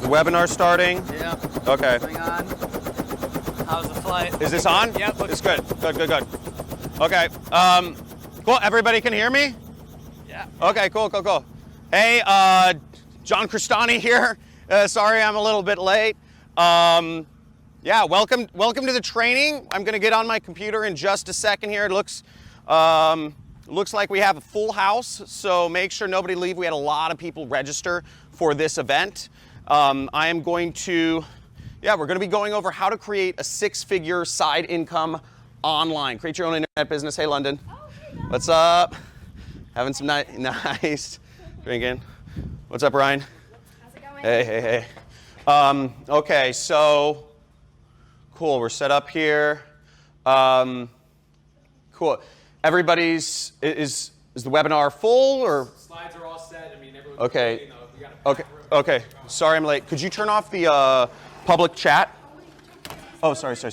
the webinar starting? Yeah. Okay. Hang on. How's the flight? Is this on? Yep. It's good. Good. Okay. Cool. Everybody can hear me? Yeah. Okay, cool. Hey, John Crestani here. Sorry I'm a little bit late. Yeah, welcome to the training. I'm going to get on my computer in just a second here. It looks like we have a full house, so make sure nobody leave. We had a lot of people register for this event. We're going to be going over how to create a six-figure side income online. Create your own internet business. Hey, London. Oh, hey, Bob. What's up? Having some nice drinking. What's up, Ryan? How's it going? Hey. Okay, so cool. We're set up here. Cool. Everybody's is the webinar full or? Slides are all set. I mean, everyone's Okay. ready, we got a packed room. Okay. Sorry I'm late. Could you turn off the public chat? Oh, sorry. Can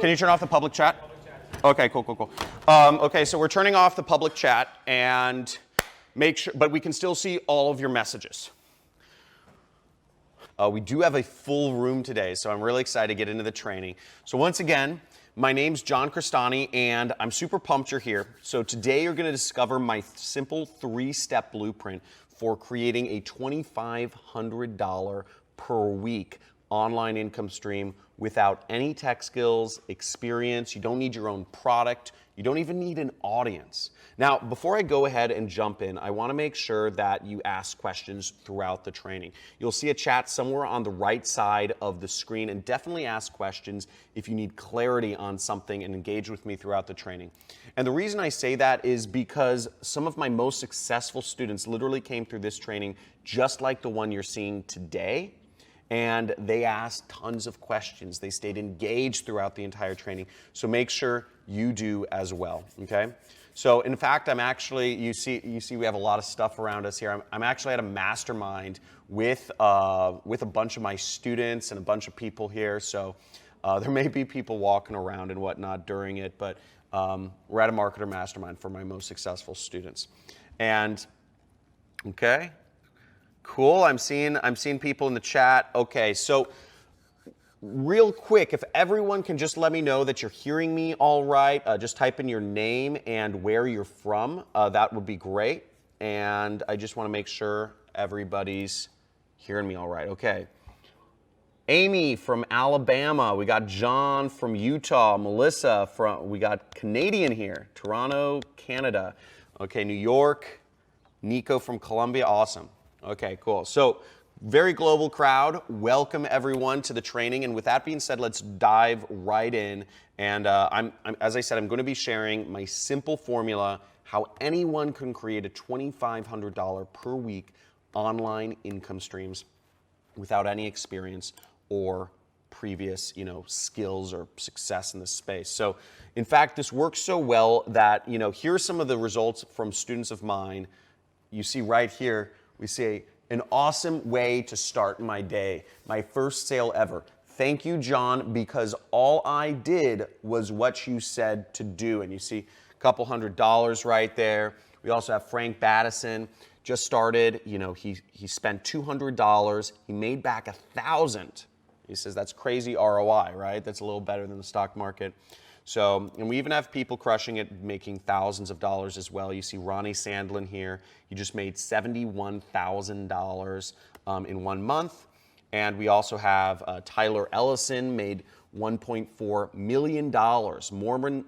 you turn off the public chat? Okay, cool. Okay, so we're turning off the public chat and make sure, but we can still see all of your messages. We do have a full room today, so I'm really excited to get into the training. So once again, my name's John Crestani, and I'm super pumped you're here. So today you're going to discover my simple three-step blueprint for creating a $2,500 per week online income stream without any tech skills, experience. You don't need your own product. You don't even need an audience. Now, before I go ahead and jump in, I want to make sure that you ask questions throughout the training. You'll see a chat somewhere on the right side of the screen, and definitely ask questions if you need clarity on something and engage with me throughout the training. And the reason I say that is because some of my most successful students literally came through this training just like the one you're seeing today. And they asked tons of questions. They stayed engaged throughout the entire training. So make sure you do as well, okay? So in fact, I'm actually, you see we have a lot of stuff around us here. I'm actually at a mastermind with a bunch of my students and a bunch of people here. So there may be people walking around and whatnot during it, but we're at a marketer mastermind for my most successful students. And, okay. Cool, I'm seeing people in the chat. Okay, so real quick, if everyone can just let me know that you're hearing me all right, just type in your name and where you're from. That would be great. And I just want to make sure everybody's hearing me all right. Okay. Amy from Alabama. We got John from Utah. Melissa we got Canadian here. Toronto, Canada. Okay, New York. Nico from Colombia. Awesome. Okay, cool. So very global crowd. Welcome everyone to the training. And with that being said, let's dive right in. And as I said, I'm going to be sharing my simple formula, how anyone can create a $2,500 per week online income streams without any experience or previous, skills or success in this space. So in fact, this works so well that, here are some of the results from students of mine. You see right here, we say, an awesome way to start my day. My first sale ever. Thank you, John, because all I did was what you said to do. And you see a couple $100 right there. We also have Frank Battison, just started. He spent $200. He made back $1,000. He says that's crazy ROI, right? That's a little better than the stock market. So, and we even have people crushing it, making thousands of dollars as well. You see Ronnie Sandlin here. He just made $71,000 in 1 month. And we also have Tyler Ellison made $1.4 million.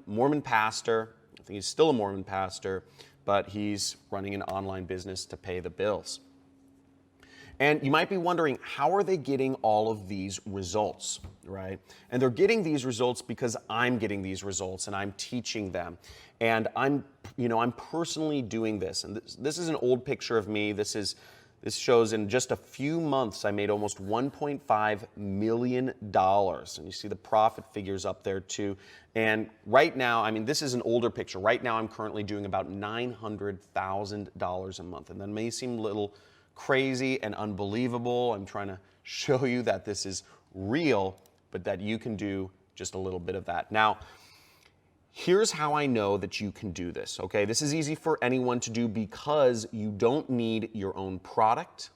Mormon pastor. I think he's still a Mormon pastor, but he's running an online business to pay the bills. And you might be wondering, how are they getting all of these results, right? And they're getting these results because I'm getting these results and I'm teaching them. And I'm personally doing this. And this is an old picture of me. This shows in just a few months, I made almost $1.5 million. And you see the profit figures up there too. And right now, this is an older picture. Right now, I'm currently doing about $900,000 a month. And that may seem a little crazy and unbelievable. I'm trying to show you that this is real, but that you can do just a little bit of that. Now, here's how I know that you can do this, okay? This is easy for anyone to do because you don't need your own product.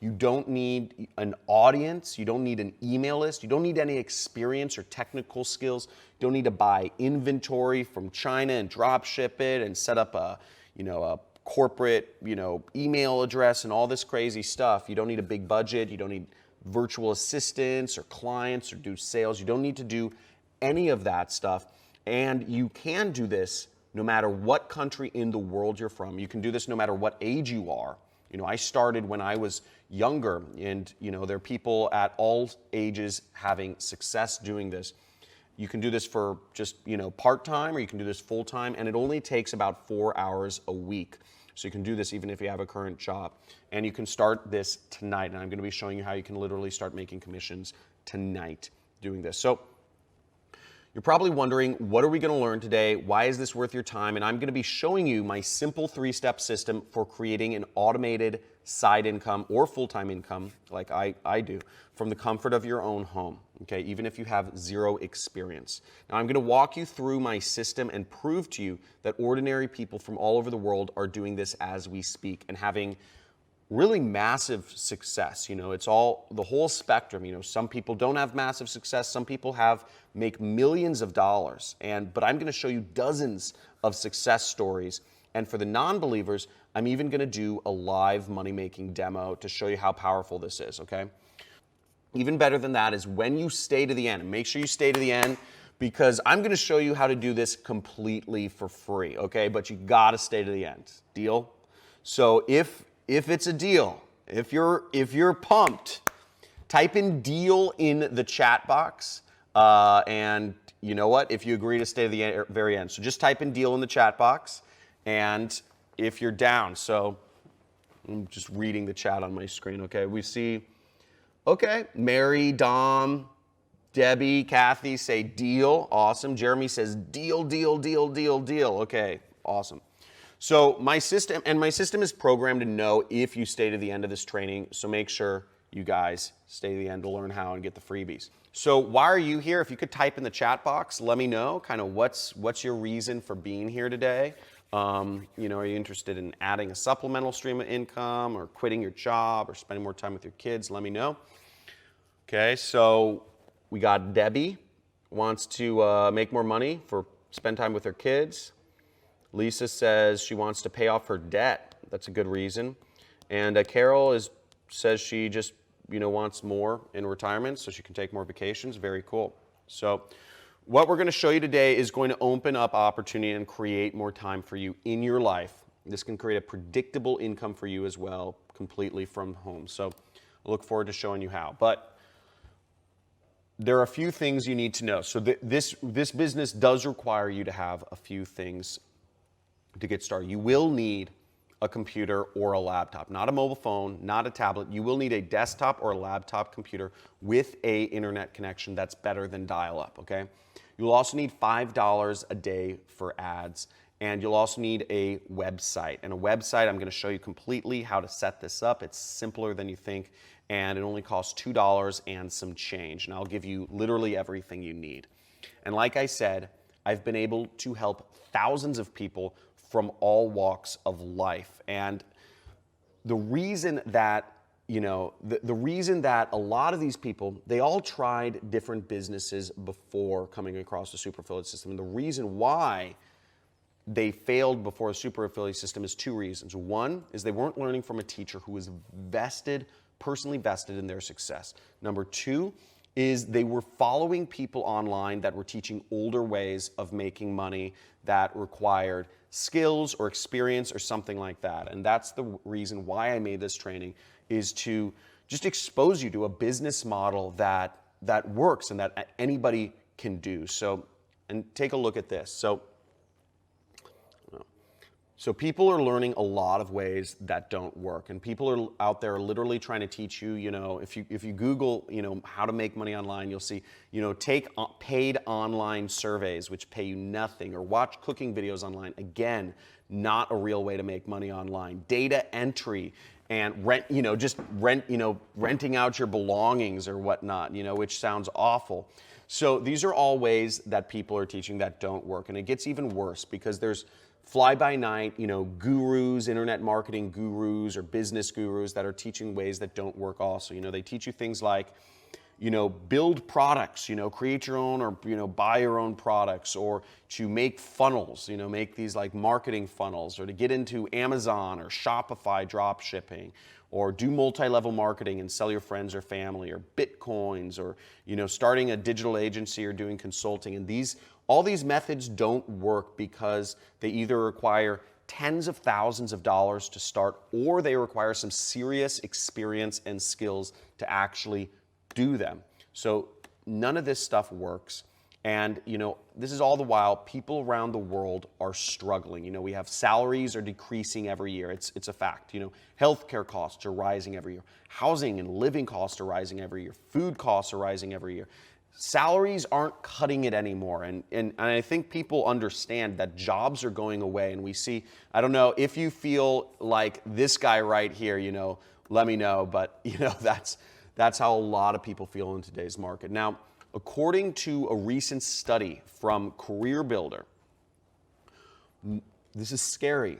You don't need an audience. You don't need an email list. You don't need any experience or technical skills. You don't need to buy inventory from China and drop ship it and set up a corporate, email address and all this crazy stuff. You don't need a big budget. You don't need virtual assistants or clients or do sales. You don't need to do any of that stuff. And you can do this no matter what country in the world you're from. You can do this no matter what age you are. I started when I was younger, and there are people at all ages having success doing this. You can do this for just part-time, or you can do this full-time, and it only takes about 4 hours a week. So you can do this even if you have a current job. And you can start this tonight, and I'm going to be showing you how you can literally start making commissions tonight doing this. So you're probably wondering, what are we going to learn today? Why is this worth your time? And I'm going to be showing you my simple 3-step system for creating an automated side income or full-time income, like I do, from the comfort of your own home, okay, even if you have zero experience. Now, I'm going to walk you through my system and prove to you that ordinary people from all over the world are doing this as we speak and having really massive success. It's all the whole spectrum. Some people don't have massive success. Some people make millions of dollars. But I'm going to show you dozens of success stories. And for the non-believers, I'm even going to do a live money-making demo to show you how powerful this is, okay? Even better than that is when you stay to the end, and make sure you stay to the end, because I'm going to show you how to do this completely for free, okay? But you got to stay to the end. Deal? So if it's a deal, if you're pumped, type in deal in the chat box. And you know what? If you agree to stay to the very end. So just type in deal in the chat box. And if you're down, so I'm just reading the chat on my screen, okay? We see, okay, Mary, Dom, Debbie, Kathy say deal. Awesome. Jeremy says deal, deal, deal, deal, deal. Okay, awesome. So my system is programmed to know if you stay to the end of this training, so make sure you guys stay to the end to learn how and get the freebies. So why are you here? If you could type in the chat box, let me know kind of what's your reason for being here today. Are you interested in adding a supplemental stream of income or quitting your job or spending more time with your kids? Let me know. Okay, so we got Debbie wants to make more money for spend time with her kids. Lisa says she wants to pay off her debt. That's a good reason. And Carol says she just wants more in retirement so she can take more vacations. Very cool. So what we're going to show you today is going to open up opportunity and create more time for you in your life. This can create a predictable income for you as well, completely from home. So I look forward to showing you how. But there are a few things you need to know. So this business does require you to have a few things to get started. You will need a computer or a laptop, not a mobile phone, not a tablet. You will need a desktop or a laptop computer with a internet connection that's better than dial-up, okay? You'll also need $5 a day for ads, and you'll also need a website. And a website, I'm going to show you completely how to set this up. It's simpler than you think, and it only costs $2 and some change. And I'll give you literally everything you need. And like I said, I've been able to help thousands of people from all walks of life. And the reason that, the reason that a lot of these people, they all tried different businesses before coming across the super affiliate system. And the reason why they failed before a super affiliate system is 2 reasons. One is they weren't learning from a teacher who was personally vested in their success. Number 2 is they were following people online that were teaching older ways of making money that required skills or experience or something like that. And that's the reason why I made this training, is to just expose you to a business model that works and that anybody can do. So, and take a look at this. So people are learning a lot of ways that don't work, and people are out there literally trying to teach you, if you Google, how to make money online, you'll see, take paid online surveys which pay you nothing, or watch cooking videos online. Again, not a real way to make money online. Data entry and renting out your belongings or whatnot, which sounds awful. So these are all ways that people are teaching that don't work, and it gets even worse because there's fly-by-night, gurus, internet marketing gurus or business gurus that are teaching ways that don't work also. They teach you things like, build products, create your own or, buy your own products, or to make funnels, make these like marketing funnels, or to get into Amazon or Shopify drop shipping, or do multi-level marketing and sell your friends or family, or Bitcoins, or, starting a digital agency or doing consulting. And all these methods don't work because they either require tens of thousands of dollars to start, or they require some serious experience and skills to actually do them. So none of this stuff works. And, this is all the while people around the world are struggling. We have salaries are decreasing every year. It's a fact. Healthcare costs are rising every year. Housing and living costs are rising every year. Food costs are rising every year. Salaries aren't cutting it anymore. And I think people understand that jobs are going away. And we see, I don't know, if you feel like this guy right here, let me know. But, that's how a lot of people feel in today's market. Now, according to a recent study from Career Builder, this is scary.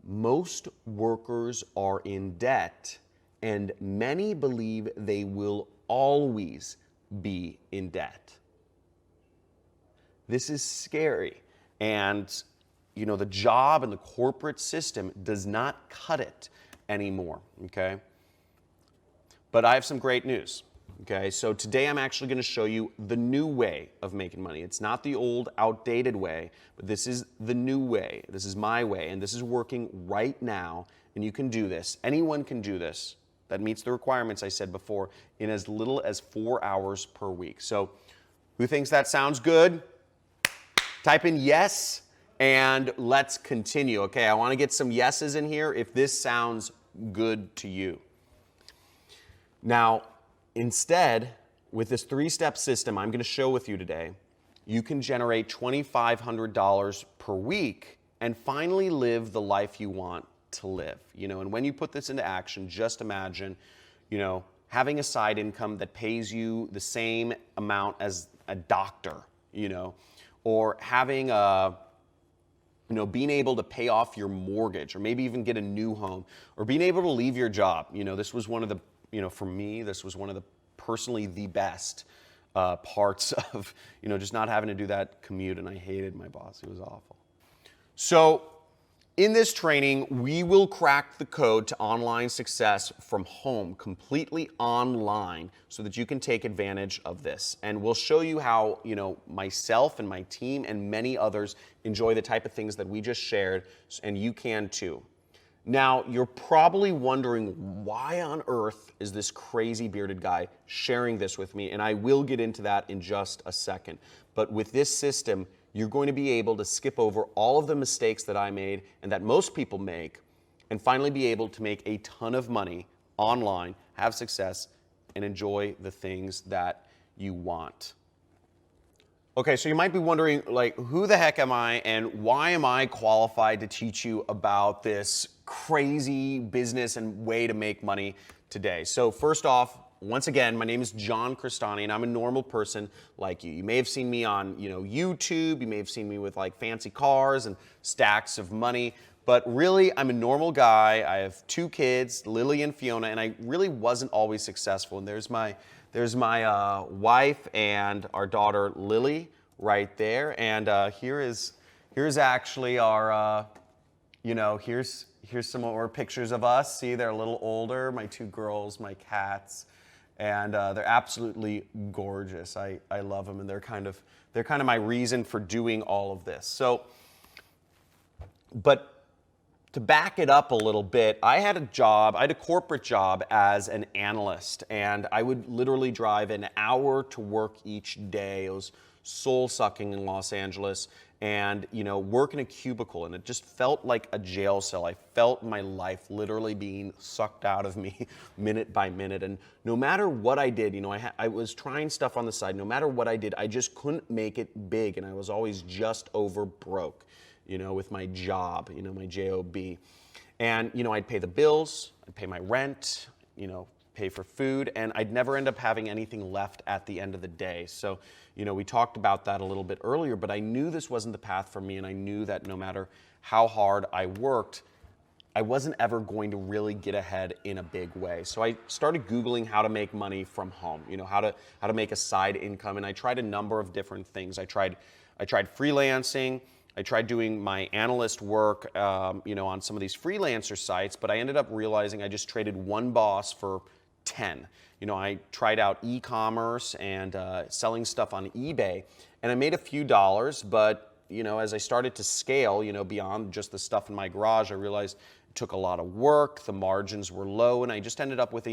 Most workers are in debt, and many believe they will always be in debt. This is scary. And, the job and the corporate system does not cut it anymore, okay? But I have some great news, okay? So today I'm actually going to show you the new way of making money. It's not the old, outdated way, but this is the new way. This is my way, and this is working right now, and you can do this. Anyone can do this. That meets the requirements I said before in as little as 4 hours per week. So who thinks that sounds good? Type in yes, and let's continue. Okay, I want to get some yeses in here if this sounds good to you. Now, instead, with this 3-step system I'm going to show with you today, you can generate $2,500 per week and finally live the life you want to live. And when you put this into action, just imagine, having a side income that pays you the same amount as a doctor, or having being able to pay off your mortgage, or maybe even get a new home, or being able to leave your job. This was one of the for me, this was one of the personally the best parts of, just not having to do that commute. And I hated my boss. He was awful. So in this training, we will crack the code to online success from home, completely online, so that you can take advantage of this. And we'll show you how, myself and my team and many others enjoy the type of things that we just shared, and you can too. Now, you're probably wondering, why on earth is this crazy bearded guy sharing this with me? And I will get into that in just a second. But with this system, you're going to be able to skip over all of the mistakes that I made and that most people make, and finally be able to make a ton of money online, have success, and enjoy the things that you want. Okay, so you might be wondering, who the heck am I and why am I qualified to teach you about this crazy business and way to make money today? So first off, once again, my name is John Crestani, and I'm a normal person like you. You may have seen me on, YouTube. You may have seen me with fancy cars and stacks of money. But really, I'm a normal guy. I have 2 kids, Lily and Fiona, and I really wasn't always successful. And there's my wife and our daughter Lily right there. And here's actually our, here's some more pictures of us. See, they're a little older. My 2 girls, my cats. And they're absolutely gorgeous. I love them, and they're kind of my reason for doing all of this. So, but to back it up a little bit, I had a corporate job as an analyst, and I would literally drive an hour to work each day. It was soul-sucking in Los Angeles, and work in a cubicle, and it just felt like a jail cell. I felt my life literally being sucked out of me minute by minute, and no matter what I did, I was trying stuff on the side. No matter what I did, I just couldn't make it big, and I was always just over broke, with my job, my job. And, I'd pay the bills, I'd pay my rent, pay for food, and I'd never end up having anything left at the end of the day. So, we talked about that a little bit earlier, but I knew this wasn't the path for me, and I knew that no matter how hard I worked, I wasn't ever going to really get ahead in a big way. So I started Googling how to make money from home, how to make a side income, and I tried a number of different things. I tried freelancing. I tried doing my analyst work, on some of these freelancer sites, but I ended up realizing I just traded one boss for 10. I tried out e-commerce and selling stuff on eBay, and I made a few dollars, but as I started to scale, beyond just the stuff in my garage, I realized it took a lot of work, the margins were low, and I just ended up with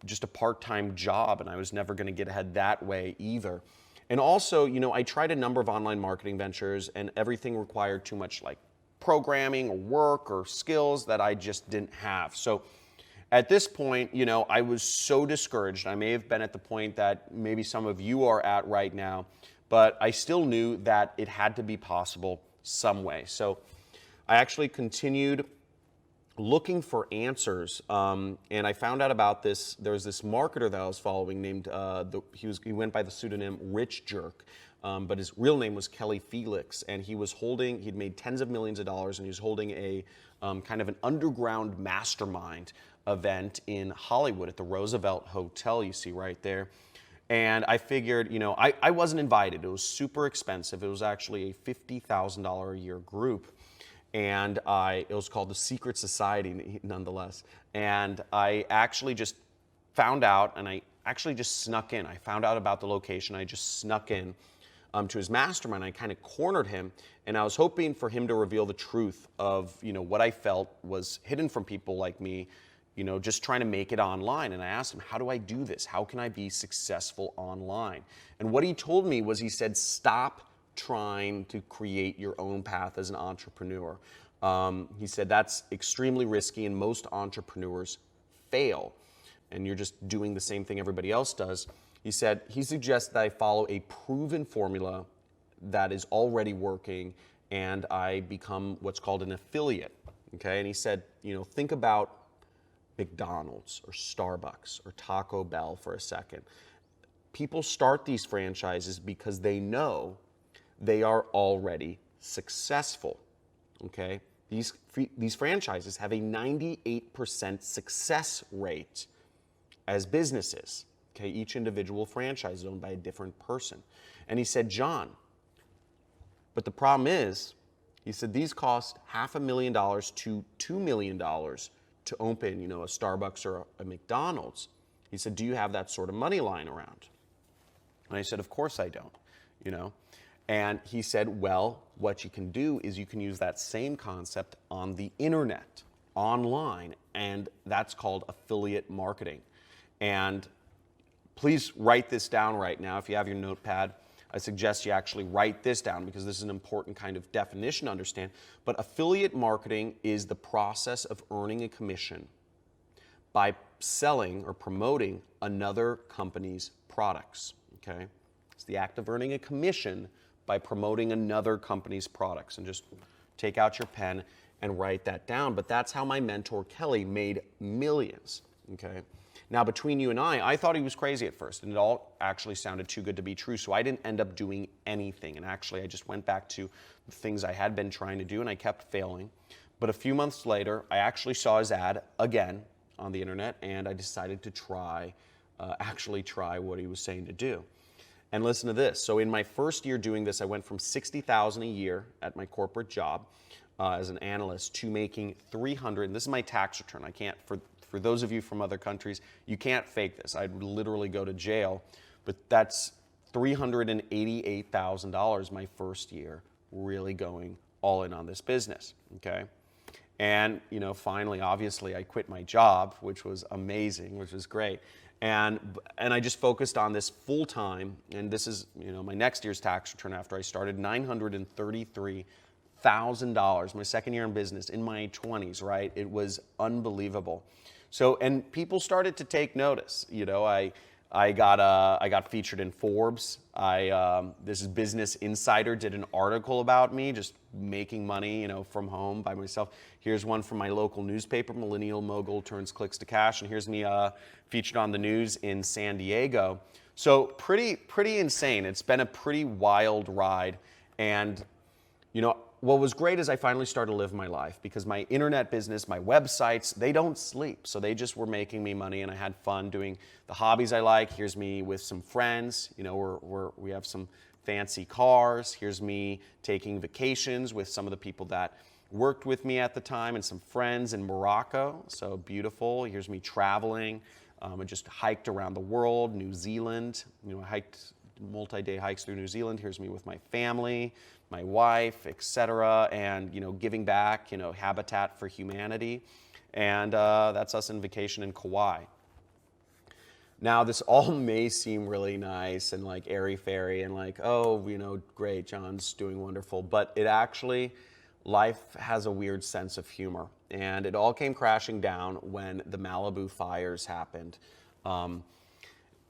just a part-time job, and I was never going to get ahead that way either. And also, I tried a number of online marketing ventures, and everything required too much like programming or work or skills that I just didn't have. So at this point, I was so discouraged. I may have been at the point that maybe some of you are at right now, but I still knew that it had to be possible some way. So I actually continued looking for answers, and I found out about this. There was this marketer that I was following named, he went by the pseudonym Rich Jerk, but his real name was Kelly Felix, and he'd made tens of millions of dollars, and he was holding a kind of an underground mastermind event in Hollywood at the Roosevelt Hotel, you see right there. And I figured, I wasn't invited. It was super expensive. It was actually a $50,000 a year group. And it was called the Secret Society, nonetheless. And I actually just found out, and I actually just snuck in. I found out about the location. I just snuck in to his mastermind. I kind of cornered him, and I was hoping for him to reveal the truth of, what I felt was hidden from people like me, just trying to make it online. And I asked him, how do I do this? How can I be successful online? And what he told me was, he said, stop trying to create your own path as an entrepreneur. He said that's extremely risky, and most entrepreneurs fail, and you're just doing the same thing everybody else does. He said he suggests that I follow a proven formula that is already working, and I become what's called an affiliate. Okay, and he said, think about McDonald's or Starbucks or Taco Bell for a second. People start these franchises because they know they are already successful. Okay, these franchises have a 98% success rate as businesses. Okay, each individual franchise is owned by a different person. And he said, John, but the problem is, he said, these cost $500,000 to $2 million to open, a Starbucks or a McDonald's. He said, do you have that sort of money lying around? And I said, of course I don't, And he said, well, what you can do is you can use that same concept on the internet, online, and that's called affiliate marketing. And please write this down right now. If you have your notepad, I suggest you actually write this down, because this is an important kind of definition to understand. But affiliate marketing is the process of earning a commission by selling or promoting another company's products. Okay? It's the act of earning a commission by promoting another company's products. And just take out your pen and write that down. But that's how my mentor Kelly made millions. Okay? Now, between you and I thought he was crazy at first, and it all actually sounded too good to be true, so I didn't end up doing anything. And actually, I just went back to the things I had been trying to do, and I kept failing. But a few months later, I actually saw his ad again on the internet, and I decided to actually try what he was saying to do. And listen to this. So in my first year doing this, I went from $60,000 a year at my corporate job as an analyst to making $300,000. And this is my tax return. I can't, for those of you from other countries, you can't fake this. I'd literally go to jail. But that's $388,000 my first year, really going all in on this business. Okay. And, finally, obviously, I quit my job, which was amazing, which was great. And I just focused on this full time. And this is, my next year's tax return after I started, $933,000, my second year in business, in my 20s, right? It was unbelievable. So, and people started to take notice. I got featured in Forbes. This is Business Insider did an article about me, just making money, from home by myself. Here's one from my local newspaper, Millennial Mogul Turns Clicks to Cash, and here's me featured on the news in San Diego. So pretty insane. It's been a pretty wild ride, and what was great is I finally started to live my life because my internet business, my websites, they don't sleep. So they just were making me money, and I had fun doing the hobbies I like. Here's me with some friends. We have some fancy cars. Here's me taking vacations with some of the people that worked with me at the time and some friends in Morocco. So beautiful. Here's me traveling. I just hiked around the world, New Zealand. I hiked multi-day hikes through New Zealand. Here's me with my family, my wife, etc., and giving back, Habitat for Humanity, and that's us in vacation in Kauai. Now, this all may seem really nice and like airy-fairy and like, oh, great, John's doing wonderful, but it actually, life has a weird sense of humor, and it all came crashing down when the Malibu fires happened.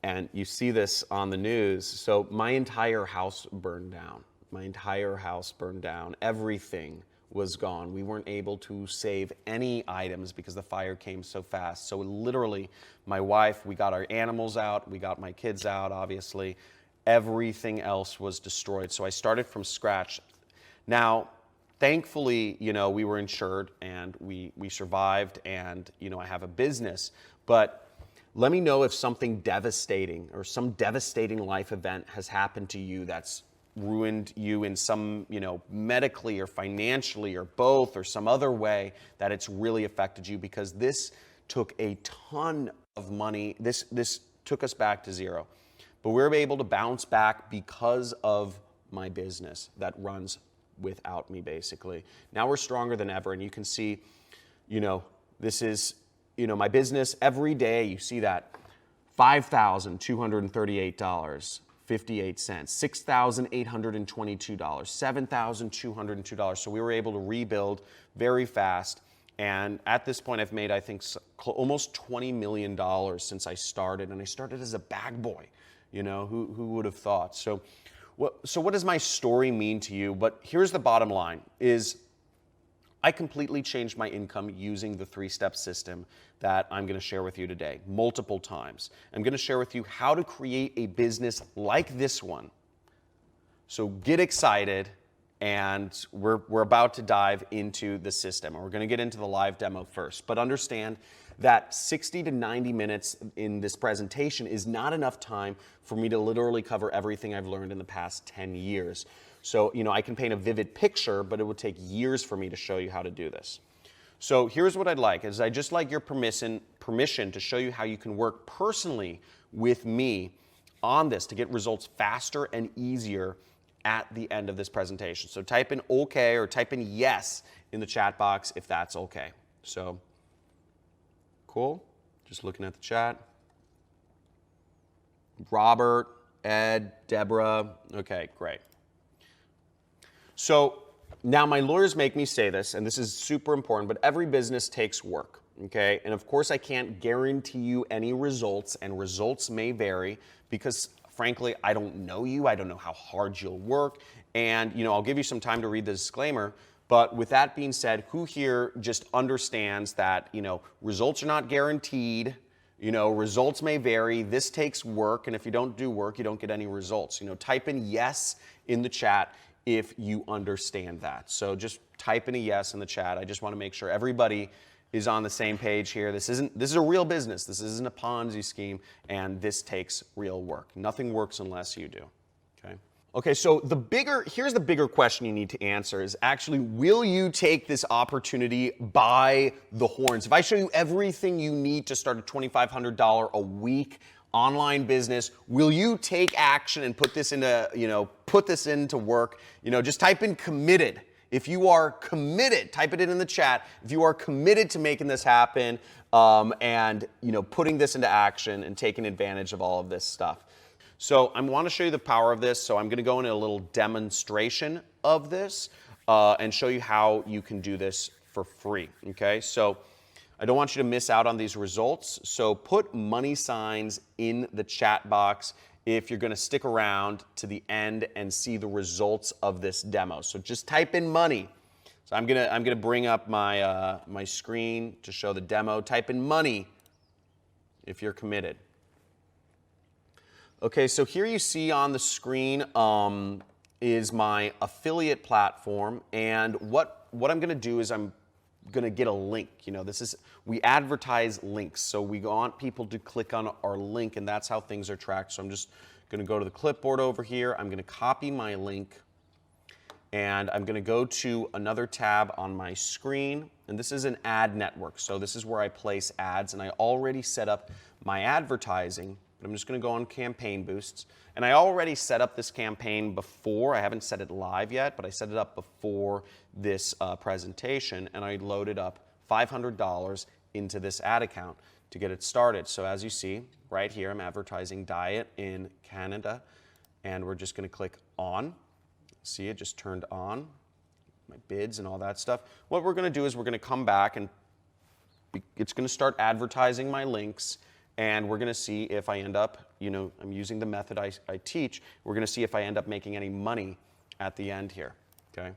And you see this on the news. So my entire house burned down. My entire house burned down. Everything was gone. We weren't able to save any items because the fire came so fast. So literally, my wife, we got our animals out, we got my kids out, obviously. Everything else was destroyed. So I started from scratch. Now, thankfully, we were insured and we survived, and I have a business. But let me know if something devastating or some devastating life event has happened to you that's ruined you in some, medically or financially or both or some other way that it's really affected you, because this took a ton of money. This took us back to zero. But we were able to bounce back because of my business that runs without me, basically. Now we're stronger than ever, and you can see, this is my business. Every day you see that $5,238.58, $6,822, $7,202. So we were able to rebuild very fast. And at this point, I've made, I think, almost $20 million since I started. And I started as a bag boy. Who would have thought? So what does my story mean to you? But here's the bottom line is I completely changed my income using the 3-step system that I'm going to share with you today multiple times. I'm going to share with you how to create a business like this one. So get excited, and we're about to dive into the system. And we're going to get into the live demo first. But understand that 60 to 90 minutes in this presentation is not enough time for me to literally cover everything I've learned in the past 10 years. So, I can paint a vivid picture, but it would take years for me to show you how to do this. So here's what I'd like, is I'd just like your permission to show you how you can work personally with me on this to get results faster and easier at the end of this presentation. So type in okay or type in yes in the chat box if that's okay. So, cool. Just looking at the chat. Robert, Ed, Deborah. Okay, great. So now my lawyers make me say this, and this is super important, but every business takes work, okay? And of course I can't guarantee you any results, and results may vary because frankly, I don't know you. I don't know how hard you'll work. And I'll give you some time to read the disclaimer. But with that being said, who here just understands that, results are not guaranteed, results may vary, this takes work, and if you don't do work, you don't get any results. Type in yes in the chat if you understand that. So just type in a yes in the chat. I just want to make sure everybody is on the same page here. This is a real business. This isn't a Ponzi scheme, and this takes real work. Nothing works unless you do. Okay, so here's the bigger question you need to answer is actually, will you take this opportunity by the horns? If I show you everything you need to start a $2,500 a week online business, will you take action and put this into work? Just type in committed. If you are committed, type it in the chat. If you are committed to making this happen and putting this into action and taking advantage of all of this stuff. So I want to show you the power of this. So I'm going to go into a little demonstration of this and show you how you can do this for free. Okay, so I don't want you to miss out on these results, so put money signs in the chat box if you're going to stick around to the end and see the results of this demo. So just type in money. So I'm gonna bring up my my screen to show the demo. Type in money if you're committed. Okay, so here you see on the screen is my affiliate platform, and what I'm going to do is I'm going to get a link. You know, we advertise links, so we want people to click on our link, and that's how things are tracked. So I'm just going to go to the clipboard over here. I'm going to copy my link, and I'm going to go to another tab on my screen, and this is an ad network. So this is where I place ads, and I already set up my advertising. But I'm just going to go on campaign boosts. And I already set up this campaign before. I haven't set it live yet, but I set it up before this presentation. And I loaded up $500 into this ad account to get it started. So as you see, right here, I'm advertising diet in Canada. And we're just going to click on. See, it just turned on. My bids and all that stuff. What we're going to do is we're going to come back, and it's going to start advertising my links. And we're going to see if I end up, you know, I'm using the method I teach. We're going to see if I end up making any money at the end here, okay?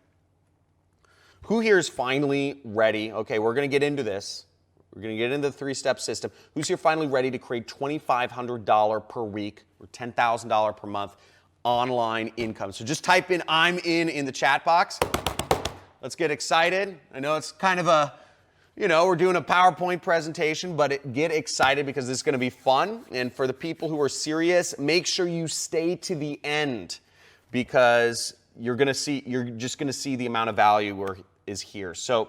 Who here is finally ready? Okay, we're going to get into this. We're going to get into the three-step system. Who's here finally ready to create $2,500 per week or $10,000 per month online income? So just type in "I'm in" the chat box. Let's get excited. I know it's kind of a, you know, we're doing a PowerPoint presentation, but get excited because this is going to be fun. And for the people who are serious, make sure you stay to the end because you're just going to see the amount of value is here. So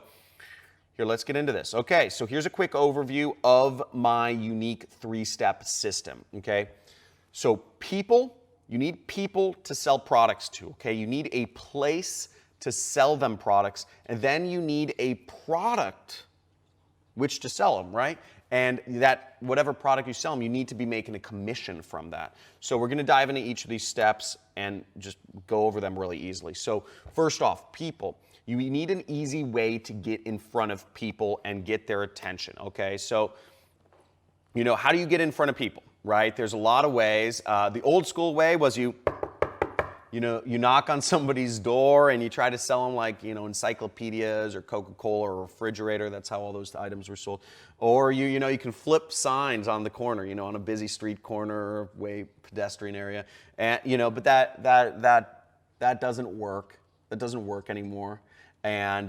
here, let's get into this. Okay, so here's a quick overview of my unique three-step system, okay? So you need people to sell products to, okay? You need a place to sell them products, and then you need a product which to sell them, right? And that whatever product you sell them, you need to be making a commission from that. So we're going to dive into each of these steps and just go over them really easily. So first off, people. You need an easy way to get in front of people and get their attention, okay? So, you know, how do you get in front of people, right? There's a lot of ways. The old school way was you knock on somebody's door and you try to sell them, like, you know, encyclopedias or Coca-Cola or a refrigerator. That's how all those items were sold. Or you can flip signs on the corner, you know, on a busy street corner, way pedestrian area, and you know, but that doesn't work. That doesn't work anymore. And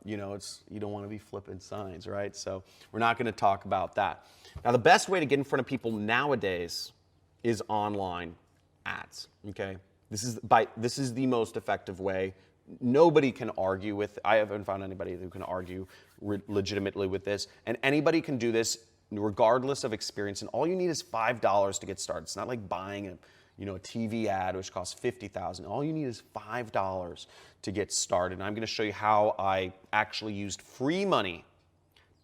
you know, you don't want to be flipping signs, right? So we're not going to talk about that. Now, the best way to get in front of people nowadays is online ads. Okay. This is the most effective way. Nobody can argue with. I haven't found anybody who can argue legitimately with this. And anybody can do this regardless of experience. And all you need is $5 to get started. It's not like buying a TV ad which costs $50,000. All you need is $5 to get started. And I'm going to show you how I actually used free money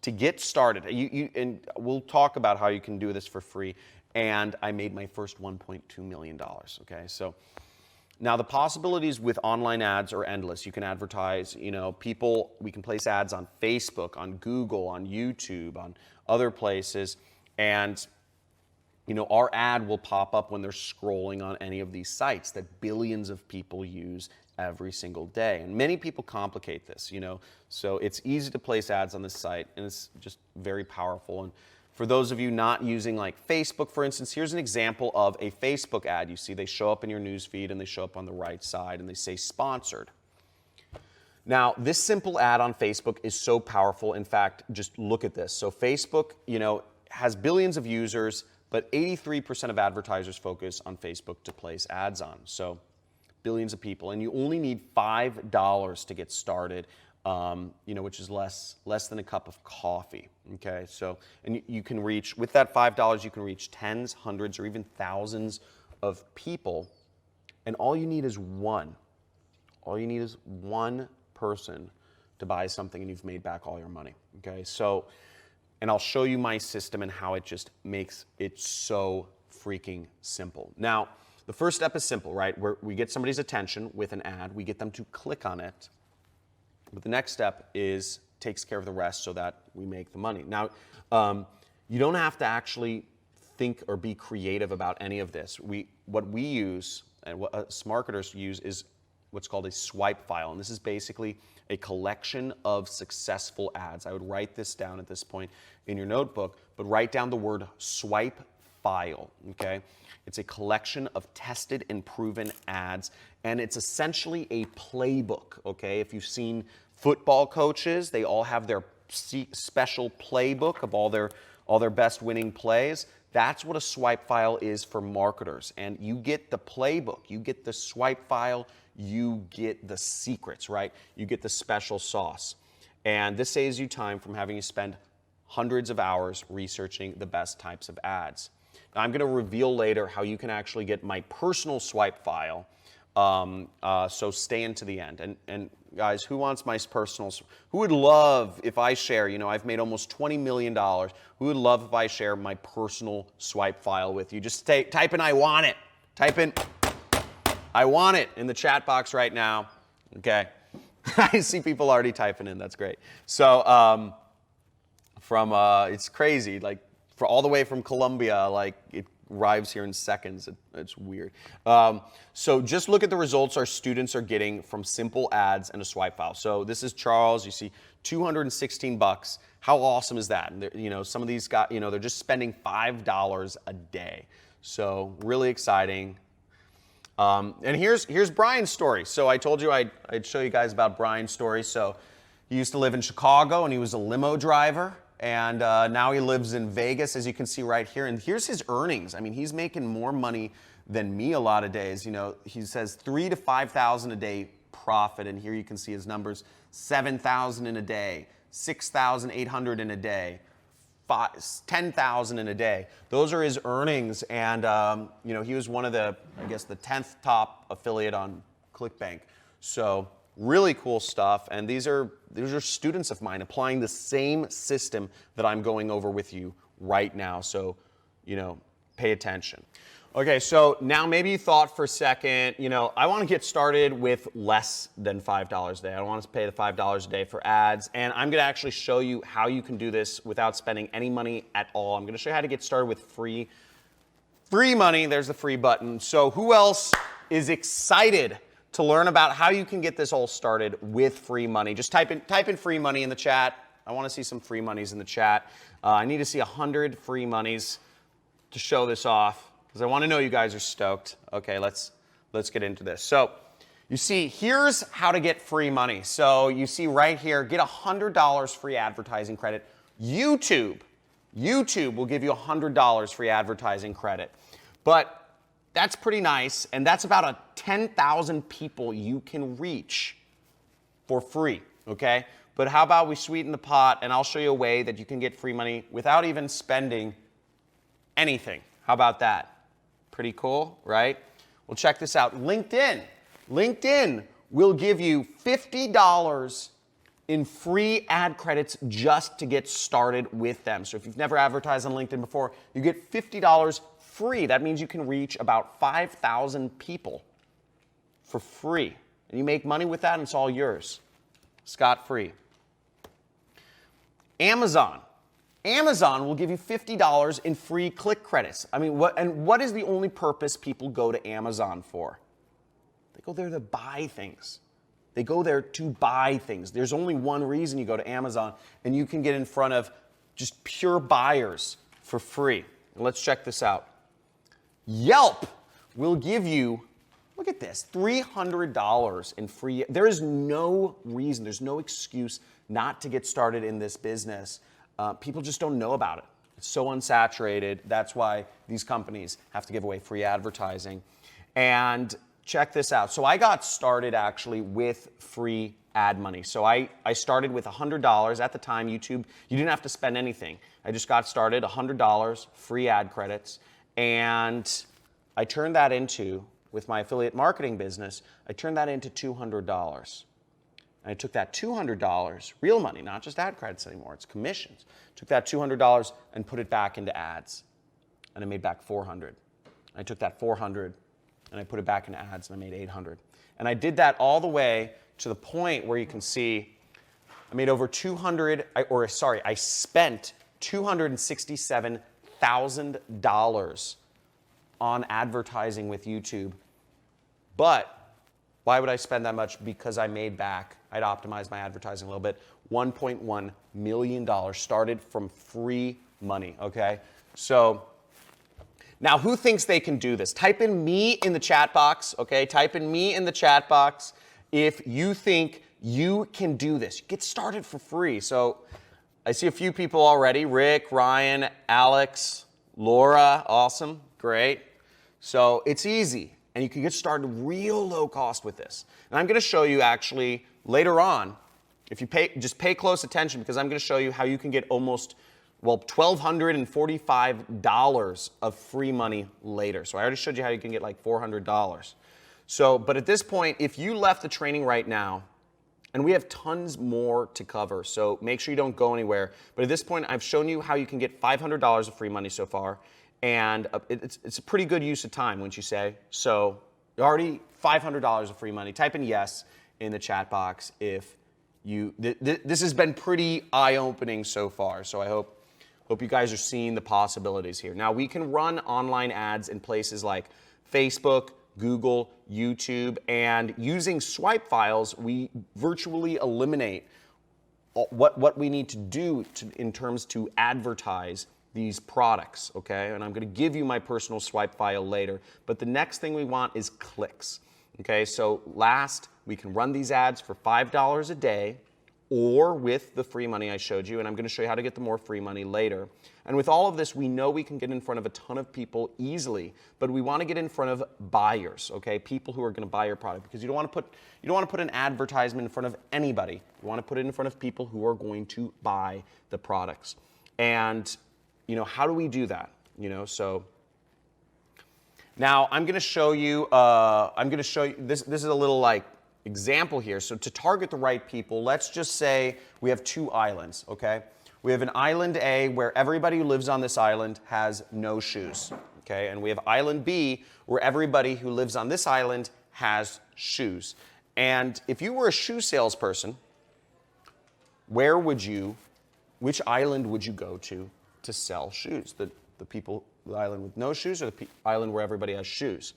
to get started. And we'll talk about how you can do this for free. And I made my first $1.2 million. Okay, so. Now, the possibilities with online ads are endless. You can advertise, you know, we can place ads on Facebook, on Google, on YouTube, on other places. And, you know, our ad will pop up when they're scrolling on any of these sites that billions of people use every single day. And many people complicate this, you know. So it's easy to place ads on this site, and it's just very powerful. And for those of you not using like Facebook, for instance, here's an example of a Facebook ad. You see they show up in your news feed and they show up on the right side and they say sponsored. Now, this simple ad on Facebook is so powerful. In fact, just look at this. So Facebook, you know, has billions of users, but 83% of advertisers focus on Facebook to place ads on. So billions of people, and you only need $5 to get started. You know, which is less than a cup of coffee, okay? So, and you can reach, with that $5, you can reach tens, hundreds, or even thousands of people, and all you need is one. All you need is one person to buy something, and you've made back all your money, okay? So, and I'll show you my system and how it just makes it so freaking simple. Now, the first step is simple, right? We get somebody's attention with an ad, we get them to click on it. But the next step is takes care of the rest so that we make the money. Now, you don't have to actually think or be creative about any of this. What we use and what us marketers use is what's called a swipe file. And this is basically a collection of successful ads. I would write this down at this point in your notebook, but write down the word swipe file, okay? It's a collection of tested and proven ads, and it's essentially a playbook, okay? If you've seen football coaches, they all have their special playbook of all their best winning plays. That's what a swipe file is for marketers. And you get the playbook, you get the swipe file, you get the secrets, right? You get the special sauce. And this saves you time from having to spend hundreds of hours researching the best types of ads. Now, I'm going to reveal later how you can actually get my personal swipe file. So stay into the end. And guys, who wants my personal? Who would love if I share? You know, I've made almost $20 million. Who would love if I share my personal swipe file with you? Just type in "I want it." Type in "I want it" in the chat box right now. Okay. I see people already typing in. That's great. So it's crazy. Like for all the way from Colombia, like it arrives here in seconds. It's weird. So just look at the results our students are getting from simple ads and a swipe file. So this is Charles. You see $216. How awesome is that? And you know, some of these guys, you know, they're just spending $5 a day. So really exciting. And here's Brian's story. So I told you I'd show you guys about Brian's story. So he used to live in Chicago and he was a limo driver. And now he lives in Vegas, as you can see right here. And here's his earnings. I mean, he's making more money than me a lot of days. You know, he says $3,000 to $5,000 a day profit. And here you can see his numbers: $7,000 in a day, $6,800 in a day, $10,000 in a day. Those are his earnings. And you know, he was one of the, I guess, the 10th top affiliate on ClickBank. So really cool stuff. And these are students of mine applying the same system that I'm going over with you right now. So, you know, pay attention. Okay, so now maybe you thought for a second, you know, I want to get started with less than $5 a day. I don't want to pay the $5 a day for ads. And I'm going to actually show you how you can do this without spending any money at all. I'm going to show you how to get started with free money. There's the free button. So who else is excited to learn about how you can get this all started with free money? Just type in free money in the chat. I want to see some free monies in the chat. I need to see 100 free monies to show this off because I want to know you guys are stoked. Okay, let's get into this. So you see, here's how to get free money. So you see right here, get $100 free advertising credit. YouTube will give you $100 free advertising credit. But that's pretty nice, and that's about 10,000 people you can reach for free, okay? But how about we sweeten the pot, and I'll show you a way that you can get free money without even spending anything. How about that? Pretty cool, right? Well, check this out. LinkedIn will give you $50 in free ad credits just to get started with them. So if you've never advertised on LinkedIn before, you get $50 free. That means you can reach about 5,000 people for free. And you make money with that, and it's all yours. Scot-free. Amazon will give you $50 in free click credits. I mean, what is the only purpose people go to Amazon for? They go there to buy things. They go there to buy things. There's only one reason you go to Amazon, and you can get in front of just pure buyers for free. And let's check this out. Yelp will give you, look at this, $300 in free. There is no reason, there's no excuse not to get started in this business. People just don't know about it. It's so unsaturated. That's why these companies have to give away free advertising. And check this out. So I got started actually with free ad money. So I started with $100 at the time. YouTube, you didn't have to spend anything. I just got started, $100 free ad credits. And I turned that into, with my affiliate marketing business, I turned that into $200. And I took that $200, real money, not just ad credits anymore, it's commissions. Took that $200 and put it back into ads. And I made back $400. I took that $400 and I put it back into ads and I made $800. And I did that all the way to the point where you can see I made over I spent $267,000 on advertising with YouTube. But why would I spend that much? Because I made back, I'd optimized my advertising a little bit, $1.1 million started from free money, okay? So now who thinks they can do this? Type in me in the chat box, okay? Type in me in the chat box if you think you can do this. Get started for free. So I see a few people already. Rick, Ryan, Alex, Laura, awesome, great. So it's easy, and you can get started real low cost with this. And I'm going to show you actually later on, if you just pay close attention, because I'm going to show you how you can get almost, well, $1,245 of free money later. So I already showed you how you can get like $400. So, but at this point, if you left the training right now, and we have tons more to cover, so make sure you don't go anywhere. But at this point, I've shown you how you can get $500 of free money so far. And it's a pretty good use of time, wouldn't you say? So already $500 of free money. Type in yes in the chat box if you, this has been pretty eye-opening so far. So I hope you guys are seeing the possibilities here. Now we can run online ads in places like Facebook, Google, YouTube, and using swipe files, we virtually eliminate what we need to do in terms to advertise these products, okay? And I'm going to give you my personal swipe file later. But the next thing we want is clicks, okay? So last, we can run these ads for $5 a day or with the free money I showed you, and I'm going to show you how to get the more free money later. And with all of this, we know we can get in front of a ton of people easily, but we want to get in front of buyers, okay? People who are going to buy your product, because you don't want to put an advertisement in front of anybody. You want to put it in front of people who are going to buy the products. And how do we do that? So now I'm going to show you. This is a little like example here. So to target the right people, let's just say we have two islands. Okay, we have an island A where everybody who lives on this island has no shoes. Okay, and we have island B where everybody who lives on this island has shoes. And if you were a shoe salesperson, which island would you go to sell shoes? The island with no shoes, or the island where everybody has shoes?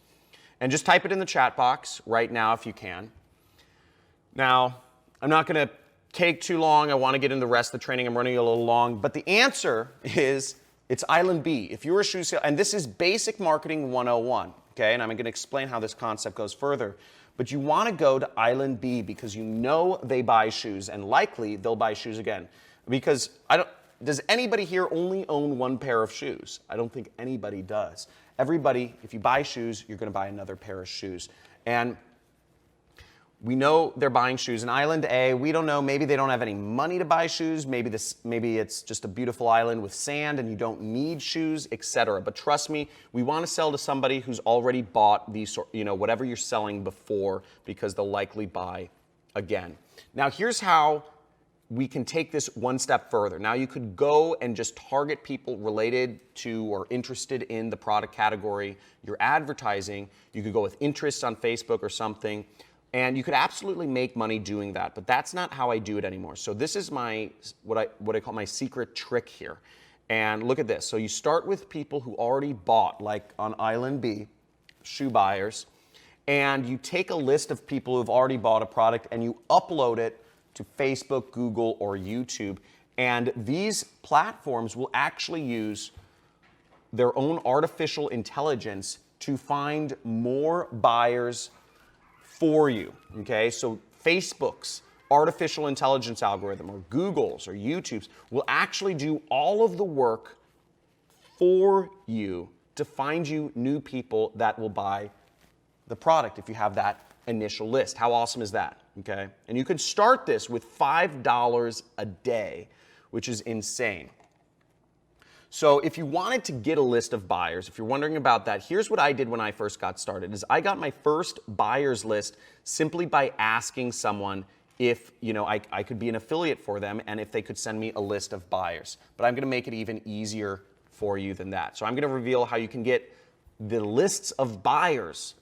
And just type it in the chat box right now if you can. Now, I'm not going to take too long. I want to get into the rest of the training. I'm running a little long. But the answer is it's island B. If you're a shoe sale, and this is basic marketing 101, okay? And I'm going to explain how this concept goes further. But you want to go to island B because you know they buy shoes, and likely they'll buy shoes again. Because does anybody here only own one pair of shoes? I don't think anybody does. Everybody, if you buy shoes, you're going to buy another pair of shoes. And we know they're buying shoes. In Island A, we don't know, maybe they don't have any money to buy shoes. Maybe it's just a beautiful island with sand and you don't need shoes, etc. But trust me, we want to sell to somebody who's already bought these, whatever you're selling before, because they'll likely buy again. Now, here's how we can take this one step further. Now you could go and just target people related to or interested in the product category you're advertising. You could go with interests on Facebook or something, and you could absolutely make money doing that, but that's not how I do it anymore. So this is what I call my secret trick here. And look at this. So you start with people who already bought, like on Island B, shoe buyers, and you take a list of people who've already bought a product and you upload it to Facebook, Google, or YouTube. And these platforms will actually use their own artificial intelligence to find more buyers for you, okay? So Facebook's artificial intelligence algorithm, or Google's or YouTube's, will actually do all of the work for you to find you new people that will buy the product if you have that initial list. How awesome is that? Okay, and you can start this with $5 a day, which is insane. So if you wanted to get a list of buyers, if you're wondering about that, here's what I did when I first got started. Is I got my first buyers list simply by asking someone if I could be an affiliate for them and if they could send me a list of buyers. But I'm going to make it even easier for you than that. So I'm going to reveal how you can get the lists of buyers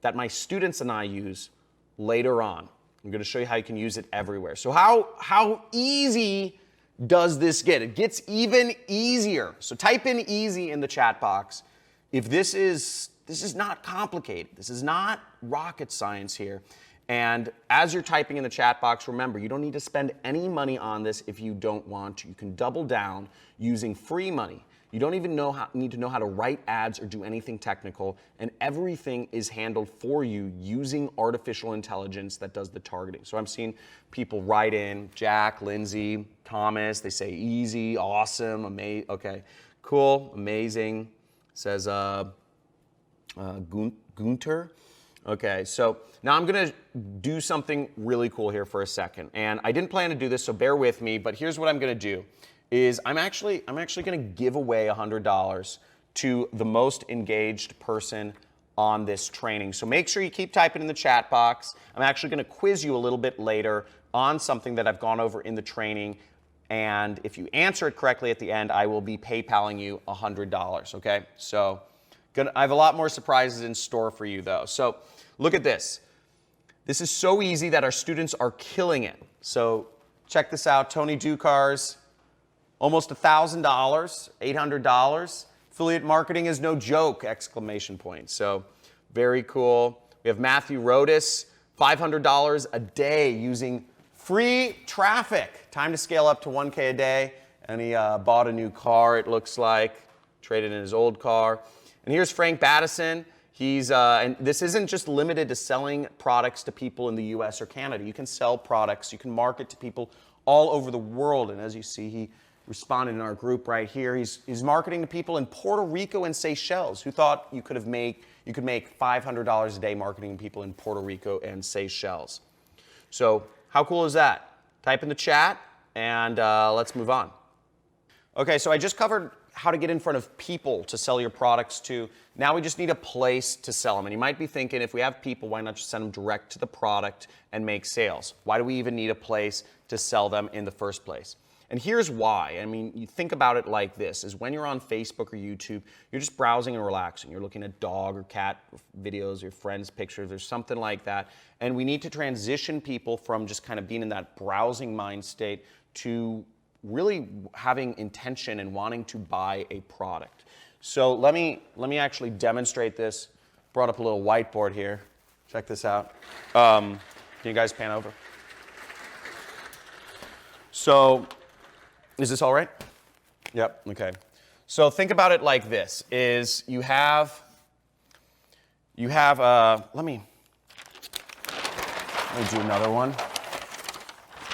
that my students and I use later on. I'm going to show you how you can use it everywhere. So how easy does this get? It gets even easier. So type in easy in the chat box. If this is not complicated. This is not rocket science here. And as you're typing in the chat box, remember, you don't need to spend any money on this if you don't want to. You can double down using free money. You don't even need to know how to write ads or do anything technical, and everything is handled for you using artificial intelligence that does the targeting. So I'm seeing people write in, Jack, Lindsay, Thomas, they say easy, awesome, amazing, okay, cool, amazing, says Gunter. Okay, so now I'm gonna do something really cool here for a second. And I didn't plan to do this, so bear with me, but here's what I'm gonna do. I'm actually gonna give away $100 to the most engaged person on this training. So make sure you keep typing in the chat box. I'm actually gonna quiz you a little bit later on something that I've gone over in the training. And if you answer it correctly at the end, I will be PayPaling you $100, okay? So I have a lot more surprises in store for you though. So look at this. This is so easy that our students are killing it. So check this out, Tony Ducars. Almost $1,000, $800. Affiliate marketing is no joke, exclamation point. So very cool. We have Matthew Rodas, $500 a day using free traffic. Time to scale up to 1K a day. And he bought a new car, it looks like. Traded in his old car. And here's Frank Battison. And this isn't just limited to selling products to people in the US or Canada. You can sell products, you can market to people all over the world. And as you see, he responded in our group right here. He's marketing to people in Puerto Rico and Seychelles. Who thought you could make $500 a day marketing to people in Puerto Rico and Seychelles? So how cool is that? Type in the chat and let's move on. Okay, so I just covered how to get in front of people to sell your products to. Now we just need a place to sell them. And you might be thinking, if we have people, why not just send them direct to the product and make sales? Why do we even need a place to sell them in the first place? And here's why. I mean, you think about it like this, is when you're on Facebook or YouTube, you're just browsing and relaxing. You're looking at dog or cat videos, your friends' pictures, or something like that. And we need to transition people from just kind of being in that browsing mind state to really having intention and wanting to buy a product. So let me actually demonstrate this. Brought up a little whiteboard here. Check this out. Can you guys pan over? So, is this all right? Yep, okay. So think about it like this, is you have let me do another one.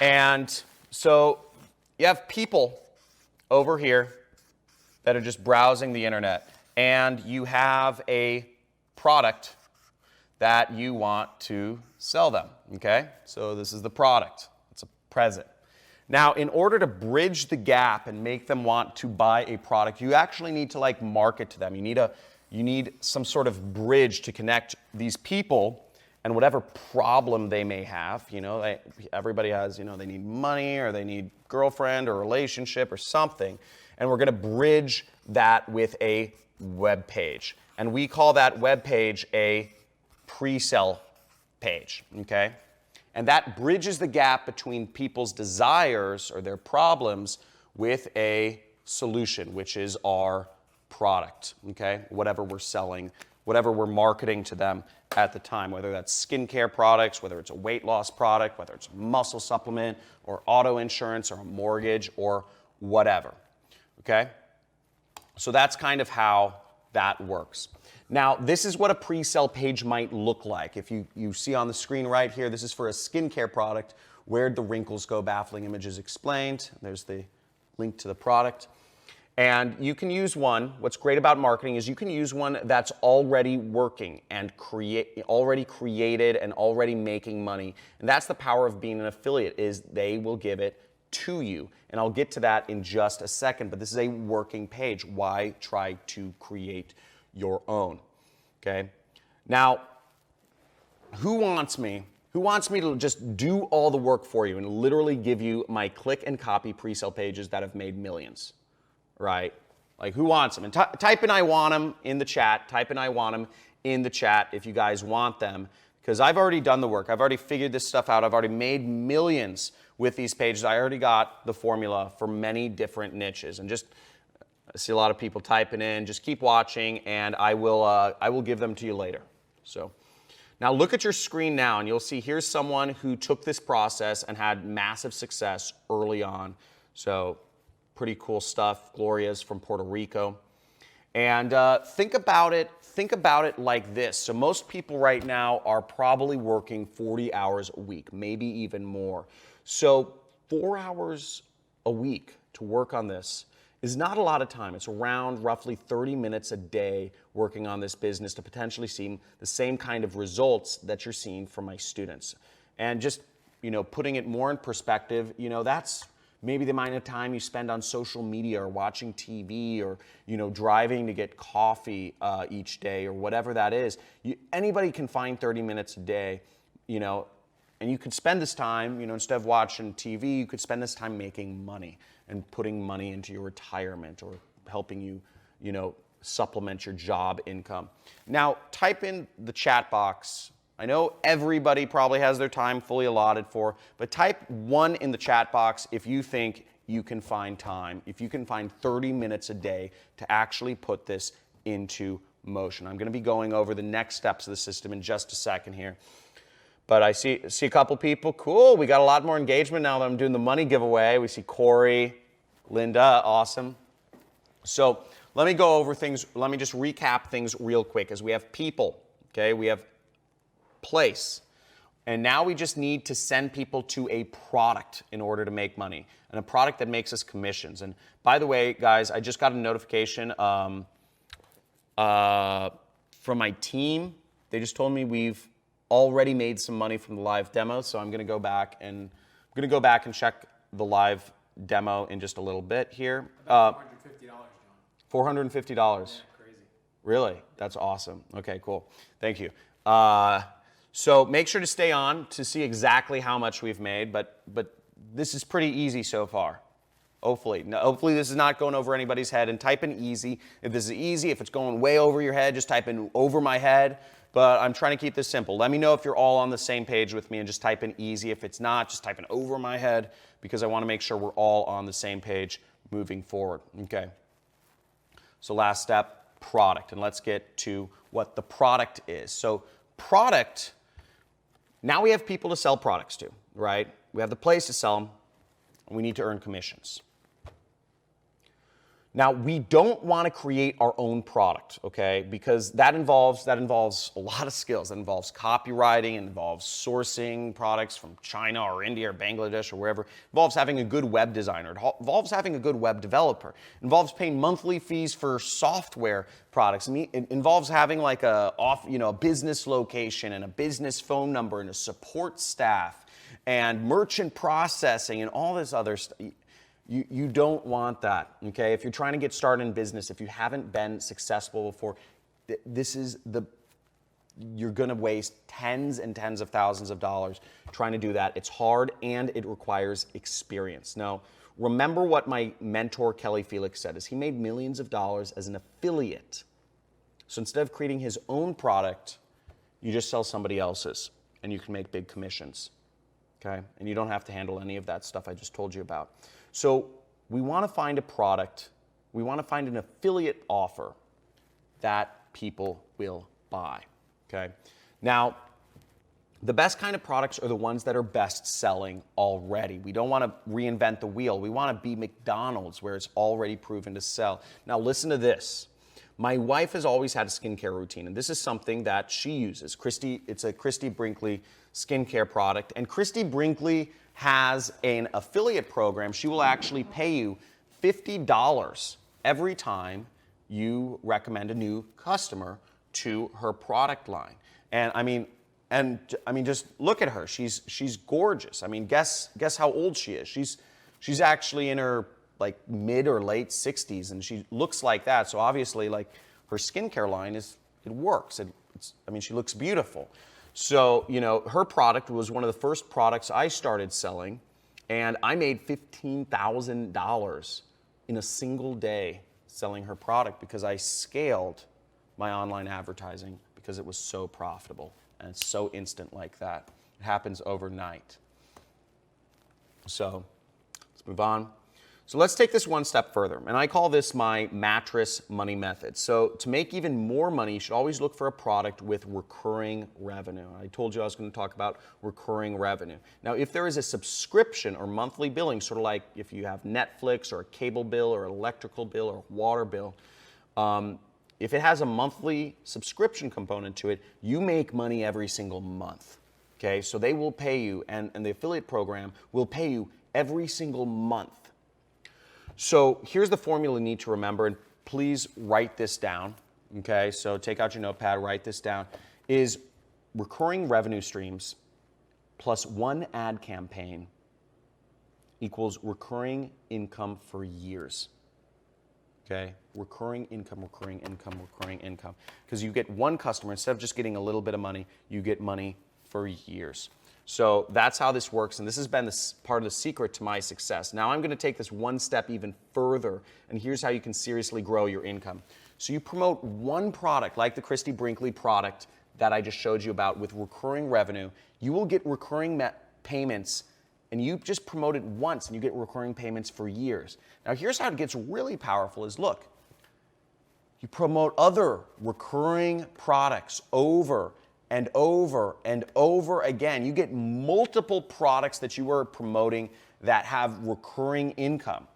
And so you have people over here that are just browsing the internet, and you have a product that you want to sell them, okay? So this is the product. It's a present. Now, in order to bridge the gap and make them want to buy a product, you actually need to market to them. You need some sort of bridge to connect these people and whatever problem they may have. You know, everybody has, they need money or they need girlfriend or relationship or something. And we're going to bridge that with a web page. And we call that web page a pre-sell page, okay? And that bridges the gap between people's desires or their problems with a solution, which is our product, okay? Whatever we're selling, whatever we're marketing to them at the time, whether that's skincare products, whether it's a weight loss product, whether it's a muscle supplement or auto insurance or a mortgage or whatever, okay? So that's kind of how that works. Now, this is what a pre-sell page might look like. If you see on the screen right here, this is for a skincare product. Where'd the wrinkles go? Baffling images explained. There's the link to the product. And you can use one. What's great about marketing is you can use one that's already working and already created and already making money. And that's the power of being an affiliate, is they will give it to you. And I'll get to that in just a second, but this is a working page. Why try to create your own, okay? Now, who wants me to just do all the work for you and literally give you my click and copy pre-sale pages that have made millions, right? Like, who wants them? And type in I want them in the chat. Type in I want them in the chat if you guys want them, because I've already done the work. I've already figured this stuff out. I've already made millions with these pages. I already got the formula for many different niches. And just, I see a lot of people typing in. Just keep watching, and I will give them to you later. So now look at your screen now, and you'll see here's someone who took this process and had massive success early on. So pretty cool stuff. Gloria's from Puerto Rico. And think about it like this. So most people right now are probably working 40 hours a week, maybe even more. So 4 hours a week to work on this is not a lot of time. It's around roughly 30 minutes a day working on this business to potentially see the same kind of results that you're seeing from my students. And just, putting it more in perspective, that's maybe the amount of time you spend on social media or watching TV or, driving to get coffee each day or whatever that is. Anybody can find 30 minutes a day, and you could spend this time, instead of watching TV, you could spend this time making money and putting money into your retirement or helping you, supplement your job income. Now, type in the chat box. I know everybody probably has their time fully allotted for, but type 1 in the chat box if you think you can find time, if you can find 30 minutes a day to actually put this into motion. I'm going to be going over the next steps of the system in just a second here. But I see a couple people. Cool, we got a lot more engagement now that I'm doing the money giveaway. We see Corey, Linda, awesome. So let me go over things. Let me just recap things real quick as we have people, okay? We have place. And now we just need to send people to a product in order to make money, and a product that makes us commissions. And by the way, guys, I just got a notification from my team. They just told me we've already made some money from the live demo, so I'm going to go back and check the live demo in just a little bit here. About $450, John. $450. Yeah, crazy. Really? That's awesome. Okay, cool. Thank you. So make sure to stay on to see exactly how much we've made, but this is pretty easy so far. Hopefully. Now, hopefully this is not going over anybody's head, and type in easy. If this is easy, if it's going way over your head, just type in over my head. But I'm trying to keep this simple. Let me know if you're all on the same page with me and just type in easy. If it's not, just type in over my head because I want to make sure we're all on the same page moving forward. Okay. So last step, product. And let's get to what the product is. So product, now we have people to sell products to, right? We have the place to sell them, and we need to earn commissions. Now, we don't want to create our own product, okay? Because that involves a lot of skills. That involves copywriting, it involves sourcing products from China or India or Bangladesh or wherever. It involves having a good web designer. It involves having a good web developer. It involves paying monthly fees for software products. It involves having like a business location and a business phone number and a support staff and merchant processing and all this other stuff. You don't want that, okay? If you're trying to get started in business, if you haven't been successful before, you're gonna waste tens and tens of thousands of dollars trying to do that. It's hard and it requires experience. Now, remember what my mentor, Kelly Felix, said, is he made millions of dollars as an affiliate. So instead of creating his own product, you just sell somebody else's and you can make big commissions, okay? And you don't have to handle any of that stuff I just told you about. So we want to find a product, we want to find an affiliate offer that people will buy, okay? Now, the best kind of products are the ones that are best selling already. We don't want to reinvent the wheel. We want to be McDonald's where it's already proven to sell. Now listen to this. My wife has always had a skincare routine, and this is something that she uses. It's a Christy Brinkley skincare product, and Christy Brinkley has an affiliate program. She will actually pay you $50 every time you recommend a new customer to her product line. And I mean, just look at her. She's gorgeous. I mean, guess how old she is. She's actually in her like mid or late 60s, and she looks like that. So obviously, like her skincare line it works. She looks beautiful. So, her product was one of the first products I started selling, and I made $15,000 in a single day selling her product because I scaled my online advertising because it was so profitable and it's so instant like that. It happens overnight. So let's move on. So let's take this one step further, and I call this my mattress money method. So to make even more money, you should always look for a product with recurring revenue. I told you I was going to talk about recurring revenue. Now, if there is a subscription or monthly billing, sort of like if you have Netflix or a cable bill or electrical bill or water bill, if it has a monthly subscription component to it, you make money every single month. Okay, so they will pay you, and the affiliate program will pay you every single month. So here's the formula you need to remember, and please write this down. Okay, so take out your notepad, write this down, is recurring revenue streams plus one ad campaign equals recurring income for years. Okay, recurring income, recurring income, recurring income. Because you get one customer, instead of just getting a little bit of money, you get money for years. So that's how this works, and this has been part of the secret to my success. Now I'm going to take this one step even further, and here's how you can seriously grow your income. So you promote one product, like the Christy Brinkley product that I just showed you about with recurring revenue. You will get recurring payments, and you just promote it once, and you get recurring payments for years. Now here's how it gets really powerful is, look, you promote other recurring products over and over and over again. You get multiple products that you are promoting that have recurring income.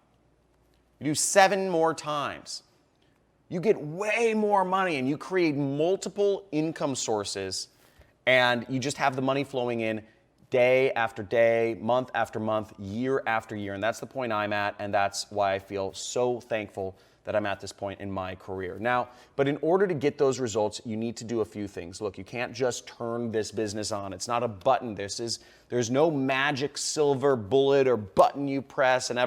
You do 7 more times. You get way more money, and you create multiple income sources, and you just have the money flowing in day after day, month after month, year after year. And that's the point I'm at, and that's why I feel so thankful that I'm at this point in my career. Now, but in order to get those results, you need to do a few things. Look, you can't just turn this business on. It's not a button. There's no magic silver bullet or button you press and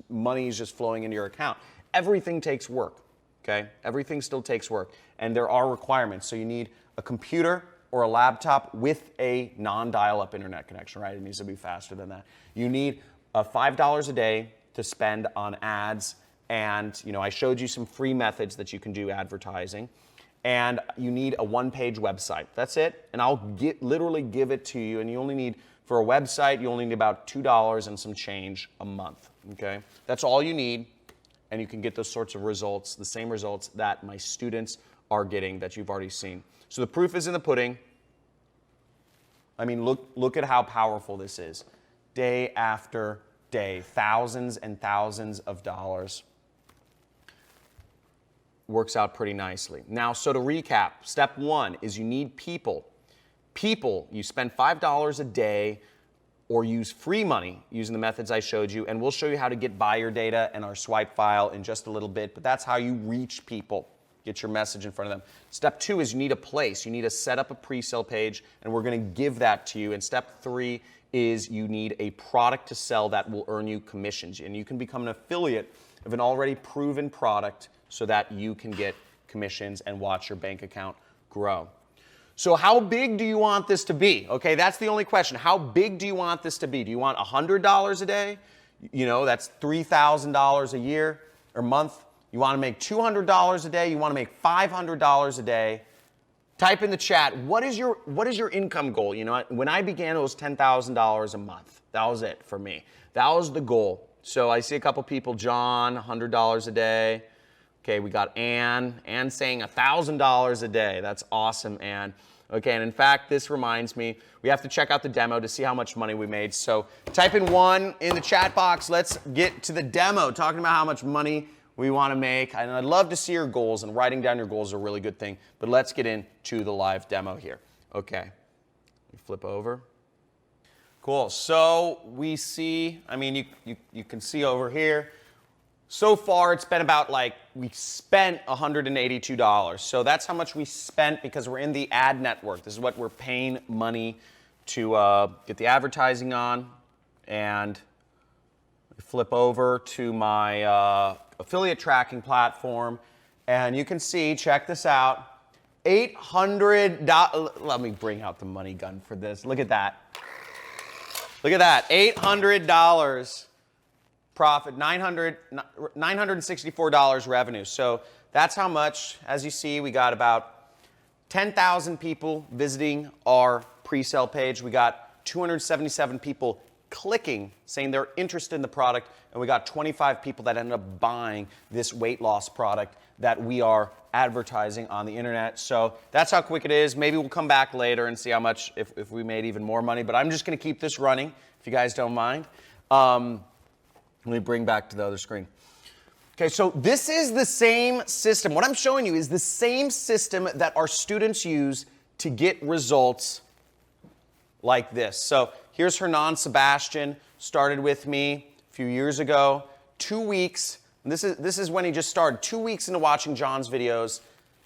money is just flowing into your account. Everything takes work, okay? Everything still takes work, and there are requirements. So you need a computer or a laptop with a non-dial-up internet connection, right? It needs to be faster than that. You need $5 a day to spend on ads. And I showed you some free methods that you can do advertising, and you need a one-page website. That's it, and I'll literally give it to you. And you only need, for a website, you only need about $2 and some change a month. Okay, that's all you need, and you can get those sorts of results, the same results that my students are getting that you've already seen. So the proof is in the pudding. I mean, look at how powerful this is, day after day, thousands and thousands of dollars. Works out pretty nicely. Now, so to recap, step 1 is you need people. People, you spend $5 a day or use free money using the methods I showed you, and we'll show you how to get buyer data and our swipe file in just a little bit, but that's how you reach people, get your message in front of them. Step 2 is you need a place. You need to set up a pre-sale page, and we're going to give that to you. And step 3 is you need a product to sell that will earn you commissions, and you can become an affiliate of an already proven product so that you can get commissions and watch your bank account grow. So how big do you want this to be? Okay, that's the only question. How big do you want this to be? Do you want $100 a day? That's $3,000 a year or month. You want to make $200 a day? You want to make $500 a day? Type in the chat, what is your income goal? When I began, it was $10,000 a month. That was it for me. That was the goal. So I see a couple people, John, $100 a day. Okay, we got Ann. Ann saying $1,000 a day. That's awesome, Ann. Okay, and in fact, this reminds me, we have to check out the demo to see how much money we made. So type in 1 in the chat box. Let's get to the demo, talking about how much money we want to make. And I'd love to see your goals, and writing down your goals is a really good thing. But let's get into the live demo here. Okay, flip over. Cool, so we see, you can see over here, so far, it's been about we spent $182. So that's how much we spent because we're in the ad network. This is what we're paying money to get the advertising on. And flip over to my affiliate tracking platform. And you can see, check this out, $800. Let me bring out the money gun for this. Look at that. Look at that, $800. Profit, $964 revenue. So that's how much. As you see, we got about 10,000 people visiting our pre-sale page. We got 277 people clicking, saying they're interested in the product, and we got 25 people that ended up buying this weight loss product that we are advertising on the internet. So that's how quick it is. Maybe we'll come back later and see how much, if we made even more money, but I'm just gonna keep this running, if you guys don't mind. Let me bring back to the other screen. Okay, so this is the same system. What I'm showing you is the same system that our students use to get results like this. So here's Hernan Sebastian, started with me a few years ago, 2 weeks. And this is when he just started. 2 weeks into watching John's videos,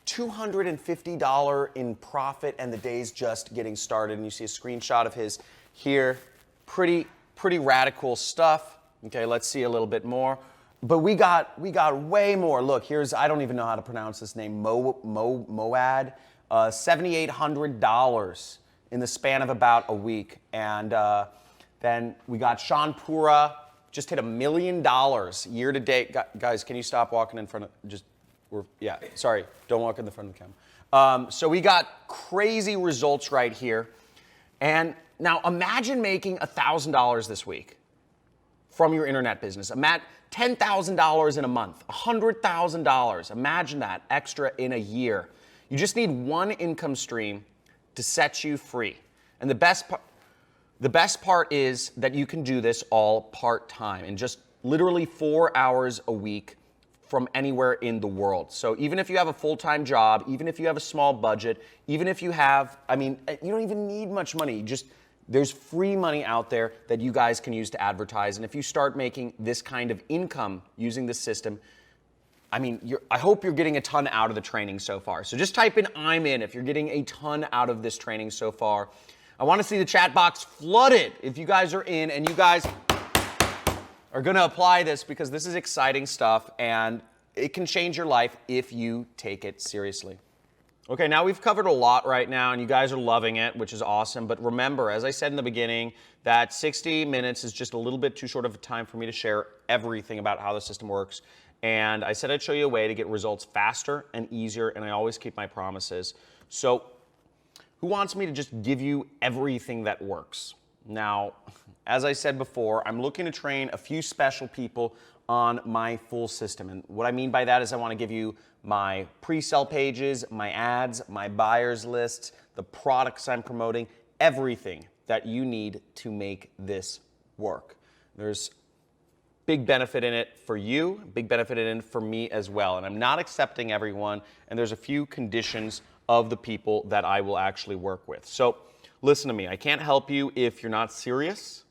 $250 in profit, and the day's just getting started. And you see a screenshot of his here. Pretty radical stuff. Okay, let's see a little bit more. But we got way more. Look, here's, I don't even know how to pronounce this name, Moad, $7,800 in the span of about a week. And then we got Sean Pura, just hit $1 million year to date. Guys, can you stop walking in front of, sorry, don't walk in the front of the camera. So we got crazy results right here. And now imagine making $1,000 this week from your internet business. Imagine $10,000 in a month, $100,000. Imagine that extra in a year. You just need one income stream to set you free. And the best part is that you can do this all part-time in just literally 4 hours a week from anywhere in the world. So even if you have a full-time job, even if you have a small budget, even if you have, you don't even need much money. There's free money out there that you guys can use to advertise. And if you start making this kind of income using this system, I hope you're getting a ton out of the training so far. So just type in "I'm in" if you're getting a ton out of this training so far. I want to see the chat box flooded if you guys are in and you guys are going to apply this, because this is exciting stuff and it can change your life if you take it seriously. Okay, now we've covered a lot right now and you guys are loving it, which is awesome. But remember, as I said in the beginning, that 60 minutes is just a little bit too short of a time for me to share everything about how the system works. And I said I'd show you a way to get results faster and easier, and I always keep my promises. So who wants me to just give you everything that works? Now, as I said before, I'm looking to train a few special people on my full system. And what I mean by that is I want to give you my pre-sale pages, my ads, my buyers lists, the products I'm promoting, everything that you need to make this work. There's big benefit in it for you, big benefit in it for me as well. And I'm not accepting everyone, and there's a few conditions of the people that I will actually work with. So listen to me, I can't help you if you're not serious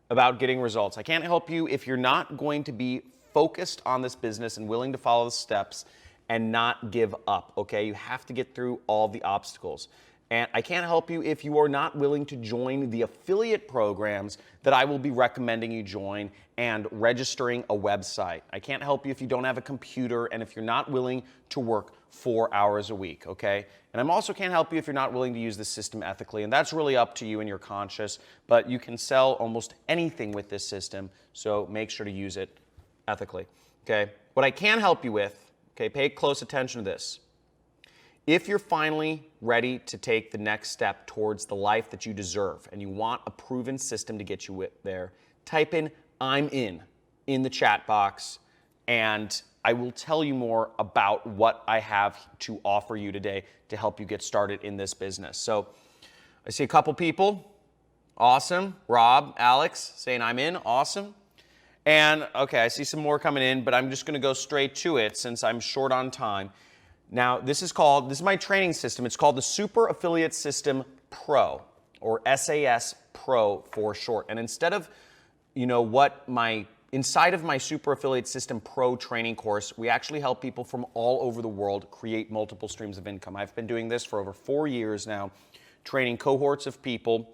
about getting results. I can't help you if you're not going to be focused on this business and willing to follow the steps and not give up, okay? You have to get through all the obstacles. And I can't help you if you are not willing to join the affiliate programs that I will be recommending you join and registering a website. I can't help you if you don't have a computer and if you're not willing to work 4 hours a week, okay? And I'm also can't help you if you're not willing to use the system ethically, and that's really up to you and your conscience, but you can sell almost anything with this system, so make sure to use it ethically, okay? What I can help you with, okay, pay close attention to this. If you're finally ready to take the next step towards the life that you deserve and you want a proven system to get you there, type in "I'm in the chat box, and I will tell you more about what I have to offer you today to help you get started in this business. So I see a couple people. Awesome. Rob, Alex saying "I'm in." Awesome. And okay, I see some more coming in, but I'm just going to go straight to it since I'm short on time. Now, this is my training system. It's called the Super Affiliate System Pro, or SAS Pro for short. And instead of, inside of my Super Affiliate System Pro training course, we actually help people from all over the world create multiple streams of income. I've been doing this for over 4 years now, training cohorts of people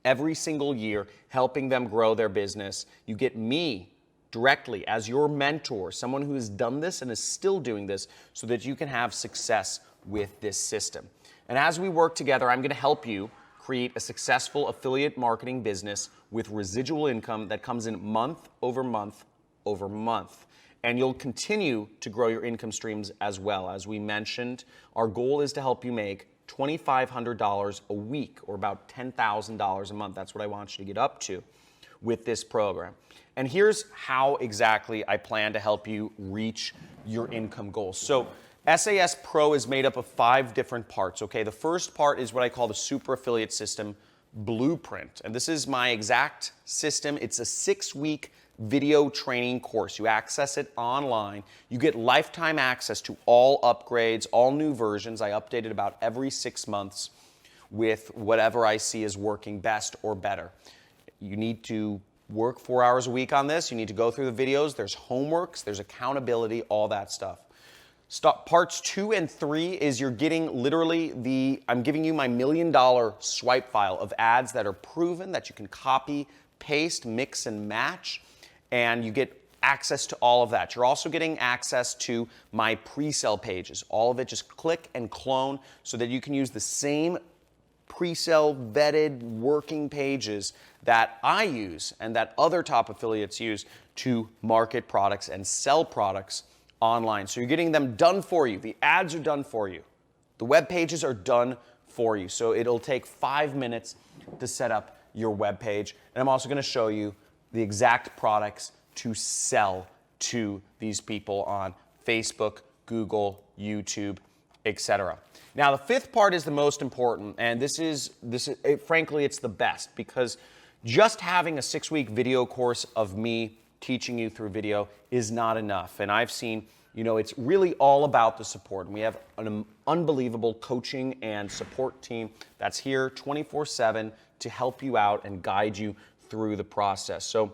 every single year, helping them grow their business. You get me directly as your mentor, someone who has done this and is still doing this so that you can have success with this system. And as we work together, I'm going to help you create a successful affiliate marketing business with residual income that comes in month over month over month. and you'll continue to grow your income streams as well. As we mentioned, our goal is to help you make $2,500 a week, or about $10,000 a month. That's what I want you to get up to with this program. And here's how exactly I plan to help you reach your income goals. So SAS Pro is made up of 5 different parts, okay? The first part is what I call the Super Affiliate System Blueprint. And this is my exact system. It's a 6-week video training course. You access it online. You get lifetime access to all upgrades, all new versions. I update it about every 6 months with whatever I see is working best or better. You need to work 4 hours a week on this. You need to go through the videos. There's homeworks, there's accountability, all that stuff. Parts 2 and 3 is you're getting literally I'm giving you my $1 million swipe file of ads that are proven, that you can copy, paste, mix, and match, and you get access to all of that. You're also getting access to my pre-sale pages. All of it, just click and clone so that you can use the same pre-sale vetted working pages that I use and that other top affiliates use to market products and sell products online. So you're getting them done for you. The ads are done for you. The web pages are done for you. So it'll take 5 minutes to set up your web page. And I'm also going to show you the exact products to sell to these people on Facebook, Google, YouTube, etc. Now, the 5th part is the most important, and frankly, it's the best, because just having a 6-week video course of me teaching you through video is not enough. And I've seen, it's really all about the support. And we have an unbelievable coaching and support team that's here 24/7 to help you out and guide you through the process. So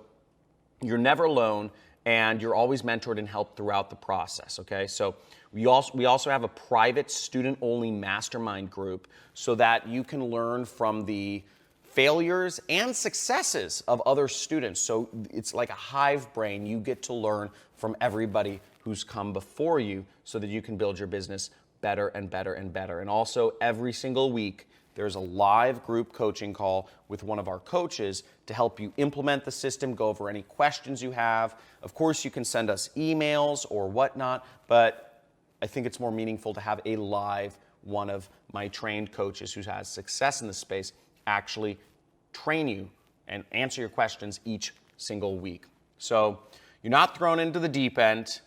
you're never alone, and you're always mentored and helped throughout the process, okay? So we also have a private student-only mastermind group so that you can learn from the failures and successes of other students. So it's like a hive brain. You get to learn from everybody who's come before you so that you can build your business better and better and better. And also every single week, there's a live group coaching call with one of our coaches to help you implement the system, go over any questions you have. Of course, you can send us emails or whatnot, but I think it's more meaningful to have a live one of my trained coaches who has success in the space actually train you and answer your questions each single week. So you're not thrown into the deep end.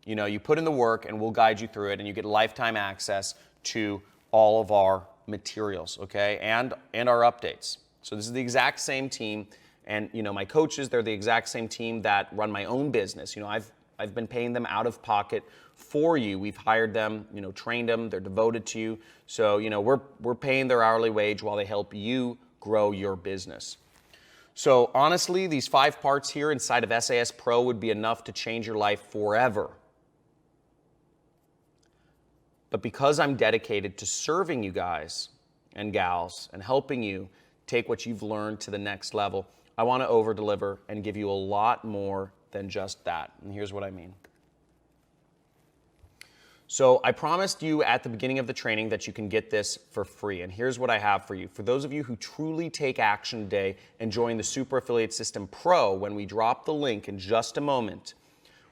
You put in the work and we'll guide you through it, and you get lifetime access to all of our materials, okay, and our updates. So this is the exact same team, and my coaches, they're the exact same team that run my own business. I've been paying them out of pocket for you. We've hired them, trained them, they're devoted to you. So, we're paying their hourly wage while they help you grow your business. So honestly, these 5 parts here inside of SAS Pro would be enough to change your life forever. But because I'm dedicated to serving you guys and gals and helping you take what you've learned to the next level, I want to over-deliver and give you a lot more than just that. And here's what I mean. So I promised you at the beginning of the training that you can get this for free. And here's what I have for you. For those of you who truly take action today and join the Super Affiliate System Pro, when we drop the link in just a moment,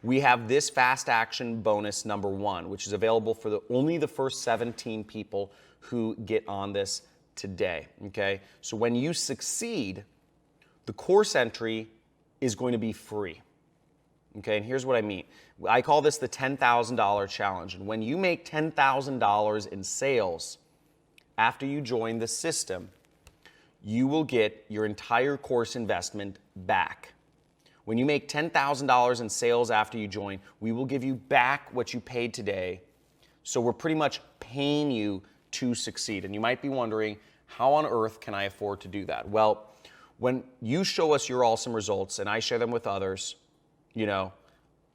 we have this fast action bonus number 1, which is available for only the first 17 people who get on this today, okay? So when you succeed, the course entry is going to be free, okay? And here's what I mean. I call this the $10,000 challenge. And when you make $10,000 in sales after you join the system, you will get your entire course investment back. When you make $10,000 in sales after you join, we will give you back what you paid today. So we're pretty much paying you to succeed. And you might be wondering, how on earth can I afford to do that? Well, when you show us your awesome results and I share them with others,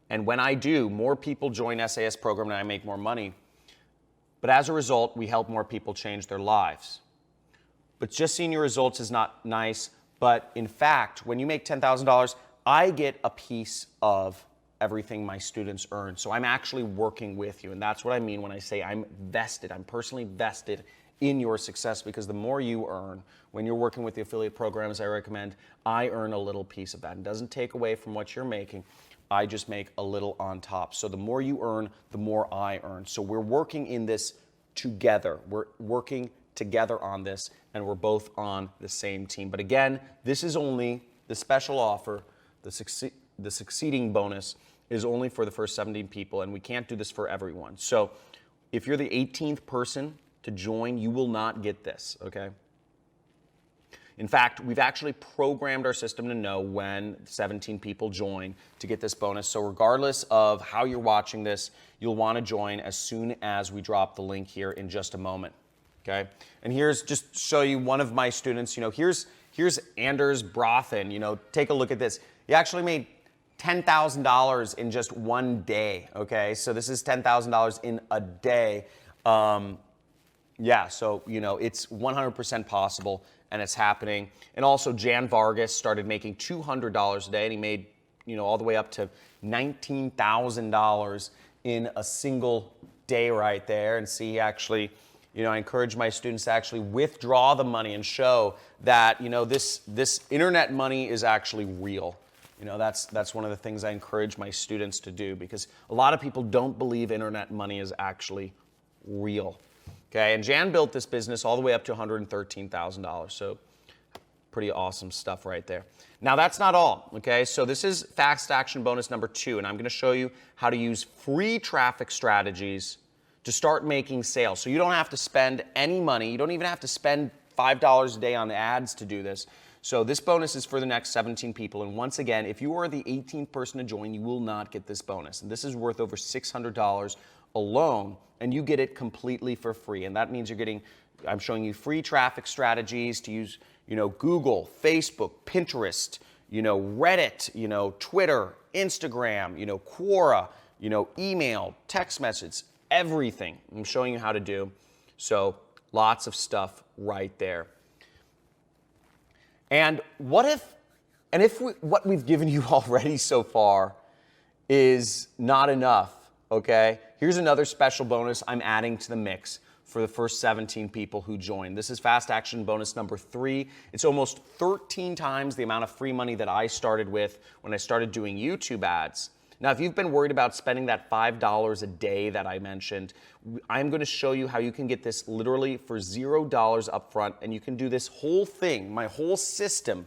and when I do, more people join SAS program and I make more money. But as a result, we help more people change their lives. But just seeing your results is not nice. But in fact, when you make $10,000, I get a piece of everything my students earn. So I'm actually working with you. And that's what I mean when I say I'm vested. I'm personally vested in your success, because the more you earn when you're working with the affiliate programs I recommend, I earn a little piece of that. It doesn't take away from what you're making, I just make a little on top. So the more you earn, the more I earn. So we're working in this together. We're working together on this, and we're both on the same team. But again, this is only the special offer. The succeeding bonus is only for the first 17 people, and we can't do this for everyone. So if you're the 18th person to join, you will not get this, okay? In fact, we've actually programmed our system to know when 17 people join to get this bonus. So regardless of how you're watching this, you'll want to join as soon as we drop the link here in just a moment, okay? And here's just to show you one of my students. Here's Anders Brothen. Take a look at this. He actually made $10,000 in just one day, okay? So this is $10,000 in a day. Yeah, so, it's 100% possible, and it's happening. And also, Jan Vargas started making $200 a day, and he made, all the way up to $19,000 in a single day right there. And see, actually, I encourage my students to actually withdraw the money and show that, this internet money is actually real. That's one of the things I encourage my students to do, because a lot of people don't believe internet money is actually real. Okay, and Jan built this business all the way up to $113,000. So pretty awesome stuff right there. Now that's not all, okay? So this is fast action bonus number 2, and I'm gonna show you how to use free traffic strategies to start making sales. So you don't have to spend any money. You don't even have to spend $5 a day on ads to do this. So this bonus is for the next 17 people. And once again, if you are the 18th person to join, you will not get this bonus. And this is worth over $600 alone, and you get it completely for free. And that means I'm showing you free traffic strategies to use, Google, Facebook, Pinterest, Reddit, Twitter, Instagram, Quora, email, text messages, everything I'm showing you how to do. So lots of stuff right there. And if what we've given you already so far is not enough, okay? Here's another special bonus I'm adding to the mix for the first 17 people who join. This is fast action bonus number 3. It's almost 13 times the amount of free money that I started with when I started doing YouTube ads. Now, if you've been worried about spending that $5 a day that I mentioned, I'm going to show you how you can get this literally for $0 up front, and you can do this whole thing, my whole system,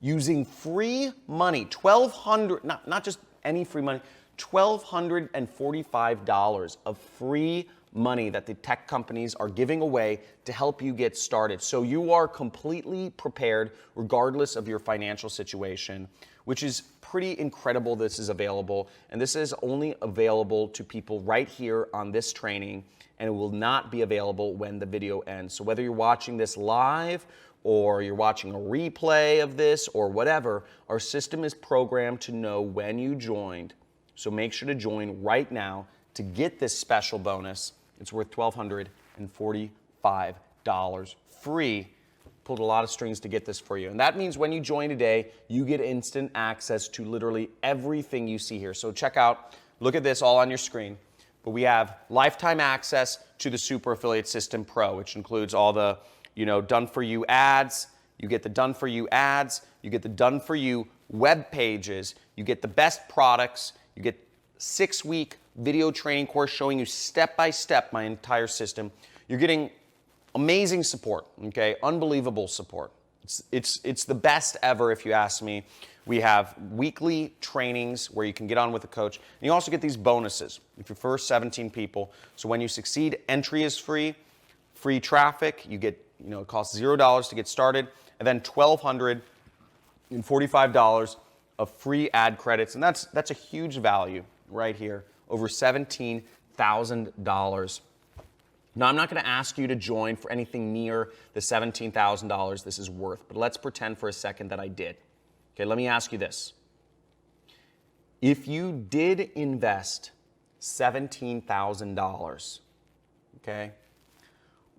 using free money, not just any free money, $1,245 of free money that the tech companies are giving away to help you get started. So you are completely prepared regardless of your financial situation, which is pretty incredible. This is available, and this is only available to people right here on this training, and it will not be available when the video ends. So whether you're watching this live or you're watching a replay of this or whatever, our system is programmed to know when you joined. So make sure to join right now to get this special bonus. It's worth $1,245 free. Pulled a lot of strings to get this for you. And that means when you join today, you get instant access to literally everything you see here. So check out, look at this all on your screen. But we have lifetime access to the Super Affiliate System Pro, which includes all the, done for you ads. You get the done for you ads. You get the done for you web pages. You get the best products. You get 6-week video training course showing you step-by-step my entire system. You're getting amazing support, okay? Unbelievable support. It's the best ever if you ask me. We have weekly trainings where you can get on with a coach. And you also get these bonuses if you're first 17 people. So when you succeed, entry is free, free traffic. You get, it costs $0 to get started, and then $1,245 of free ad credits. And that's a huge value right here, over $17,000. Now, I'm not going to ask you to join for anything near the $17,000 this is worth, but let's pretend for a second that I did. Okay, let me ask you this. If you did invest $17,000, okay,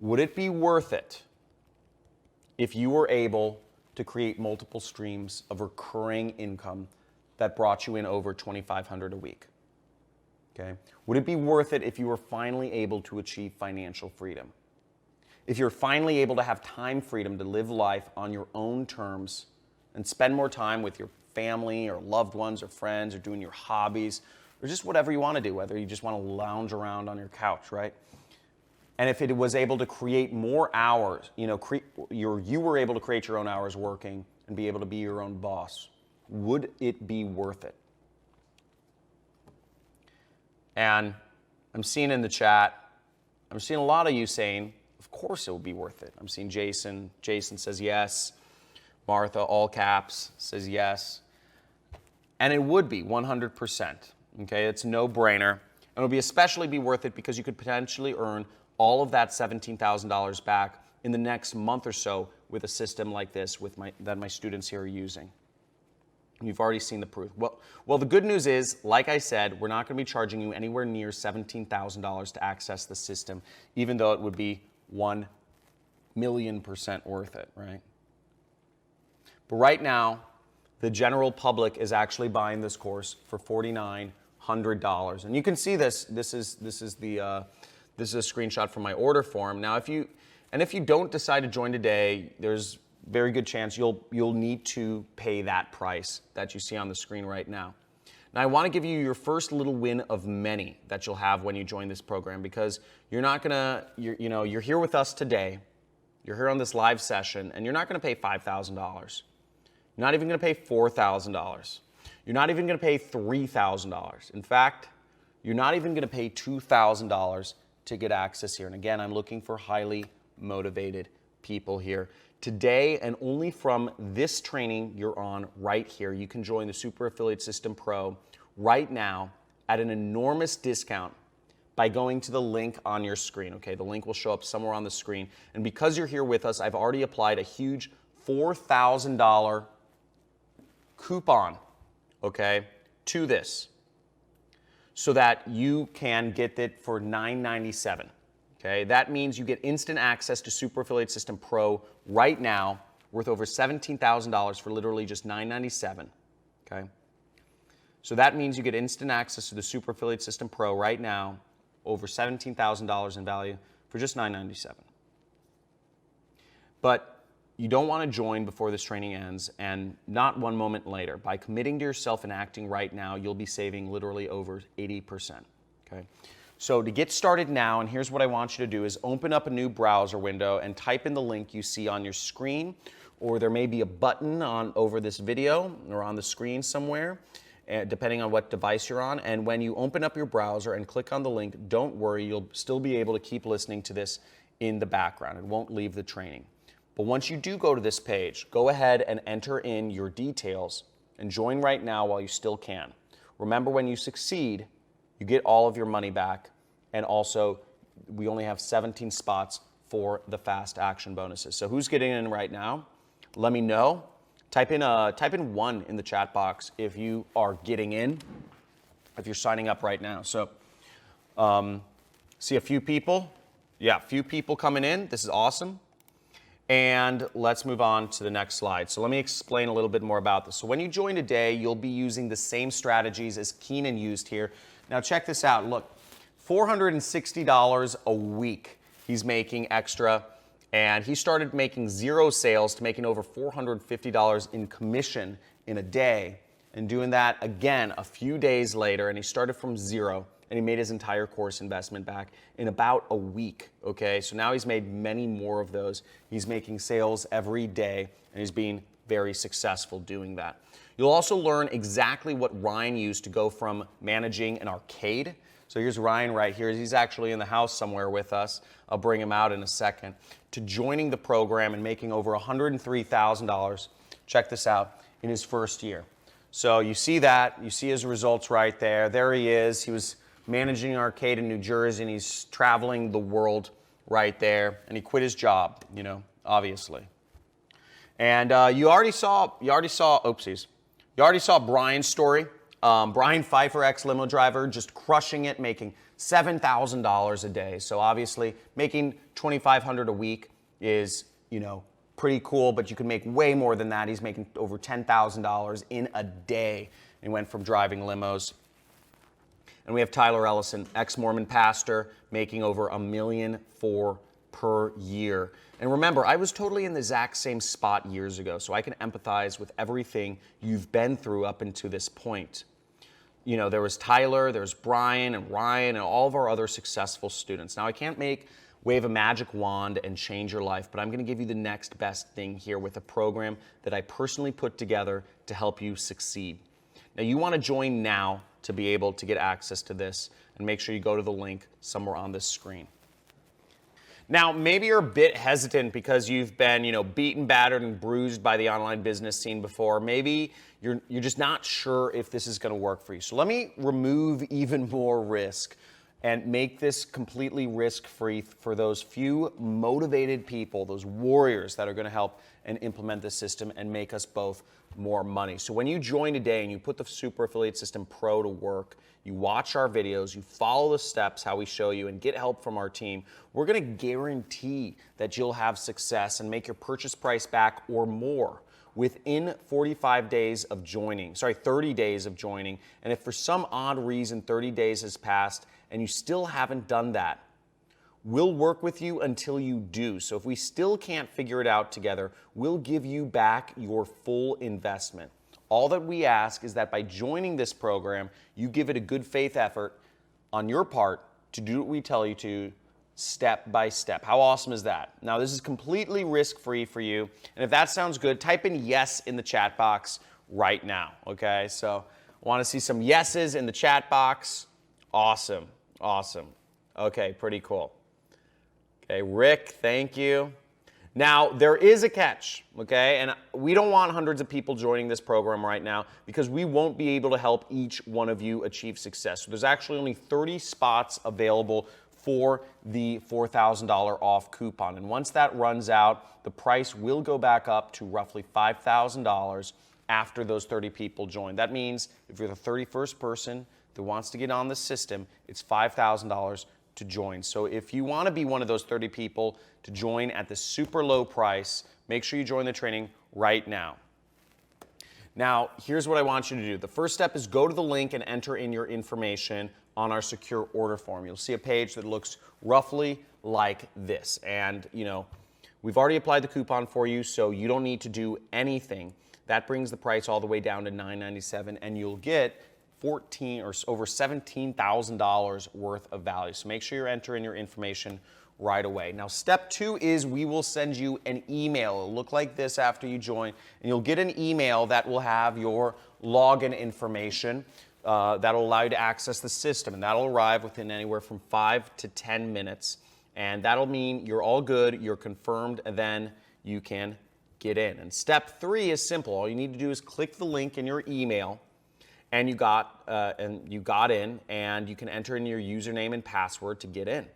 would it be worth it if you were able to create multiple streams of recurring income that brought you in over $2,500 a week? Okay. Would it be worth it if you were finally able to achieve financial freedom? If you're finally able to have time freedom to live life on your own terms and spend more time with your family or loved ones or friends or doing your hobbies or just whatever you want to do, whether you just want to lounge around on your couch, right? And if it was able to create more hours, you were able to create your own hours working and be able to be your own boss, would it be worth it? And I'm seeing in the chat, I'm seeing a lot of you saying, of course it will be worth it. I'm seeing Jason. Jason says yes. Martha, all caps, says yes. And it would be 100%. Okay, it's a no-brainer. And it'll be especially be worth it because you could potentially earn all of that $17,000 back in the next month or so with a system like this that my students here are using. You've already seen the proof. Well, the good news is, like I said, we're not going to be charging you anywhere near $17,000 to access the system, even though it would be 1,000,000% worth it, right? But right now, the general public is actually buying this course for $4,900, and you can see this. This is a screenshot from my order form. Now, if you don't decide to join today, there's very good chance you'll need to pay that price that you see on the screen right now. Now, I want to give you your first little win of many that you'll have when you join this program, because you're here with us today, you're here on this live session, and you're not going to pay $5,000. You're not even going to pay $4,000. You're not even going to pay $3,000. In fact, you're not even going to pay $2,000 to get access here. And again, I'm looking for highly motivated people here. Today, and only from this training you're on right here, you can join the Super Affiliate System Pro right now at an enormous discount by going to the link on your screen. Okay, the link will show up somewhere on the screen. And because you're here with us, I've already applied a huge $4,000 coupon, okay, to this, so that you can get it for $997. Okay, that means you get instant access to Super Affiliate System Pro right now, worth over $17,000 for literally just $997. Okay, so that means you get instant access to the Super Affiliate System Pro right now, over $17,000 in value for just $997. But you don't want to join before this training ends, and not one moment later. By committing to yourself and acting right now, you'll be saving literally over 80%. Okay. So to get started now, and here's what I want you to do, is open up a new browser window and type in the link you see on your screen, or there may be a button over this video or on the screen somewhere, depending on what device you're on. And when you open up your browser and click on the link, don't worry, you'll still be able to keep listening to this in the background. It won't leave the training. But once you do go to this page, go ahead and enter in your details and join right now while you still can. Remember, when you succeed, you get all of your money back, and also we only have 17 spots for the fast action bonuses. So who's getting in right now? Let me know. Type in 1 in the chat box if you are getting in, if you're signing up right now. So see a few people. Yeah, a few people coming in. This is awesome. And let's move on to the next slide. So let me explain a little bit more about this. So when you join today, you'll be using the same strategies as Keenan used here. Now check this out. Look, $460 a week he's making extra, and he started making 0 sales to making over $450 in commission in a day, and doing that again a few days later, and he started from 0, and he made his entire course investment back in about a week, okay? So now he's made many more of those. He's making sales every day, and he's being very successful doing that. You'll also learn exactly what Ryan used to go from managing an arcade. So here's Ryan right here. He's actually in the house somewhere with us. I'll bring him out in a second. To joining the program and making over $103,000, check this out, in his first year. So you see that. You see his results right there. There he is. He was managing an arcade in New Jersey, and he's traveling the world right there. And he quit his job, obviously. And you already saw Brian's story. Brian Pfeiffer, ex-limo driver, just crushing it, making $7,000 a day. So obviously, making $2,500 a week is, pretty cool, but you can make way more than that. He's making over $10,000 in a day, and went from driving limos. And we have Tyler Ellison, ex-Mormon pastor, making over $1 million per year. And remember, I was totally in the exact same spot years ago, so I can empathize with everything you've been through up until this point. You know, there was Tyler, there's Brian and Ryan and all of our other successful students. Now, I can't wave a magic wand and change your life, but I'm gonna give you the next best thing here with a program that I personally put together to help you succeed. Now, you wanna join now to be able to get access to this, and make sure you go to the link somewhere on this screen. Now, maybe you're a bit hesitant because you've been, beaten, battered, and bruised by the online business scene before. Maybe you're just not sure if this is gonna work for you. So let me remove even more risk and make this completely risk-free for those few motivated people, those warriors that are gonna help and implement the system and make us both more money. So when you join today and you put the Super Affiliate System Pro to work, you watch our videos, you follow the steps, how we show you, and get help from our team, we're gonna guarantee that you'll have success and make your purchase price back or more within 30 days of joining. And if for some odd reason 30 days has passed and you still haven't done that, we'll work with you until you do. So if we still can't figure it out together, we'll give you back your full investment. All that we ask is that by joining this program, you give it a good faith effort on your part to do what we tell you to, step by step. How awesome is that? Now, this is completely risk-free for you. And if that sounds good, type in yes in the chat box right now, okay? So I want to see some yeses in the chat box. Awesome, awesome. Okay, pretty cool. Okay, Rick, thank you. Now, there is a catch, okay? And we don't want hundreds of people joining this program right now because we won't be able to help each one of you achieve success. So there's actually only 30 spots available for the $4,000 off coupon. And once that runs out, the price will go back up to roughly $5,000 after those 30 people join. That means if you're the 31st person that wants to get on the system, it's $5,000 to join. So if you want to be one of those 30 people to join at the super low price, make sure you join the training right now. Now, here's what I want you to do. The first step is go to the link and enter in your information on our secure order form. You'll see a page that looks roughly like this. And, we've already applied the coupon for you, so you don't need to do anything. That brings the price all the way down to $9.97, and you'll get over $17,000 worth of value. So make sure you're entering your information right away. Now, step 2 is we will send you an email. It'll look like this after you join, and you'll get an email that will have your login information that'll allow you to access the system, and that'll arrive within anywhere from 5 to 10 minutes, and that'll mean you're all good, you're confirmed, and then you can get in. And step 3 is simple. All you need to do is click the link in your email, and you got in, and you can enter in your username and password to get in.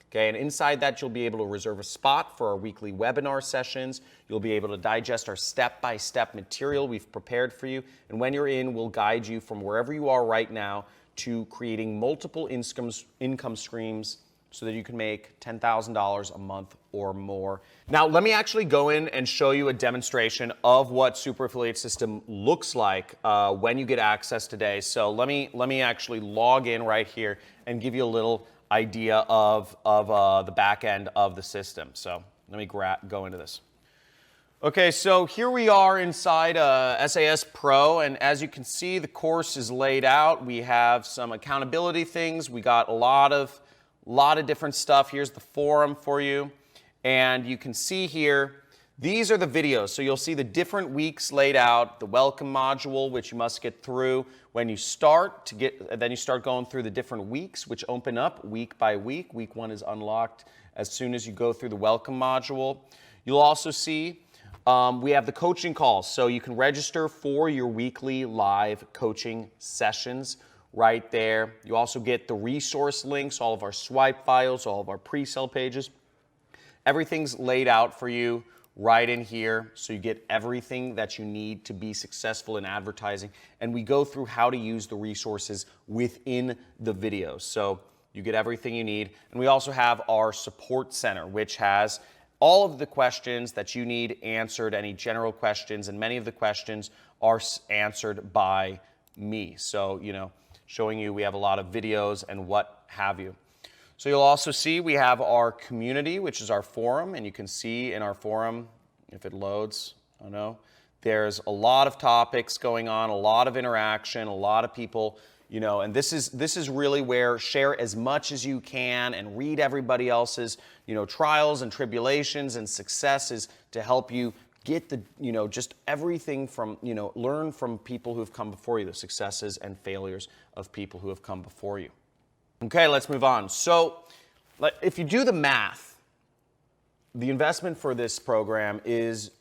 Okay, and inside that, you'll be able to reserve a spot for our weekly webinar sessions. You'll be able to digest our step-by-step material we've prepared for you. And when you're in, we'll guide you from wherever you are right now to creating multiple income streams so that you can make $10,000 a month or more. Now, let me actually go in and show you a demonstration of what Super Affiliate System looks like when you get access today. So let me actually log in right here and give you a little idea of the back end of the system. So let me go into this. Okay, so here we are inside SAS Pro, and as you can see, the course is laid out. We have some accountability things. We got a lot of different stuff. Here's the forum for you, and you can see here, these are the videos. So you'll see the different weeks laid out, the welcome module, which you must get through when you start then you start going through the different weeks, which open up week by week. Week 1 is unlocked as soon as you go through the welcome module. You'll also see we have the coaching calls. So you can register for your weekly live coaching sessions right there. You also get the resource links, all of our swipe files, all of our pre-sale pages. Everything's laid out for you right in here, so you get everything that you need to be successful in advertising. And we go through how to use the resources within the videos. So you get everything you need. And we also have our support center, which has all of the questions that you need answered, any general questions, and many of the questions are answered by me. So, showing you we have a lot of videos and what have you. So you'll also see we have our community, which is our forum, and you can see in our forum, if it loads, I don't know, there's a lot of topics going on, a lot of interaction, a lot of people, you know, and this is really where share as much as you can and read everybody else's, you know, trials and tribulations and successes to help you get the, you know, just everything from, you know, learn from people who've come before you, the successes and failures of people who have come before you. Okay, let's move on. So if you do the math, the investment for this program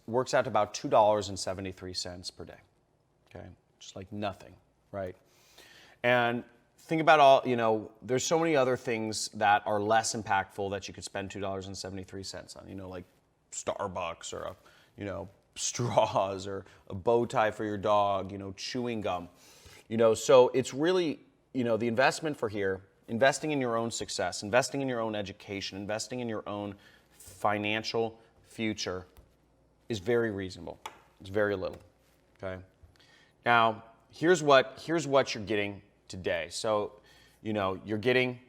works out to about $2.73 per day. Okay, just like nothing, right? And think about all, you know, there's so many other things that are less impactful that you could spend $2.73 on, you know, like Starbucks or, you know, straws or a bow tie for your dog, you know, chewing gum. You know, so it's really, you know, the investment for here, investing in your own success, investing in your own education, investing in your own financial future is very reasonable. It's very little, okay? Now, here's what you're getting today. So, you know, you're getting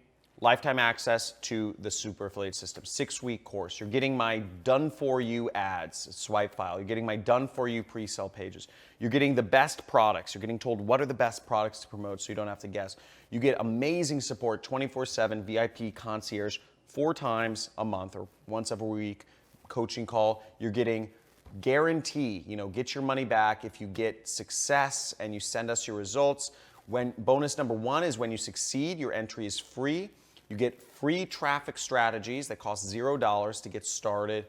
lifetime access to the Super Affiliate System, 6-week course. You're getting my done-for-you ads, swipe file. You're getting my done-for-you pre-sale pages. You're getting the best products. You're getting told what are the best products to promote so you don't have to guess. You get amazing support, 24/7 VIP concierge, 4 times a month or once every week, coaching call. You're getting guarantee, you know, get your money back if you get success and you send us your results. When bonus number 1 is when you succeed, your entry is free. You get free traffic strategies that cost $0 to get started,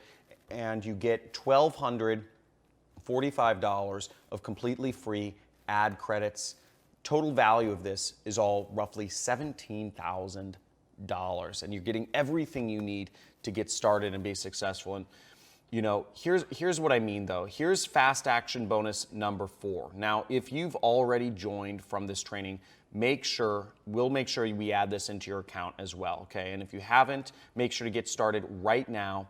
and you get $1,245 of completely free ad credits. Total value of this is all roughly $17,000, and you're getting everything you need to get started and be successful. And you know, here's what I mean though. Here's fast action bonus number 4. Now, if you've already joined from this training, we'll make sure we add this into your account as well, okay? And if you haven't, make sure to get started right now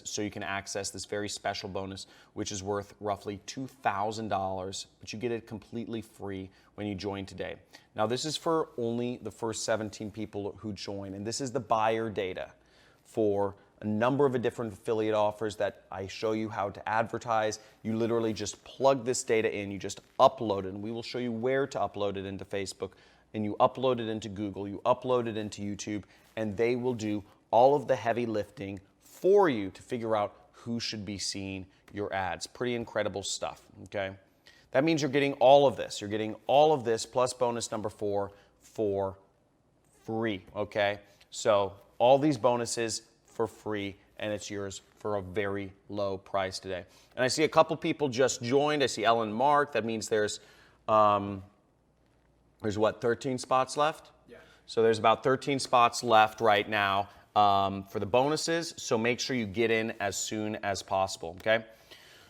so you can access this very special bonus, which is worth roughly $2,000, but you get it completely free when you join today. Now, this is for only the first 17 people who join, and this is the buyer data for a number of different affiliate offers that I show you how to advertise. You literally just plug this data in, you just upload it, and we will show you where to upload it into Facebook, and you upload it into Google, you upload it into YouTube, and they will do all of the heavy lifting for you to figure out who should be seeing your ads. Pretty incredible stuff, okay? That means you're getting all of this. You're getting all of this plus bonus number 4 for free, okay? So all these bonuses for free, and it's yours for a very low price today. And I see a couple people just joined. I see Ellen Mark. That means there's what, 13 spots left? Yeah. So there's about 13 spots left right now for the bonuses. So make sure you get in as soon as possible, okay?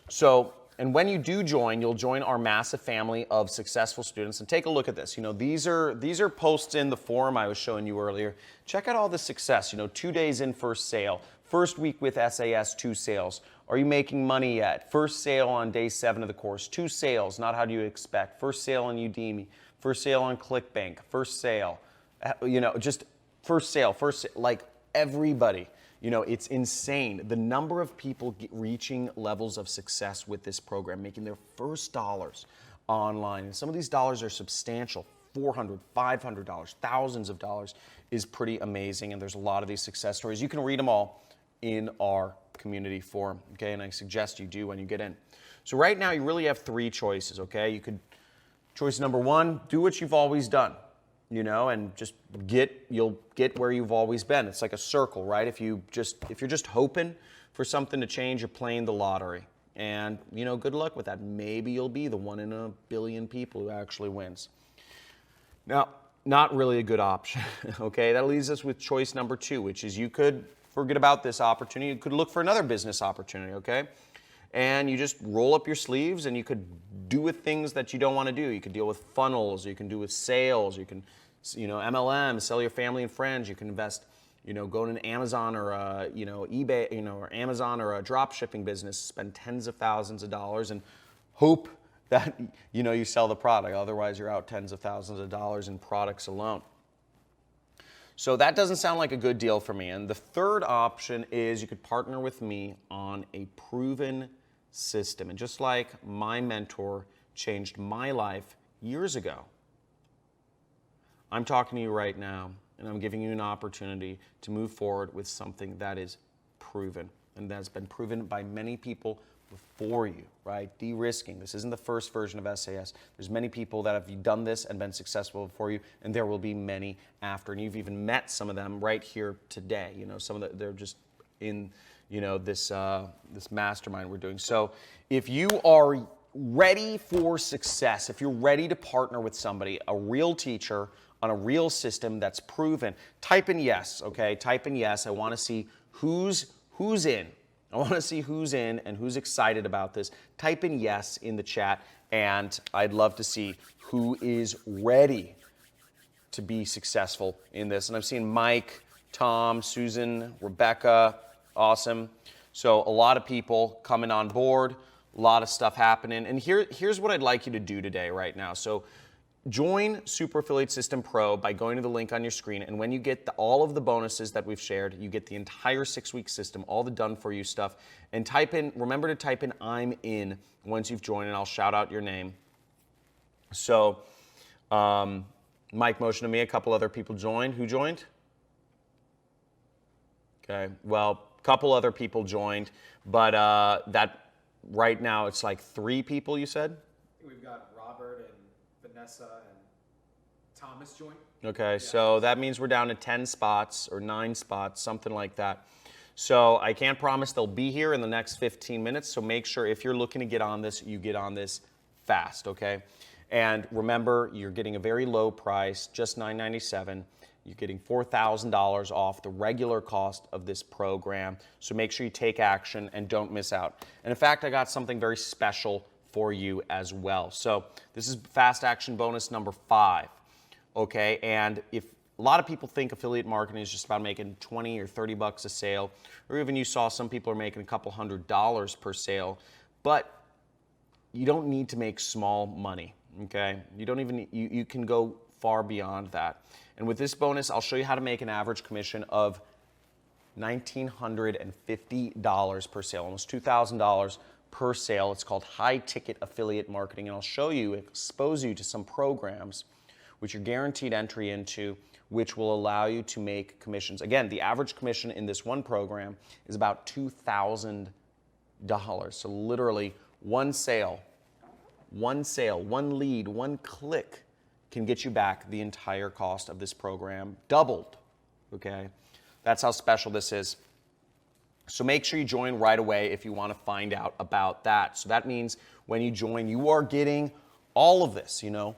So, and when you do join, you'll join our massive family of successful students. And take a look at this. You know, these are posts in the forum I was showing you earlier. Check out all the success. You know, 2 days in first sale. First week with SAS, 2 sales. Are you making money yet? First sale on day 7 of the course. 2 sales, not how do you expect. First sale on Udemy. First sale on ClickBank. First sale. You know, just first sale, like everybody. You know, it's insane. The number of people reaching levels of success with this program, making their first dollars online. And some of these dollars are substantial, $400, $500, thousands of dollars is pretty amazing. And there's a lot of these success stories. You can read them all in our community forum, okay? And I suggest you do when you get in. So right now you really have 3 choices, okay? Choice number 1, do what you've always done. You know, and you'll get where you've always been. It's like a circle, right? If you're just hoping for something to change, you're playing the lottery. And, you know, good luck with that. Maybe you'll be the 1 in a billion people who actually wins. Now, not really a good option, okay? That leaves us with choice number 2, which is you could forget about this opportunity. You could look for another business opportunity, okay? And you just roll up your sleeves and you could do with things that you don't want to do. You could deal with funnels, you can do with sales, you can, you know, MLM, sell your family and friends, you can invest, you know, go to an Amazon or you know, eBay, you know, or Amazon or a drop shipping business, spend tens of thousands of dollars and hope that, you know, you sell the product. Otherwise, you're out tens of thousands of dollars in products alone. So that doesn't sound like a good deal for me. And the third option is you could partner with me on a proven system. And just like my mentor changed my life years ago, I'm talking to you right now, and I'm giving you an opportunity to move forward with something that is proven, and that's been proven by many people before you, right? De-risking. This isn't the first version of SAS. There's many people that have done this and been successful before you, and there will be many after. And you've even met some of them right here today. You know, some of they're just in, you know, this mastermind we're doing. So if you are ready for success, if you're ready to partner with somebody, a real teacher on a real system that's proven, type in yes, okay? Type in yes. I want to see who's in. I want to see who's in and who's excited about this. Type in yes in the chat, and I'd love to see who is ready to be successful in this. And I've seen Mike, Tom, Susan, Rebecca, awesome. So a lot of people coming on board, a lot of stuff happening. And here's what I'd like you to do today right now. So join Super Affiliate System Pro by going to the link on your screen, and when you get all of the bonuses that we've shared, you get the entire 6-week system, all the done-for-you stuff, and remember to type in I'm in once you've joined, and I'll shout out your name. So Mike motioned to me, a couple other people joined. Who joined? Okay, well, a couple other people joined, but that right now it's like 3 people, you said? We've got Robert and Vanessa and Thomas joined. Okay, so that means we're down to 10 spots or 9 spots, something like that. So I can't promise they'll be here in the next 15 minutes, so make sure if you're looking to get on this, you get on this fast, okay? And remember, you're getting a very low price, just $997. You're getting $4,000 off the regular cost of this program, so make sure you take action and don't miss out. And in fact, I got something very special for you as well. So this is fast action bonus number 5, okay? And if a lot of people think affiliate marketing is just about making 20 or 30 bucks a sale, or even you saw some people are making a couple $100s per sale, but you don't need to make small money, okay? You don't even, you can go far beyond that. And with this bonus, I'll show you how to make an average commission of $1,950 per sale, almost $2,000 per sale. It's called high ticket affiliate marketing, and I'll show you, expose you to some programs which you're guaranteed entry into, which will allow you to make commissions. Again, the average commission in this one program is about $2,000. So literally one sale, one lead, one click can get you back the entire cost of this program, doubled, okay? That's how special this is. So make sure you join right away if you want to find out about that. So that means when you join, you are getting all of this, you know,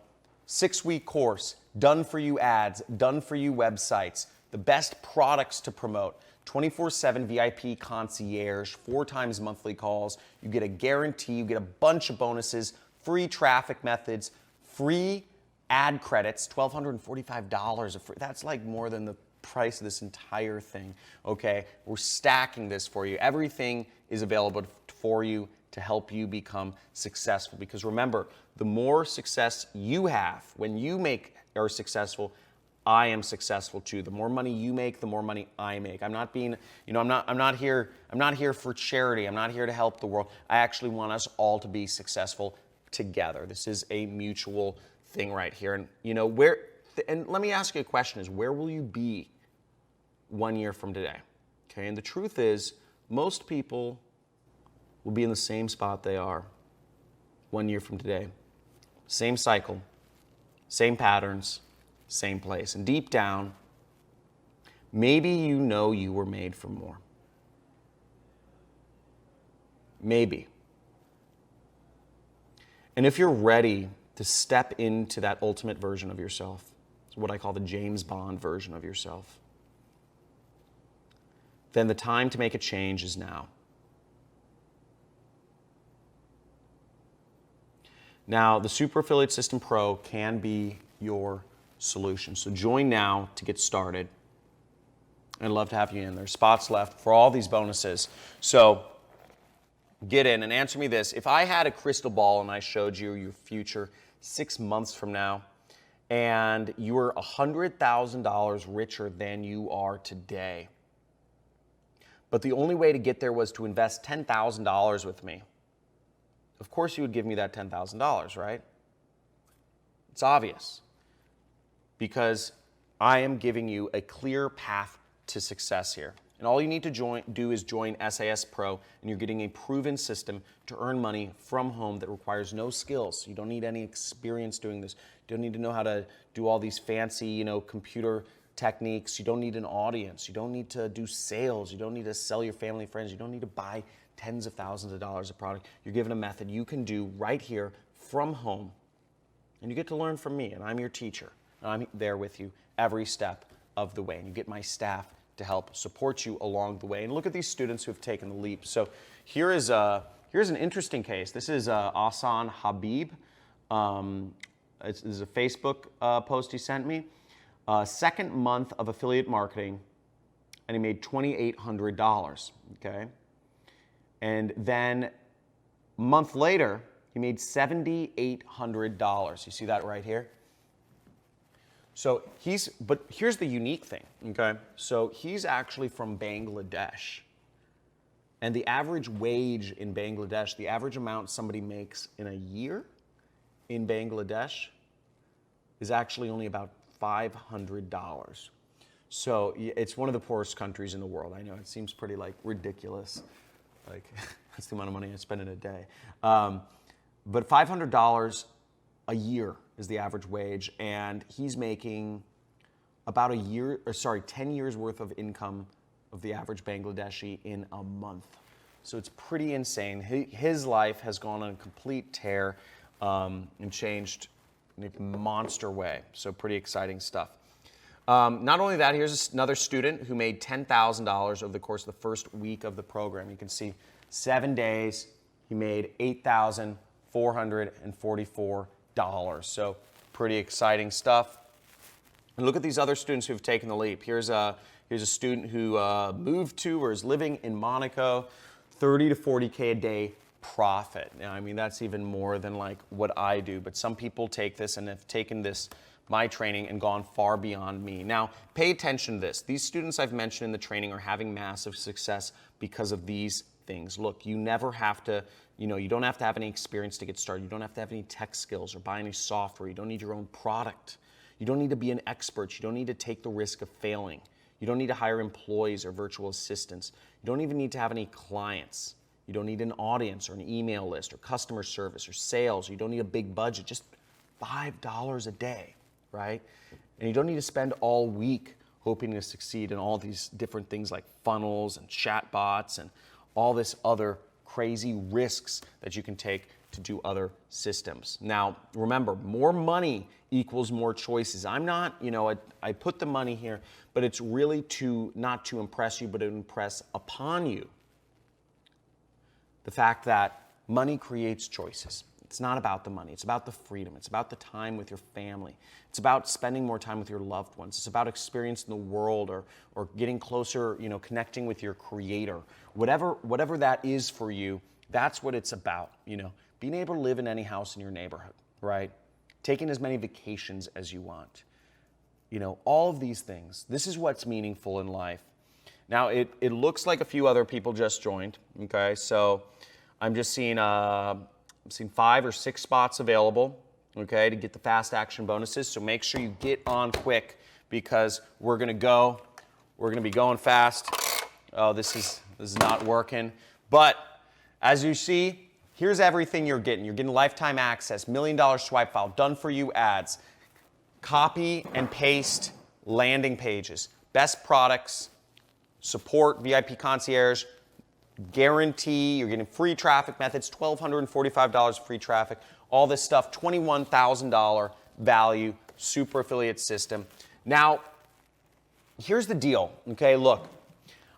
6-week course, done-for-you ads, done-for-you websites, the best products to promote, 24/7 VIP concierge, 4 times monthly calls. You get a guarantee, you get a bunch of bonuses, free traffic methods, free ad credits, $1,245 of free. That's like more than the price of this entire thing, okay? We're stacking this for you. Everything is available for you to help you become successful, because remember, the more success you have, when you are successful, I am successful too. The more money you make, the more money I make. I'm not being, you know, I'm not here for charity. I'm not here to help the world. I actually want us all to be successful together. This is a mutual thing right here. And you know, and let me ask you a question, is where will you be 1 year from today? Okay, and the truth is, most people will be in the same spot they are 1 year from today. Same cycle, same patterns, same place. And deep down, maybe you know you were made for more. Maybe. And if you're ready to step into that ultimate version of yourself, it's what I call the James Bond version of yourself, then the time to make a change is now. Now, the Super Affiliate System Pro can be your solution. So join now to get started. I'd love to have you in. There's spots left for all these bonuses. So get in and answer me this. If I had a crystal ball and I showed you your future 6 months from now, and you are $100,000 richer than you are today. But the only way to get there was to invest $10,000 with me. Of course you would give me that $10,000, right? It's obvious. Because I am giving you a clear path to success here. And all you need to do is join SAS Pro, and you're getting a proven system to earn money from home that requires no skills. You don't need any experience doing this. You don't need to know how to do all these fancy, computer techniques. You don't need an audience. You don't need to do sales. You don't need to sell your family and friends. You don't need to buy tens of thousands of dollars of product. You're given a method you can do right here from home. And you get to learn from me, and I'm your teacher. And I'm there with you every step of the way. And you get my staff to help support you along the way. And look at these students who have taken the leap. So here's an interesting case. This is Ahsan Habib. This is a Facebook post he sent me. Second month of affiliate marketing, and he made $2,800, okay? And then a month later, he made $7,800. You see that right here? So but here's the unique thing, okay? So he's actually from Bangladesh. And the average wage in Bangladesh, the average amount somebody makes in a year in Bangladesh is actually only about $500. So it's one of the poorest countries in the world. I know it seems pretty ridiculous. That's the amount of money I spend in a day. But $500 a year is the average wage, and he's making about 10 years worth of income of the average Bangladeshi in a month. So it's pretty insane. His life has gone on a complete tear and changed in a monster way. So pretty exciting stuff. Not only that, here's another student who made $10,000 over the course of the first week of the program. You can see 7 days, he made $8,444. So pretty exciting stuff. And look at these other students who've taken the leap. Here's a student who moved to or is living in Monaco, 30 to 40K a day profit. Now, I mean, that's even more than what I do, but some people take this and have taken my training and gone far beyond me. Now, pay attention to this. These students I've mentioned in the training are having massive success because of these things. Look, you never have to, you don't have to have any experience to get started. You don't have to have any tech skills or buy any software. You don't need your own product. You don't need to be an expert. You don't need to take the risk of failing. You don't need to hire employees or virtual assistants. You don't even need to have any clients. You don't need an audience or an email list or customer service or sales. You don't need a big budget, just $5 a day, right? And you don't need to spend all week hoping to succeed in all these different things like funnels and chatbots and all this other crazy risks that you can take to do other systems. Now, remember, more money equals more choices. I'm not, I put the money here, but it's really not to impress you, but to impress upon you the fact that money creates choices. It's not about the money. It's about the freedom. It's about the time with your family. It's about spending more time with your loved ones. It's about experiencing the world or getting closer, connecting with your creator. Whatever that is for you, that's what it's about, Being able to live in any house in your neighborhood, right? Taking as many vacations as you want. All of these things. This is what's meaningful in life. Now, it looks like a few other people just joined, okay? So I'm just seeing 5 or 6 spots available, okay, to get the fast action bonuses. So make sure you get on quick because we're going to be going fast. Oh, this is not working. But as you see, here's everything you're getting. You're getting lifetime access, $1 million swipe file, done for you ads, copy and paste landing pages, best products, support, VIP concierge, guarantee, you're getting free traffic methods, $1,245 free traffic, all this stuff, $21,000 value, super affiliate system. Now, here's the deal, okay? Look,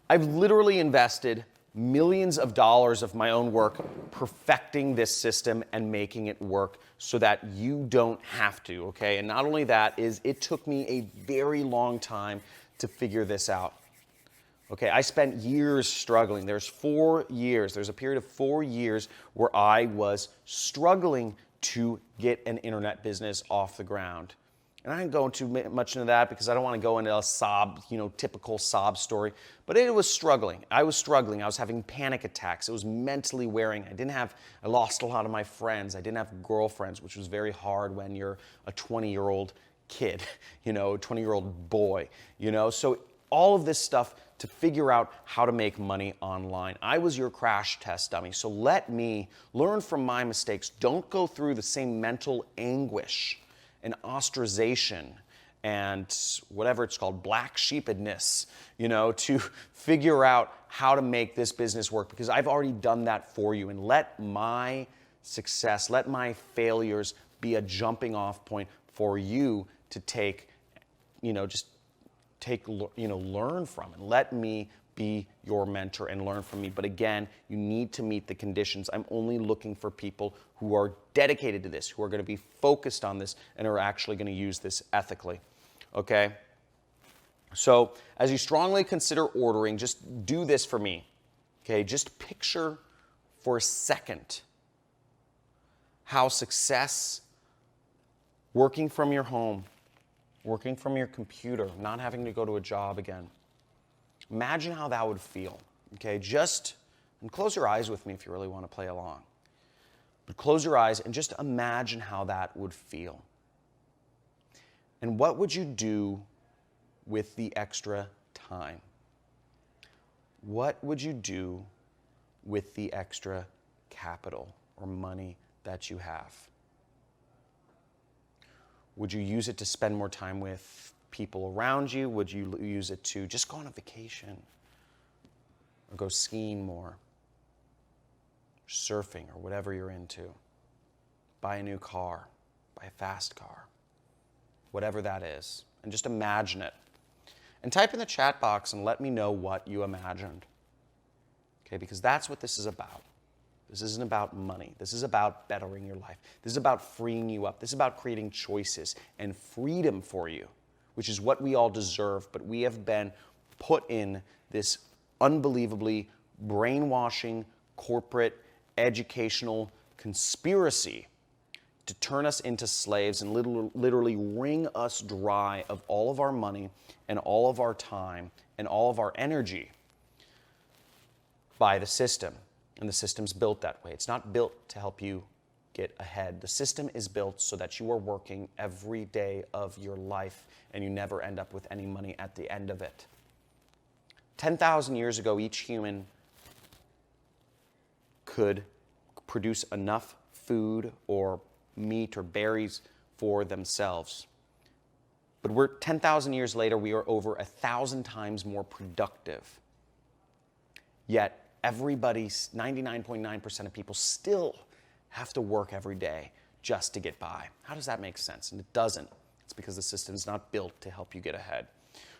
I've literally invested millions of dollars of my own work perfecting this system and making it work so that you don't have to, okay? And not only that, it took me a very long time to figure this out. Okay, I spent years struggling. There's a period of 4 years where I was struggling to get an internet business off the ground. And I didn't go into much into that because I don't want to go into a sob, typical sob story. But it was struggling. I was struggling. I was having panic attacks. It was mentally wearing. I lost a lot of my friends. I didn't have girlfriends, which was very hard when you're a 20-year-old kid, a 20-year-old boy, So all of this stuff to figure out how to make money online. I was your crash test dummy. So let me learn from my mistakes. Don't go through the same mental anguish and ostracization and whatever it's called, black sheepedness, to figure out how to make this business work, because I've already done that for you. And let my success, let my failures be a jumping off point for you to learn from, and let me be your mentor and learn from me. But again, you need to meet the conditions. I'm only looking for people who are dedicated to this, who are going to be focused on this, and are actually going to use this ethically. Okay? So as you strongly consider ordering, just do this for me. Okay? Just picture for a second how success, working from your home, working from your computer, not having to go to a job again. Imagine how that would feel, okay? And close your eyes with me if you really want to play along. But close your eyes and just imagine how that would feel. And what would you do with the extra time? What would you do with the extra capital or money that you have? Would you use it to spend more time with people around you? Would you use it to just go on a vacation or go skiing more, surfing, or whatever you're into? Buy a new car, buy a fast car, whatever that is. And just imagine it. And type in the chat box and let me know what you imagined. Okay, because that's what this is about. This isn't about money. This is about bettering your life. This is about freeing you up. This is about creating choices and freedom for you, which is what we all deserve. But we have been put in this unbelievably brainwashing, corporate, educational conspiracy to turn us into slaves and literally wring us dry of all of our money and all of our time and all of our energy by the system. And the system's built that way. It's not built to help you get ahead. The system is built so that you are working every day of your life and you never end up with any money at the end of it. 10,000 years ago, each human could produce enough food or meat or berries for themselves. But 10,000 years later, we are over 1,000 times more productive. Yet, everybody's 99.9% of people still have to work every day just to get by. How does that make sense? And it doesn't. It's because the system's not built to help you get ahead.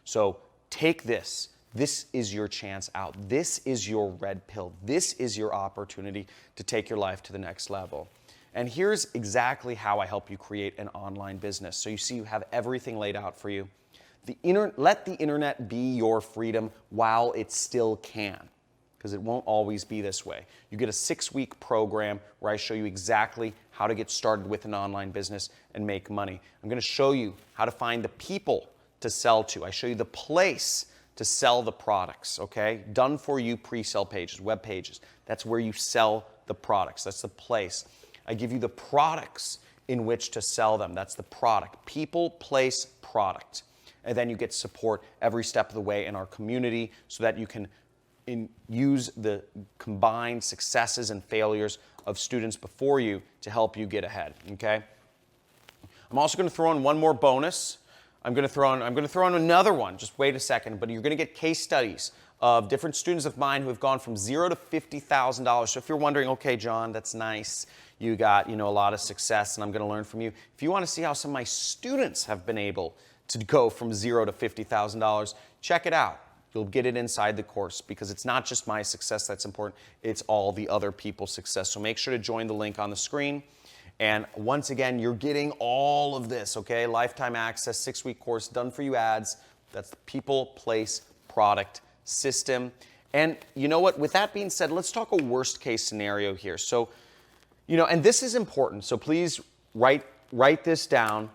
So take this. This is your chance out. This is your red pill. This is your opportunity to take your life to the next level. And here's exactly how I help you create an online business. So you see, you have everything laid out for you. Let the internet be your freedom while it still can, because it won't always be this way. You get a 6-week program where I show you exactly how to get started with an online business and make money. I'm going to show you how to find the people to sell to. I show you the place to sell the products, okay? Done for you pre-sale pages, web pages. That's where you sell the products. That's the place. I give you the products in which to sell them. That's the product. People, place, product. And then you get support every step of the way in our community so that you can use the combined successes and failures of students before you to help you get ahead, okay? I'm also going to throw in one more bonus. I'm going to throw in another one. Just wait a second, but you're going to get case studies of different students of mine who have gone from $0 to $50,000. So if you're wondering, okay, John, that's nice. You got, a lot of success and I'm going to learn from you. If you want to see how some of my students have been able to go from $0 to $50,000, check it out. You'll get it inside the course because it's not just my success that's important, it's all the other people's success. So make sure to join the link on the screen. And once again, you're getting all of this, okay? Lifetime access, 6-week course, done for you ads. That's the people, place, product, system. And you know what? With that being said, let's talk a worst case scenario here. So, and this is important. So please write this down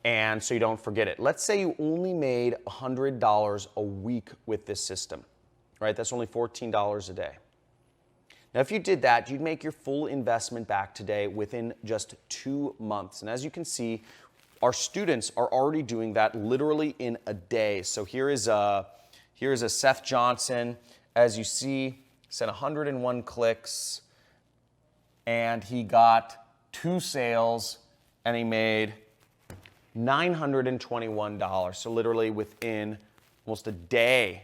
and so you don't forget it. Let's say you only made $100 a week with this system, right? That's only $14 a day. Now, if you did that, you'd make your full investment back today within just 2 months. And as you can see, our students are already doing that literally in a day. So here is a Seth Johnson. As you see, sent 101 clicks, and he got 2 sales, and he made $921. So literally within almost a day,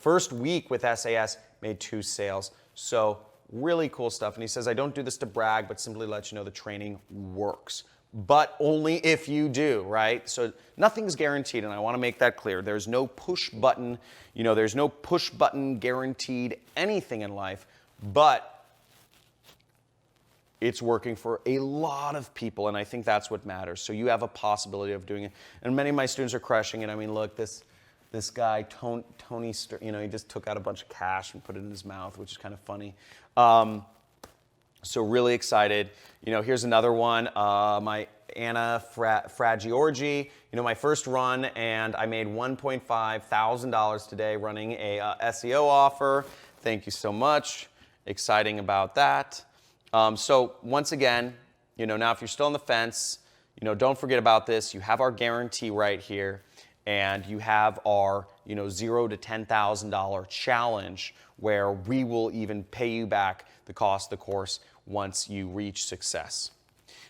first week with SAS, made 2 sales. So really cool stuff. And he says, I don't do this to brag, but simply let you know the training works. But only if you do, right? So nothing's guaranteed, and I want to make that clear. There's no push button, there's no push button guaranteed anything in life, but it's working for a lot of people, and I think that's what matters. So you have a possibility of doing it. And many of my students are crushing it. I mean, look, this guy, Tony, he just took out a bunch of cash and put it in his mouth, which is kind of funny. So really excited. Here's another one. My Anna Fragiorgi. My first run, and I made $1.5 thousand today running a SEO offer. Thank you so much. Exciting about that. So once again, now if you're still on the fence, don't forget about this. You have our guarantee right here, and you have our $0 to $10,000 challenge where we will even pay you back the cost of the course once you reach success.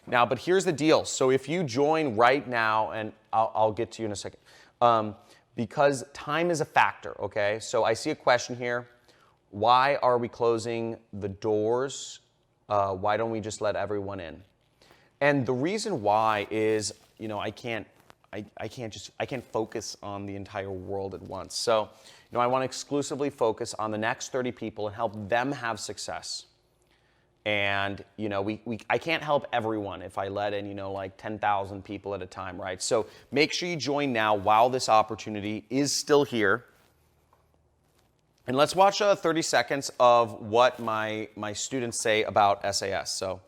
Now, but here's the deal. So if you join right now, and I'll get to you in a second, because time is a factor, okay? So I see a question here. Why are we closing the doors? Why don't we just let everyone in? And the reason why is, I can't focus on the entire world at once. So, I want to exclusively focus on the next 30 people and help them have success. And, I can't help everyone if I let in, like 10,000 people at a time, right? So make sure you join now while this opportunity is still here. And let's watch 30 seconds of what my students say about SAS. So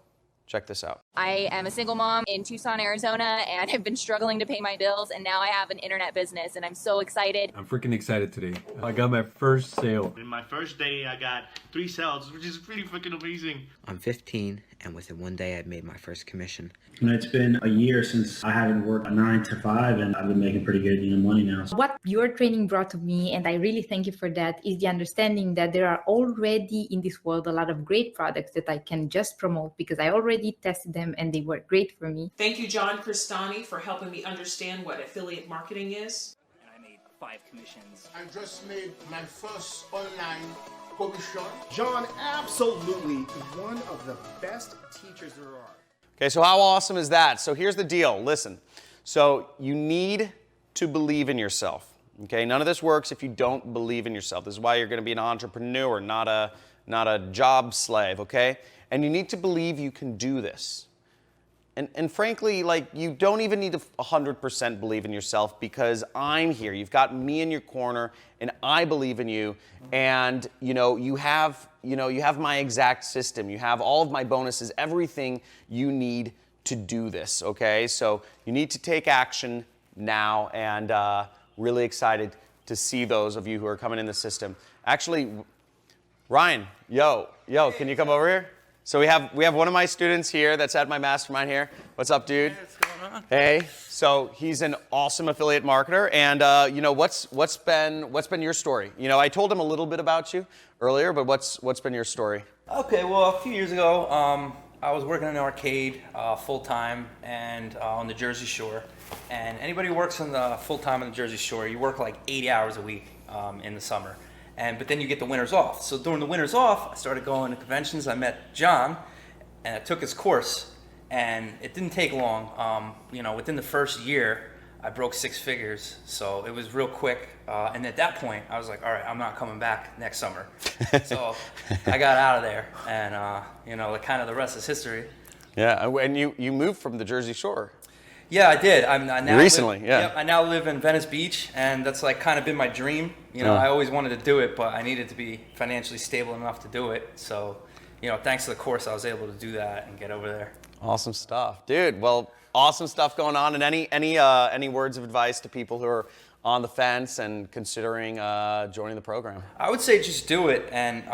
check this out. I am a single mom in Tucson, Arizona, and have been struggling to pay my bills, and now I have an internet business, and I'm so excited. I'm freaking excited today. I got my first sale. In my first day, I got 3 sales, which is pretty freaking amazing. I'm 15, and within 1 day, I made my first commission. And it's been a year since I haven't worked a 9 to 5, and I've been making pretty good money now. What your training brought to me, and I really thank you for that, is the understanding that there are already in this world a lot of great products that I can just promote because I already tested them and they work great for me. Thank you, John Crestani, for helping me understand what affiliate marketing is. And I made 5 commissions. I just made my first online commission. John, absolutely one of the best teachers there are. Okay, so how awesome is that? So here's the deal. Listen, so you need to believe in yourself. Okay, none of this works if you don't believe in yourself. This is why you're going to be an entrepreneur, not a job slave. Okay, and you need to believe you can do this. And frankly, you don't even need to 100% believe in yourself because I'm here. You've got me in your corner, and I believe in you. And you have my exact system. You have all of my bonuses, everything you need to do this. Okay, so you need to take action now, and really excited to see those of you who are coming in the system. Actually, Ryan, yo, can you come over here? So we have one of my students here that's at my mastermind here. What's up, dude? Hey, what's going on? Hey, so he's an awesome affiliate marketer, and what's been your story? I told him a little bit about you earlier, but what's been your story? Okay, well, a few years ago, I was working in an arcade full time and on the Jersey Shore. And anybody who works on the full time on the Jersey Shore, you work like 80 hours a week in the summer. But then you get the winters off. So during the winters off, I started going to conventions. I met John, and I took his course, and it didn't take long. Within the first year, I broke 6 figures. So it was real quick. And at that point, I was like, all right, I'm not coming back next summer. So I got out of there, and the rest is history. Yeah, and you moved from the Jersey Shore. Yeah, I did. I now recently, live, yeah. Yep, I now live in Venice Beach, and that's kind of been my dream. I always wanted to do it, but I needed to be financially stable enough to do it. So, thanks to the course, I was able to do that and get over there. Awesome stuff, dude. Well, awesome stuff going on. And any words of advice to people who are on the fence and considering joining the program? I would say just do it and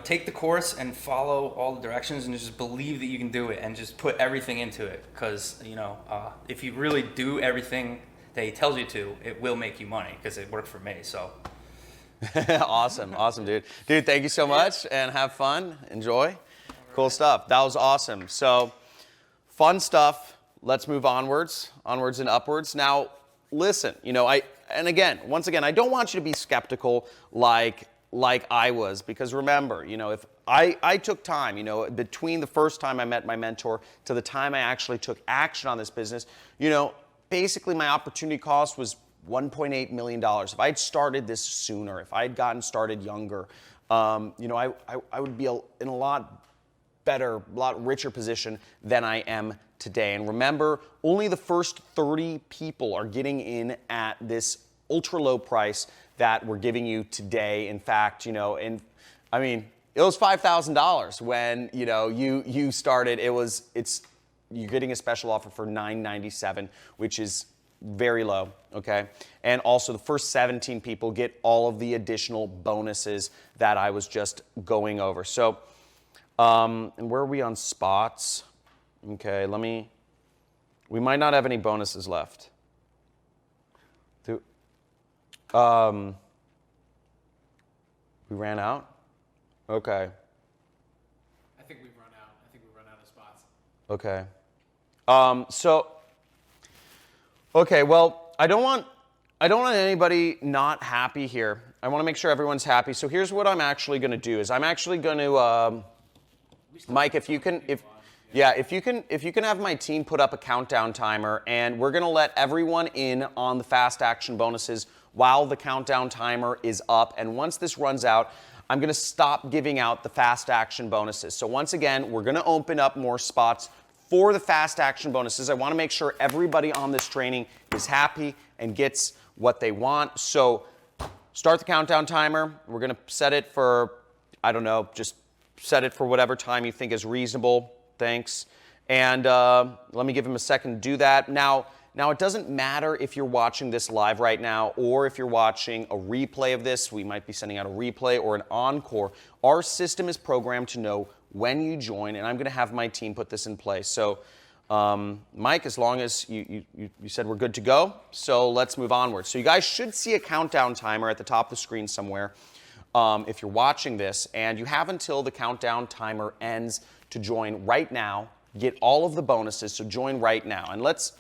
take the course and follow all the directions and just believe that you can do it and just put everything into it, because if you really do everything that he tells you to, it will make you money, because it worked for me. So awesome, dude. Thank you so much, and have fun. Enjoy. Cool stuff. That was awesome. So fun stuff. Let's move onwards and upwards. Now, listen, once again, I don't want you to be skeptical like I was, because remember, if I took time, between the first time I met my mentor to the time I actually took action on this business, basically my opportunity cost was $1.8 million. If I'd started this sooner, if I'd gotten started younger, I would be in a lot better, a lot richer position than I am today. And remember, only the first 30 people are getting in at this ultra low price that we're giving you today. In fact, it was $5,000 when you started. You're getting a special offer for $997, which is very low, okay? And also the first 17 people get all of the additional bonuses that I was just going over. So, and where are we on spots? Okay, we might not have any bonuses left. We ran out? Okay. I think we've run out. I think we've run out of spots. Okay. Well, I don't want anybody not happy here. I want to make sure everyone's happy. So here's what I'm actually going to do is I'm actually going to, Mike, if you can have my team put up a countdown timer, and we're going to let everyone in on the fast action bonuses while the countdown timer is up. And once this runs out, I'm going to stop giving out the fast action bonuses. So once again, we're going to open up more spots for the fast action bonuses. I want to make sure everybody on this training is happy and gets what they want. So start the countdown timer. We're going to set it for, just set it for whatever time you think is reasonable. Thanks. And let me give him a second to do that. Now, it doesn't matter if you're watching this live right now or if you're watching a replay of this. We might be sending out a replay or an encore. Our system is programmed to know when you join, and I'm going to have my team put this in place. So, Mike, as long as you said we're good to go, so let's move onward. So you guys should see a countdown timer at the top of the screen somewhere if you're watching this, and you have until the countdown timer ends to join right now, get all of the bonuses, so join right now. And let's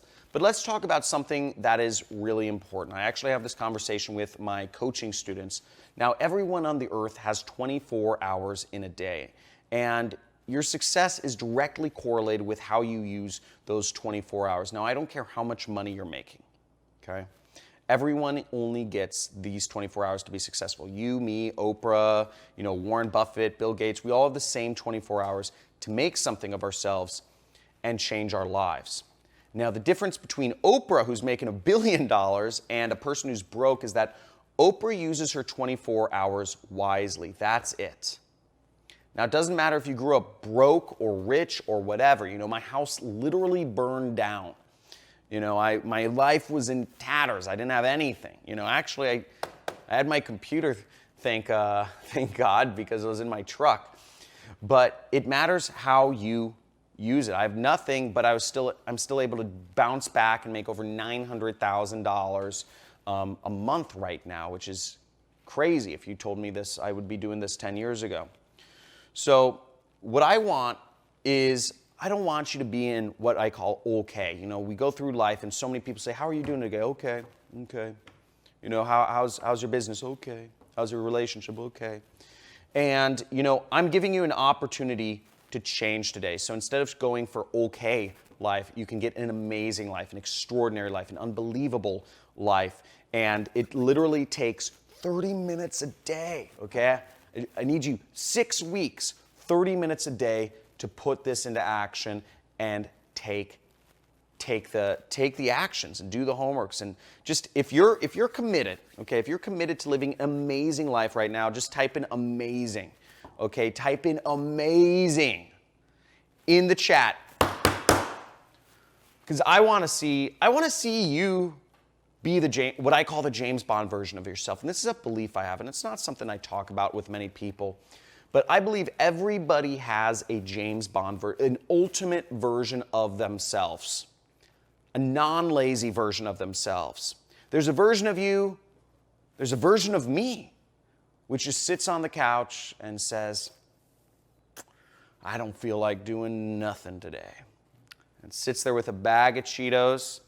talk about something that is really important. I actually have this conversation with my coaching students. Now, everyone on the earth has 24 hours in a day, and your success is directly correlated with how you use those 24 hours. Now, I don't care how much money you're making, okay? Everyone only gets these 24 hours to be successful. You, me, Oprah, Warren Buffett, Bill Gates, we all have the same 24 hours to make something of ourselves and change our lives. Now, the difference between Oprah, who's making $1 billion, and a person who's broke is that Oprah uses her 24 hours wisely. That's it. Now, it doesn't matter if you grew up broke or rich or whatever. My house literally burned down. My life was in tatters. I didn't have anything. Actually, I had my computer, thank God, because it was in my truck. But it matters how you use it. I have nothing, but I'm still able to bounce back and make over $900,000 a month right now, which is crazy. If you told me this, I would be doing this 10 years ago. So what I want is, I don't want you to be in what I call okay. We go through life and so many people say, how are you doing today? Okay. How's your business? Okay. How's your relationship? Okay. And, I'm giving you an opportunity to change today. So instead of going for okay life, you can get an amazing life, an extraordinary life, an unbelievable life. And it literally takes 30 minutes a day, okay? I need you 6 weeks, 30 minutes a day to put this into action and take the actions and do the homeworks. And just if you're committed, okay, if you're committed to living an amazing life right now, just type in amazing, okay? Type in amazing in the chat. Because I want to see you be what I call the James Bond version of yourself. And this is a belief I have, and it's not something I talk about with many people. But I believe everybody has a James Bond, an ultimate version of themselves, a non-lazy version of themselves. There's a version of you, there's a version of me, which just sits on the couch and says, I don't feel like doing nothing today. And sits there with a bag of Cheetos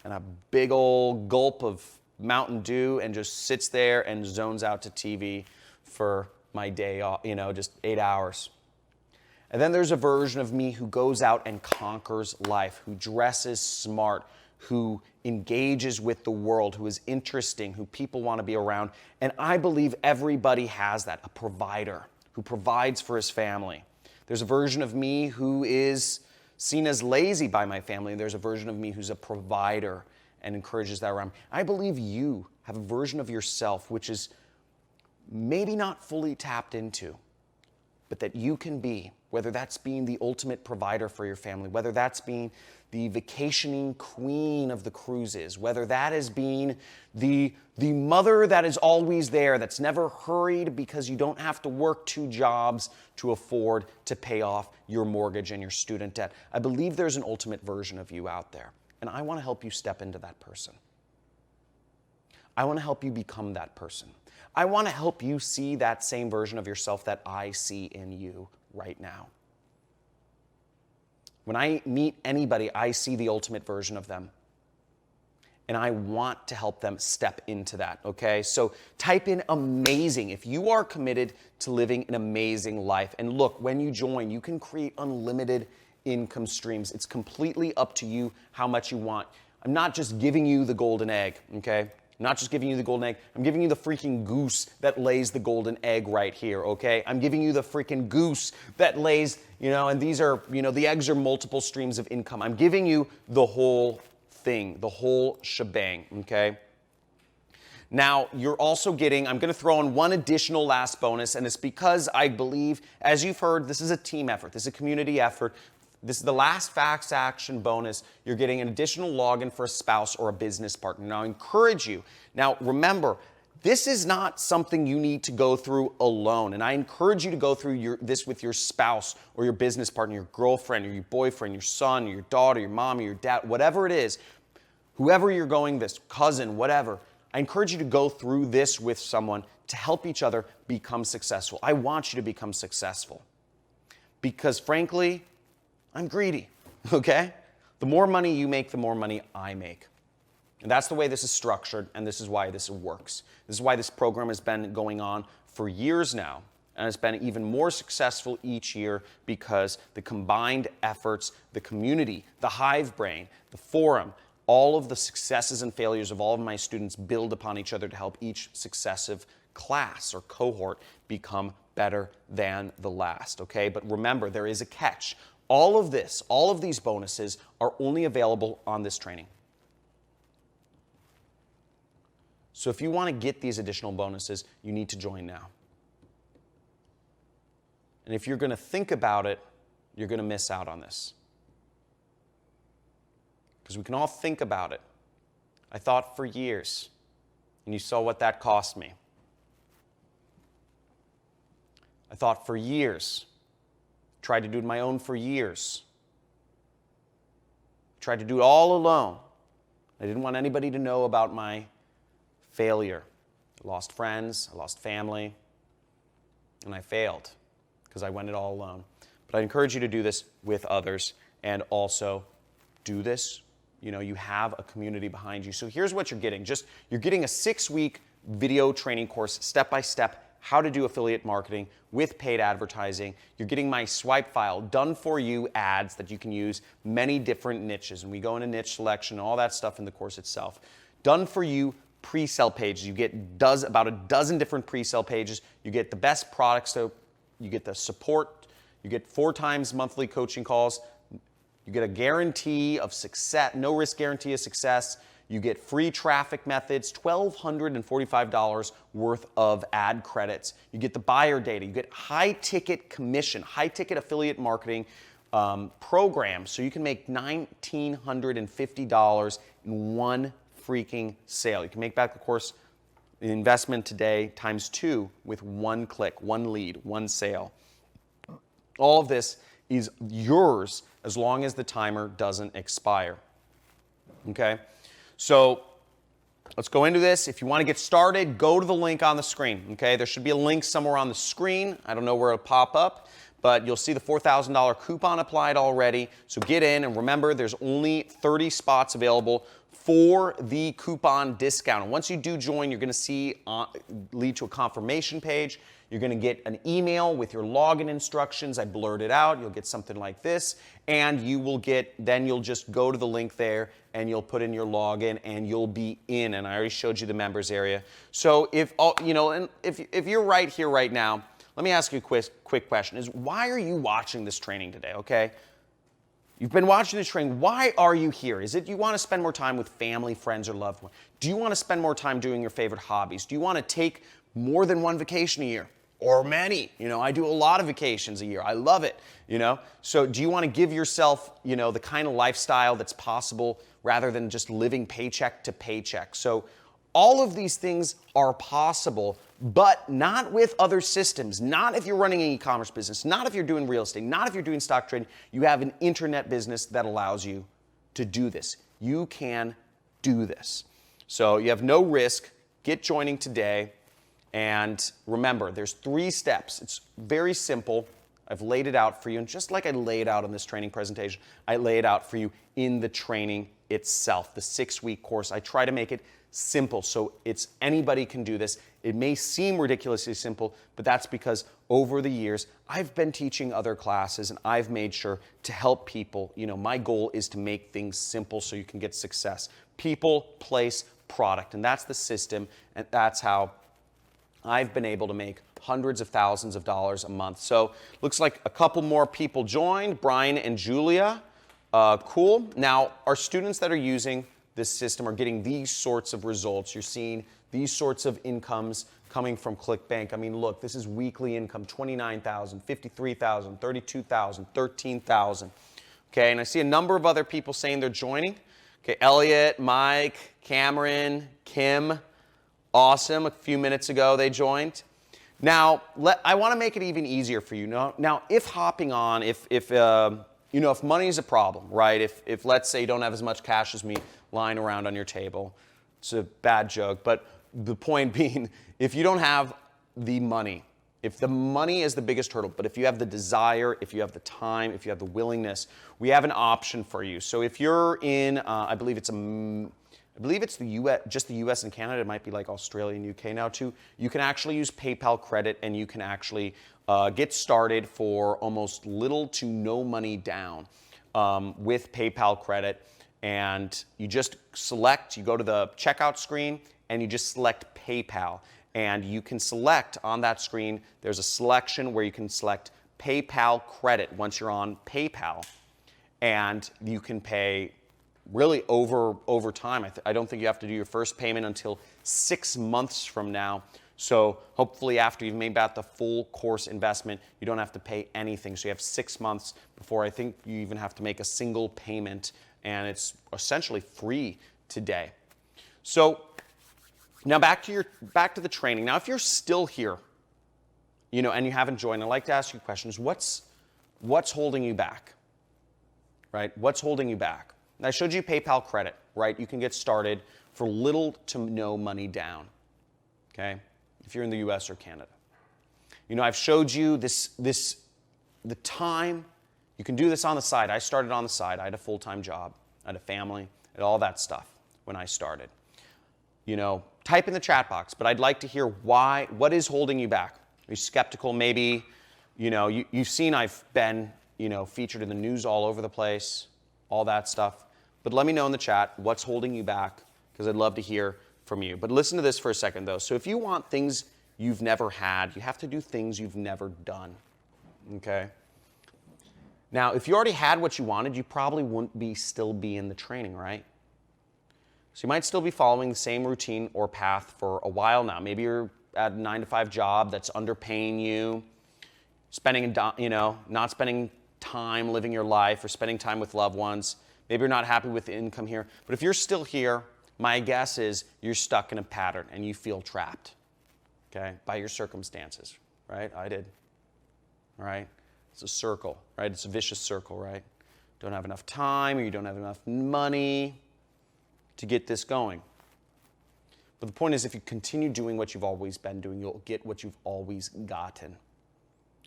and a big old gulp of Mountain Dew and just sits there and zones out to TV for my day off, just 8 hours. And then there's a version of me who goes out and conquers life, who dresses smart, who engages with the world, who is interesting, who people want to be around. And I believe everybody has that, a provider who provides for his family. There's a version of me who is seen as lazy by my family, and there's a version of me who's a provider and encourages that around me. I believe you have a version of yourself which is maybe not fully tapped into, but that you can be, whether that's being the ultimate provider for your family, whether that's being the vacationing queen of the cruises, whether that is being the mother that is always there, that's never hurried because you don't have to work 2 jobs to afford to pay off your mortgage and your student debt. I believe there's an ultimate version of you out there, and I want to help you step into that person. I want to help you become that person. I want to help you see that same version of yourself that I see in you right now. When I meet anybody, I see the ultimate version of them. And I want to help them step into that, okay? So type in amazing if you are committed to living an amazing life. And look, when you join, you can create unlimited income streams. It's completely up to you how much you want. I'm not just giving you the golden egg, okay? I'm not just giving you the golden egg. I'm giving you the freaking goose that lays the golden egg right here, okay? I'm giving you the freaking goose that lays, and these are, the eggs are multiple streams of income. I'm giving you the whole thing, the whole shebang, okay? Now, you're also getting, I'm going to throw in one additional last bonus, and it's because I believe, as you've heard, this is a team effort. This is a community effort. This is the last Fast Action bonus. You're getting an additional login for a spouse or a business partner. Now, I encourage you. Now, remember, this is not something you need to go through alone. And I encourage you to go through this with your spouse or your business partner, your girlfriend or your boyfriend, your son, your daughter, your mom, or your dad, whatever it is, whoever you're going this, cousin, whatever. I encourage you to go through this with someone to help each other become successful. I want you to become successful because, frankly, I'm greedy, okay? The more money you make, the more money I make. And that's the way this is structured, and this is why this works. This is why this program has been going on for years now, and it's been even more successful each year because the combined efforts, the community, the hive brain, the forum, all of the successes and failures of all of my students build upon each other to help each successive class or cohort become better than the last, okay? But remember, there is a catch. All of these bonuses are only available on this training. So if you want to get these additional bonuses, you need to join now. And if you're going to think about it, you're going to miss out on this. Because we can all think about it. I thought for years, and you saw what that cost me. I thought for years, tried to do it my own for years. Tried to do it all alone. I didn't want anybody to know about my failure. I lost friends, I lost family, and I failed because I went it all alone. But I encourage you to do this with others and also do this. You have a community behind you. So here's what you're getting. You're getting a 6-week video training course, step-by-step, how to do affiliate marketing with paid advertising. You're getting my swipe file, done for you ads that you can use many different niches. And we go into niche selection and all that stuff in the course itself. Done for you pre-sale pages. You get about a dozen different pre-sale pages. You get the best products, so you get the support. You get 4 times monthly coaching calls. You get a guarantee of success, no risk guarantee of success. You get free traffic methods, $1,245 worth of ad credits. You get the buyer data. You get high-ticket commission, high-ticket affiliate marketing program so you can make $1,950 in one freaking sale. You can make back the course investment today times 2 with one click, one lead, one sale. All of this is yours as long as the timer doesn't expire. Okay? So let's go into this. If you want to get started, go to the link on the screen. Okay? There should be a link somewhere on the screen. I don't know where it'll pop up, but you'll see the $4,000 coupon applied already. So get in, and remember, there's only 30 spots available for the coupon discount. And once you do join, you're going to see lead to a confirmation page. You're going to get an email with your login instructions. I blurred it out. You'll get something like this, and you will get, then you'll just go to the link there and you'll put in your login and you'll be in. And I already showed you the members area. So if you're right here right now, let me ask you a quick question: is why are you watching this training today? Okay. You've been watching this training. Why are you here? Is it you want to spend more time with family, friends, or loved ones? Do you want to spend more time doing your favorite hobbies? Do you want to take more than one vacation a year? Or many? I do a lot of vacations a year. I love it, So do you want to give yourself, the kind of lifestyle that's possible rather than just living paycheck to paycheck? So all of these things are possible, but not with other systems, not if you're running an e-commerce business, not if you're doing real estate, not if you're doing stock trading. You have an internet business that allows you to do this. You can do this. So you have no risk. Get joining today. And remember, there's 3 steps. It's very simple. I've laid it out for you. And just like I lay it out on this training presentation, I lay it out for you in the training itself, the 6-week course. I try to make it simple so anybody can do this. It may seem ridiculously simple, but that's because over the years, I've been teaching other classes and I've made sure to help people. My goal is to make things simple so you can get success. People, place, product. And that's the system, and that's how I've been able to make hundreds of thousands of dollars a month. So looks like a couple more people joined, Brian and Julia. Cool. Now, our students that are using this system are getting these sorts of results. You're seeing these sorts of incomes coming from ClickBank. I mean, look, this is weekly income, $29,000, $53,000, $32,000, $13,000. Okay, and I see a number of other people saying they're joining. Okay, Elliot, Mike, Cameron, Kim. Awesome. A few minutes ago, they joined. Now, I want to make it even easier for you. Now, if hopping on, if money is a problem, right? If let's say you don't have as much cash as me lying around on your table, it's a bad joke. But the point being, if you don't have the money, if the money is the biggest hurdle, but if you have the desire, if you have the time, if you have the willingness, we have an option for you. So if you're in, I believe it's the US, just the US and Canada. It might be like Australia and UK now too. You can actually use PayPal credit, and you can actually get started for almost little to no money down with PayPal credit. And you just select, you go to the checkout screen, and you just select PayPal. And you can select on that screen, there's a selection where you can select PayPal credit once you're on PayPal. And you can pay really over time. I don't think you have to do your first payment until 6 months from now. So hopefully after you've made back the full course investment, you don't have to pay anything. So you have 6 months before I think you even have to make a single payment, and it's essentially free today. So now back to the training. Now if you're still here, and you haven't joined, I'd like to ask you questions. What's holding you back? Right? What's holding you back? I showed you PayPal credit, right? You can get started for little to no money down, okay? If you're in the US or Canada. I've showed you the time. You can do this on the side. I started on the side. I had a full-time job. I had a family. I had all that stuff when I started. Type in the chat box, but I'd like to hear what is holding you back? Are you skeptical? Maybe, you've seen I've been, featured in the news all over the place, all that stuff. But let me know in the chat what's holding you back, because I'd love to hear from you. But listen to this for a second, though. So if you want things you've never had, you have to do things you've never done, okay? Now, if you already had what you wanted, you probably wouldn't still be in the training, right? So you might still be following the same routine or path for a while now. Maybe you're at a 9-to-5 job that's underpaying you, not spending time living your life or spending time with loved ones. Maybe you're not happy with the income here. But if you're still here, my guess is you're stuck in a pattern and you feel trapped, okay, by your circumstances, right? I did, all right? It's a circle, right? It's a vicious circle, right? Don't have enough time or you don't have enough money to get this going. But the point is, if you continue doing what you've always been doing, you'll get what you've always gotten.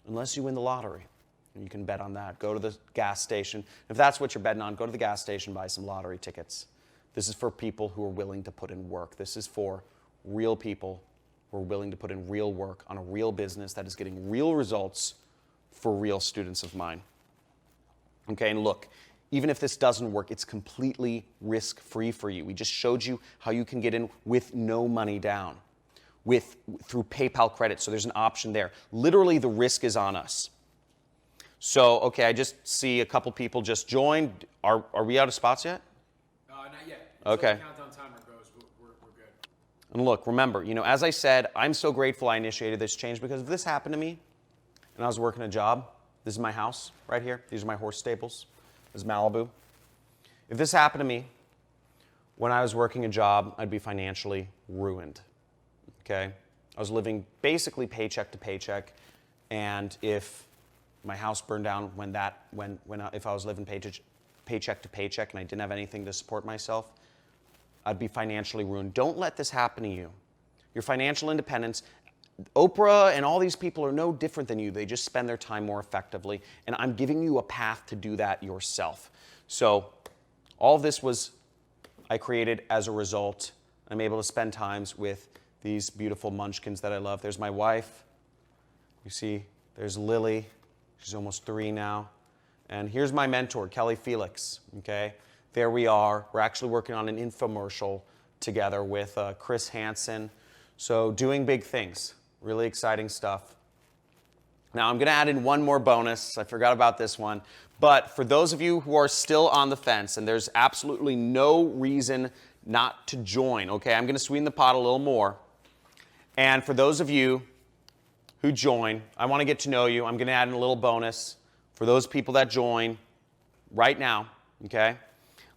Unless you win the lottery. And you can bet on that. Go to the gas station. If that's what you're betting on, go to the gas station, buy some lottery tickets. This is for people who are willing to put in work. This is for real people who are willing to put in real work on a real business that is getting real results for real students of mine. Okay, and look, even if this doesn't work, it's completely risk-free for you. We just showed you how you can get in with no money down, through PayPal credit, so there's an option there. Literally, the risk is on us. So, okay, I just see a couple people just joined. Are we out of spots yet? Not yet. Okay. Until the countdown timer goes, we're good. And look, remember, as I said, I'm so grateful I initiated this change, because if this happened to me and I was working a job, this is my house right here. These are my horse stables. This is Malibu. If this happened to me when I was working a job, I'd be financially ruined. Okay? I was living basically paycheck to paycheck, and if my house burned down if I was living paycheck to paycheck and I didn't have anything to support myself, I'd be financially ruined. Don't let this happen to you. Your financial independence, Oprah and all these people are no different than you. They just spend their time more effectively, and I'm giving you a path to do that yourself. So all of this I created as a result. I'm able to spend times with these beautiful munchkins that I love. There's my wife. You see, there's Lily. She's almost 3 now. And here's my mentor, Kelly Felix, okay? There we are. We're actually working on an infomercial together with Chris Hansen. So doing big things, really exciting stuff. Now I'm gonna add in one more bonus. I forgot about this one. But for those of you who are still on the fence, and there's absolutely no reason not to join, okay? I'm gonna sweeten the pot a little more. And for those of you who join, I wanna get to know you. I'm gonna add in a little bonus for those people that join right now, okay?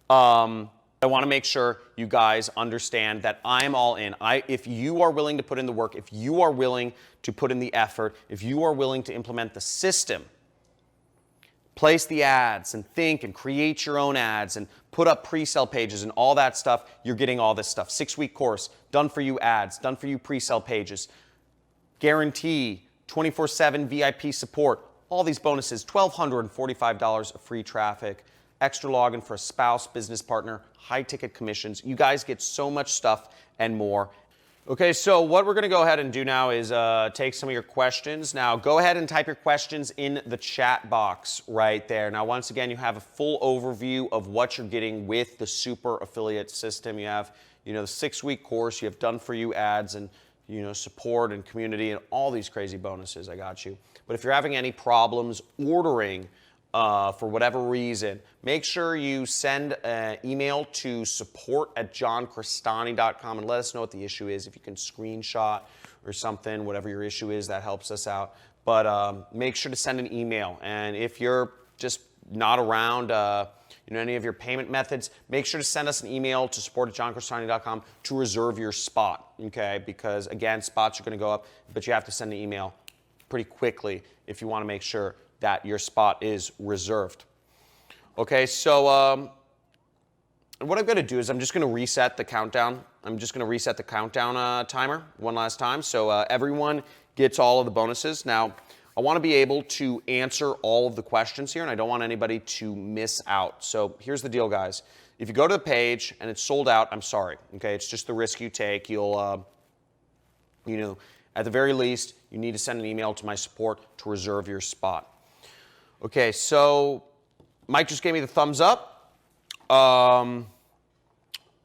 I want to make sure you guys understand that I'm all in. If you are willing to put in the work, if you are willing to put in the effort, if you are willing to implement the system, place the ads and think and create your own ads and put up pre-sale pages and all that stuff, you're getting all this stuff. 6-week course, done for you ads, done for you pre-sale pages, guarantee 24/7 VIP support, all these bonuses, $1,245 of free traffic, extra login for a spouse, business partner, high ticket commissions. You guys get so much stuff and more. Okay, so what we're gonna go ahead and do now is take some of your questions. Now go ahead and type your questions in the chat box right there. Now once again, you have a full overview of what you're getting with the super affiliate system. You have, the 6-week course, you have done for you ads and support and community and all these crazy bonuses. I got you. But if you're having any problems ordering for whatever reason, make sure you send an email to support@johncrestani.com and let us know what the issue is. If you can screenshot or something, whatever your issue is, that helps us out. But make sure to send an email. And if you're just not around any of your payment methods, make sure to send us an email to support@johncrestani.com to reserve your spot, okay? Because again, spots are going to go up, but you have to send an email pretty quickly if you want to make sure that your spot is reserved. Okay, so what I'm going to do is I'm just going to reset the countdown. I'm just going to reset the countdown timer one last time, so everyone gets all of the bonuses. Now, I want to be able to answer all of the questions here, and I don't want anybody to miss out. So here's the deal, guys. If you go to the page and it's sold out, I'm sorry. Okay, it's just the risk you take. You'll, at the very least, you need to send an email to my support to reserve your spot. Okay, so Mike just gave me the thumbs up.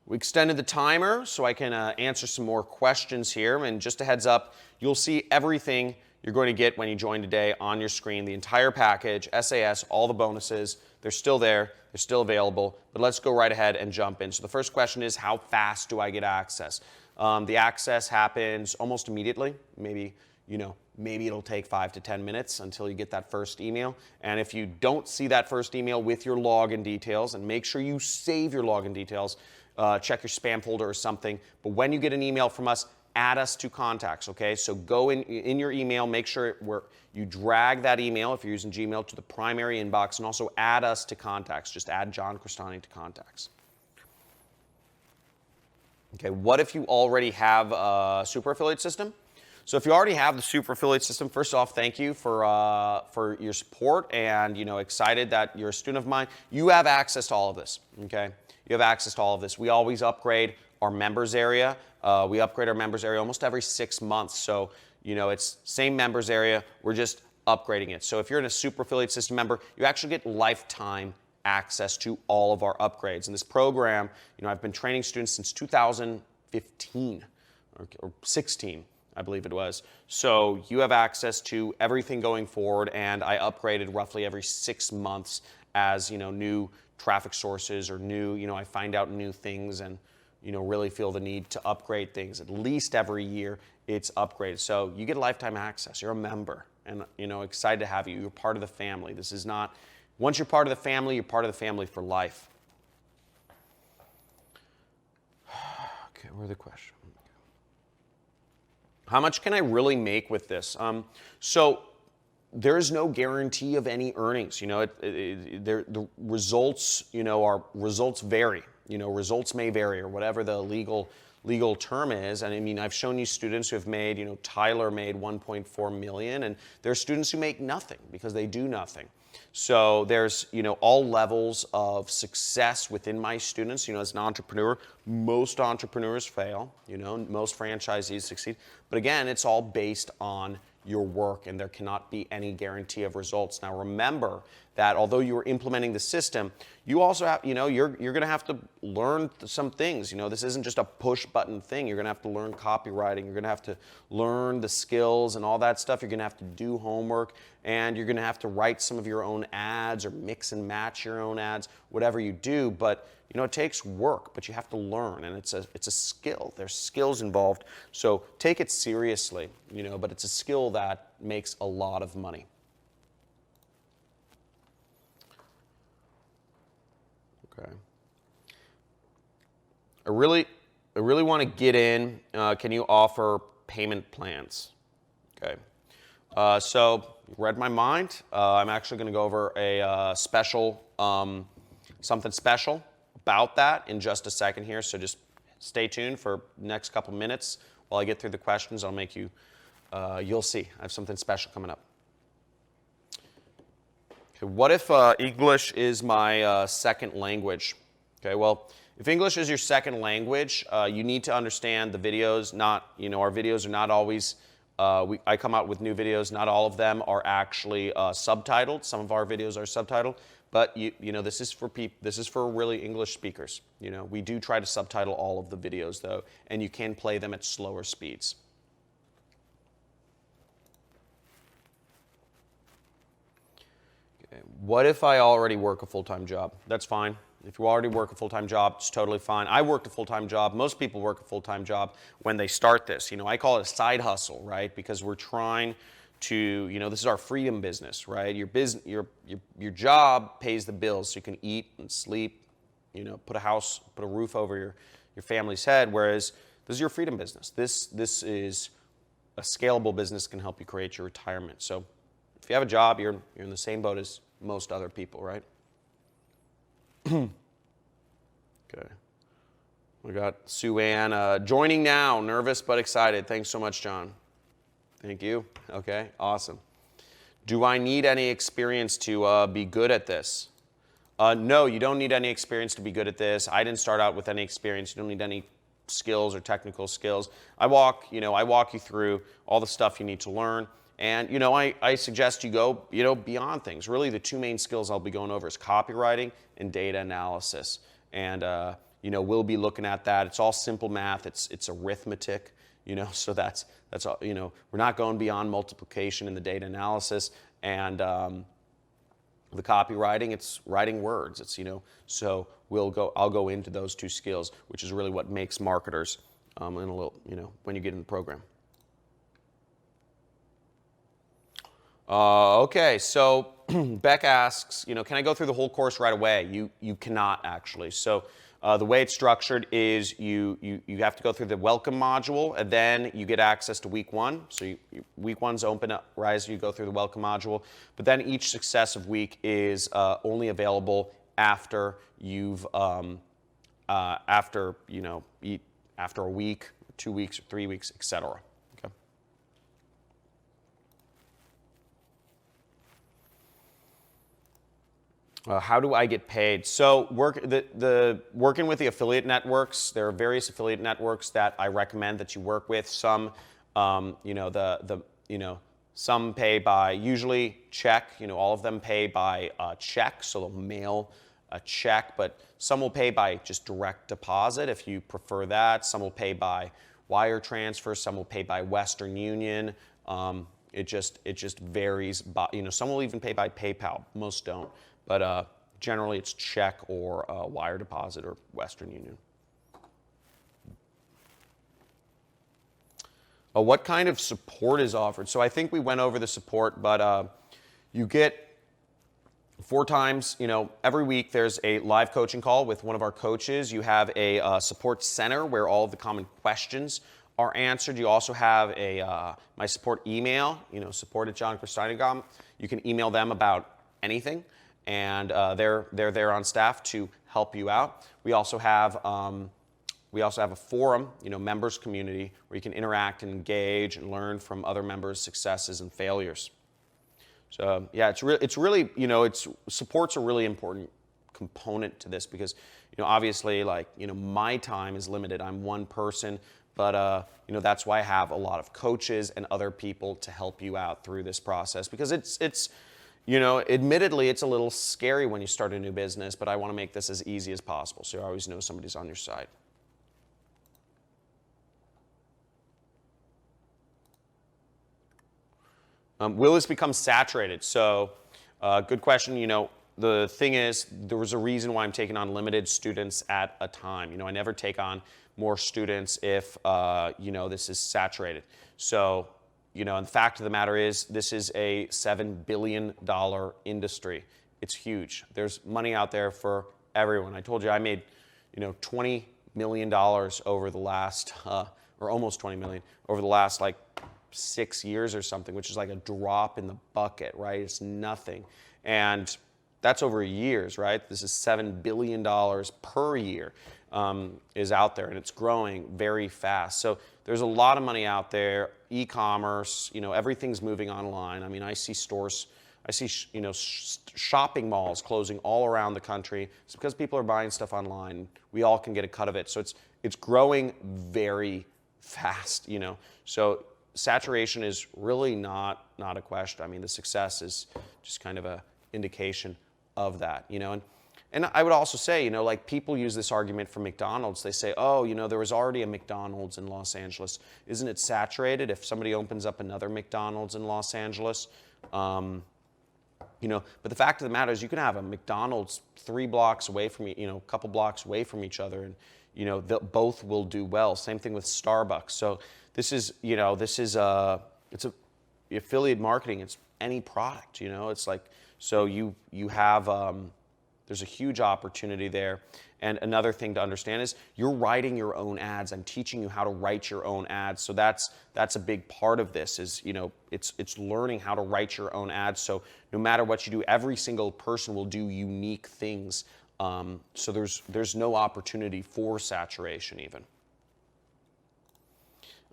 We extended the timer so I can answer some more questions here. And just a heads up, you'll see everything you're going to get when you join today on your screen. The entire package, SAS, all the bonuses, they're still there. They're still available. But let's go right ahead and jump in. So the first question is, how fast do I get access? The access happens almost immediately. Maybe maybe it'll take 5 to 10 minutes until you get that first email. And if you don't see that first email with your login details, and make sure you save your login details, check your spam folder or something. But when you get an email from us, add us to contacts, okay? So go in your email, make sure you drag that email, if you're using Gmail, to the primary inbox, and also add us to contacts. Just add John Crestani to contacts. Okay, what if you already have a super affiliate system? So if you already have the super affiliate system, first off, thank you for your support, and excited that you're a student of mine. You have access to all of this, okay? You have access to all of this. We always upgrade our members area. We upgrade our members area almost every 6 months. So, it's same members area. We're just upgrading it. So if you're in a super affiliate system member, you actually get lifetime access to all of our upgrades. And this program, I've been training students since 2015 or 16, I believe it was. So you have access to everything going forward, and I upgraded roughly every 6 months as, new traffic sources or new, I find out new things and, really feel the need to upgrade things. At least every year it's upgraded. So you get lifetime access. You're a member, and, excited to have you. You're part of the family. This is not, once you're part of the family, you're part of the family for life. Okay, where's the question? How much can I really make with this? So there's no guarantee of any earnings. The results, results vary. Results may vary, or whatever the legal term is. And I mean, I've shown you students who have made, Tyler made 1.4 million, and there are students who make nothing because they do nothing. So there's, all levels of success within my students. As an entrepreneur, most entrepreneurs fail, most franchisees succeed. But again, it's all based on your work, and there cannot be any guarantee of results. Now remember that although you are implementing the system, you also have, you're going to have to learn some things. This isn't just a push button thing. You're going to have to learn copywriting. You're going to have to learn the skills and all that stuff. You're going to have to do homework, and you're going to have to write some of your own ads or mix and match your own ads, whatever you do. But it takes work, but you have to learn, and it's a skill. There's skills involved, so take it seriously, but it's a skill that makes a lot of money. Okay. I really want to get in. Can you offer payment plans? Okay. So you read my mind. I'm actually going to go over a special, something special about that in just a second here. So just stay tuned for the next couple minutes while I get through the questions. I'll make you, you'll see. I have something special coming up. Okay, what if English is my second language? Okay, well, if English is your second language, you need to understand the videos. Our videos are not always, I come out with new videos. Not all of them are actually subtitled. Some of our videos are subtitled. But this is for this is for really English speakers. We do try to subtitle all of the videos though, and you can play them at slower speeds. Okay. What if I already work a full-time job? That's fine. If you already work a full-time job, it's totally fine. I worked a full-time job. Most people work a full-time job when they start this. I call it a side hustle, right? Because we're trying to, this is our freedom business, right? Your job pays the bills so you can eat and sleep, put a roof over your family's head, whereas this is your freedom business. This is a scalable business, can help you create your retirement. So if you have a job, you're in the same boat as most other people, right? Okay. We got Sue Ann joining now, nervous but excited. Thanks so much, John. Thank you. Okay, awesome. Do I need any experience to be good at this? No, you don't need any experience to be good at this. I didn't start out with any experience. You don't need any skills or technical skills. I walk you through all the stuff you need to learn. And, I suggest you go, beyond things. Really, the two main skills I'll be going over is copywriting and data analysis. And, we'll be looking at that. It's all simple math. It's arithmetic. So that's all, we're not going beyond multiplication in the data analysis, and the copywriting, it's writing words. It's, so I'll go into those two skills, which is really what makes marketers in a little, when you get in the program. Okay, so Beck asks, can I go through the whole course right away? You cannot actually. So the way it's structured is you have to go through the welcome module, and then you get access to week 1. So week 1's open up, right? You go through the welcome module, but then each successive week is only available after you've after a week, 2 weeks, or 3 weeks, etc. Okay. How do I get paid? So working with the affiliate networks, there are various affiliate networks that I recommend that you work with. Some, some pay by usually check. All of them pay by check, so they'll mail a check. But some will pay by just direct deposit if you prefer that. Some will pay by wire transfer. Some will pay by Western Union. It just varies. Some will even pay by PayPal. Most don't. But generally, it's check or wire deposit or Western Union. What kind of support is offered? So I think we went over the support, but you get 4 times, every week there's a live coaching call with one of our coaches. You have a support center where all of the common questions are answered. You also have my support email, support@johncrestani.com. You can email them about anything. And they're there on staff to help you out. We also have a forum, members community, where you can interact and engage and learn from other members' successes and failures. So yeah, support's a really important component to this because obviously my time is limited. I'm one person, but that's why I have a lot of coaches and other people to help you out through this process because it's admittedly, it's a little scary when you start a new business, but I want to make this as easy as possible, so you always know somebody's on your side. Will this become saturated? So, good question. The thing is, there was a reason why I'm taking on limited students at a time. I never take on more students if, this is saturated. So, and the fact of the matter is, this is a $7 billion industry. It's huge. There's money out there for everyone. I told you I made, $20 million over the last, or almost 20 million, over the last 6 years or something, which is like a drop in the bucket, right? It's nothing. And that's over years, right? This is $7 billion per year is out there, and it's growing very fast. So there's a lot of money out there. E-commerce, everything's moving online. I mean, I see stores, shopping malls closing all around the country. It's because people are buying stuff online. We all can get a cut of it. So it's growing very fast, So saturation is really not a question. I mean, the success is just kind of a indication of that, And I would also say, people use this argument for McDonald's. They say, oh, there was already a McDonald's in Los Angeles. Isn't it saturated if somebody opens up another McDonald's in Los Angeles? But the fact of the matter is you can have a McDonald's 3 blocks away from a couple blocks away from each other, and, both will do well. Same thing with Starbucks. So this is, it's affiliate marketing. It's any product, it's like, so you have, there's a huge opportunity there. And another thing to understand is you're writing your own ads. I'm teaching you how to write your own ads. So that's a big part of this is, it's learning how to write your own ads. So no matter what you do, every single person will do unique things. So there's no opportunity for saturation even.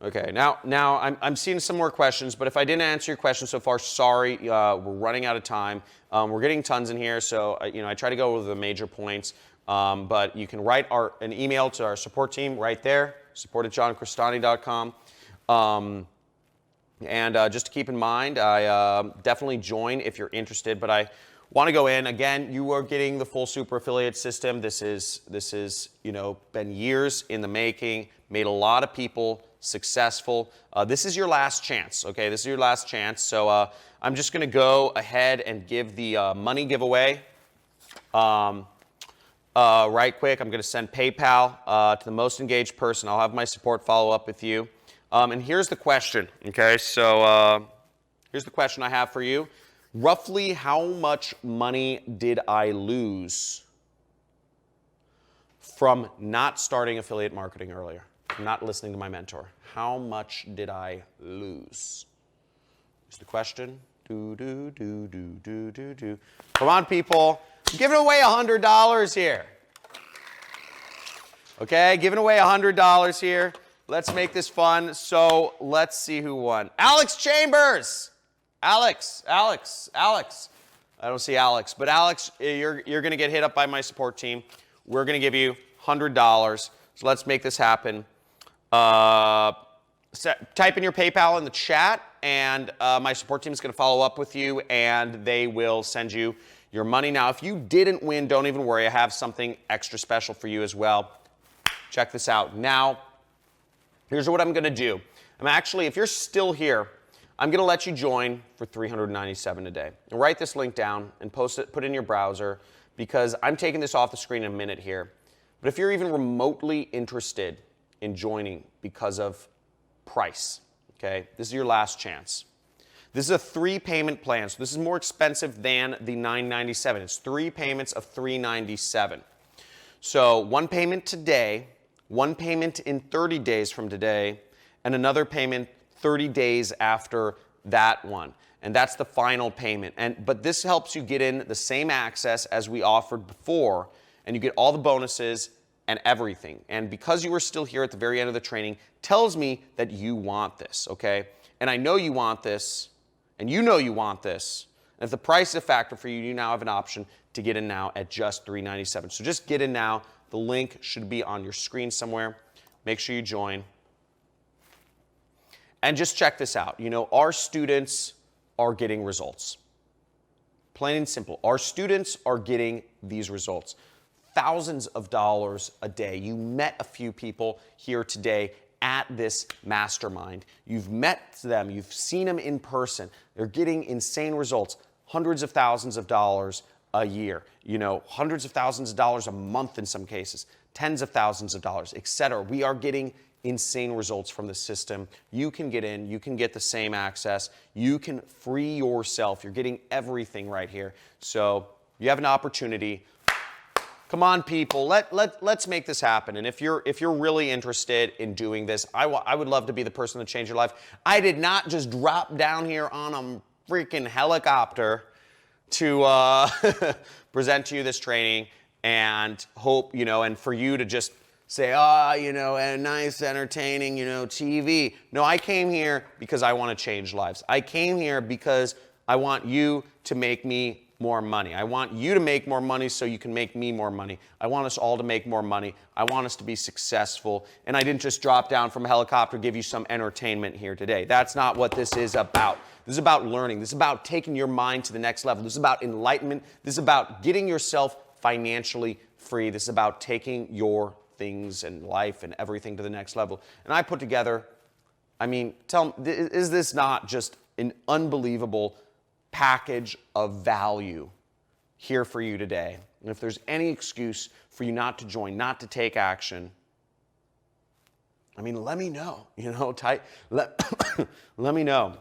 Okay, now I'm seeing some more questions, but if I didn't answer your question so far, sorry, we're running out of time. We're getting tons in here, so I try to go over the major points, but you can write an email to our support team right there, support@johncrestani.com. And just to keep in mind, I definitely join if you're interested, but I want to go in. Again, you are getting the full super affiliate system. This is been years in the making, made a lot of people successful. This is your last chance, okay? This is your last chance. So I'm just going to go ahead and give the money giveaway right quick. I'm going to send PayPal to the most engaged person. I'll have my support follow up with you. And here's the question, okay? So Here's the question I have for you. Roughly how much money did I lose from not starting affiliate marketing earlier, from not listening to my mentor? How much did I lose? Here's the question. Come on, people. I'm giving away $100 here. Okay, giving away $100 here. Let's make this fun. So let's see who won. Alex Chambers. Alex. I don't see Alex, but Alex, you're going to get hit up by my support team. We're going to give you $100. So let's make this happen. Type in your PayPal in the chat, and my support team is going to follow up with you, and they will send you your money. Now, if you didn't win, don't even worry. I have something extra special for you as well. Check this out. Now, here's what I'm going to do. I'm actually, if you're still here, I'm going to let you join for $397 a day. And write this link down and post it, put it in your browser, because I'm taking this off the screen in a minute here. But if you're even remotely interested in joining because of price, okay, this is your last chance. This is a 3-payment plan, so this is more expensive than the $997. It's 3 payments of $397. So 1 payment today, 1 payment in 30 days from today, and another payment 30 days after that one. And that's the final payment. But this helps you get in the same access as we offered before, and you get all the bonuses and everything. And because you are still here at the very end of the training, tells me that you want this, okay? And I know you want this, and you know you want this. And if the price is a factor for you, you now have an option to get in now at just $397. So just get in now. The link should be on your screen somewhere. Make sure you join. And just check this out. You know, our students are getting results. Plain and simple. Our students are getting these results. Thousands of dollars a day. You met a few people here today at this mastermind. You've met them. You've seen them in person. They're getting insane results. Hundreds of thousands of dollars a year. You know, hundreds of thousands of dollars a month in some cases. Tens of thousands of dollars, etc. We are getting insane results from the system. You can get in, you can get the same access, you can free yourself. You're getting everything right here. So you have an opportunity. Come on, people, let's make this happen. And if you're really interested in doing this, I would love to be the person to change your life. I did not just drop down here on a freaking helicopter to present to you this training and hope, you know, and for you to just say, you know, a nice, entertaining, you know, TV. No, I came here because I want to change lives. I came here because I want you to make me more money. I want you to make more money so you can make me more money. I want us all to make more money. I want us to be successful. And I didn't just drop down from a helicopter, give you some entertainment here today. That's not what this is about. This is about learning. This is about taking your mind to the next level. This is about enlightenment. This is about getting yourself financially free. This is about taking your things and life and everything to the next level. And I put together, I mean, tell me, is this not just an unbelievable package of value here for you today? And if there's any excuse for you not to join, not to take action, I mean, let me know, you know, let me know.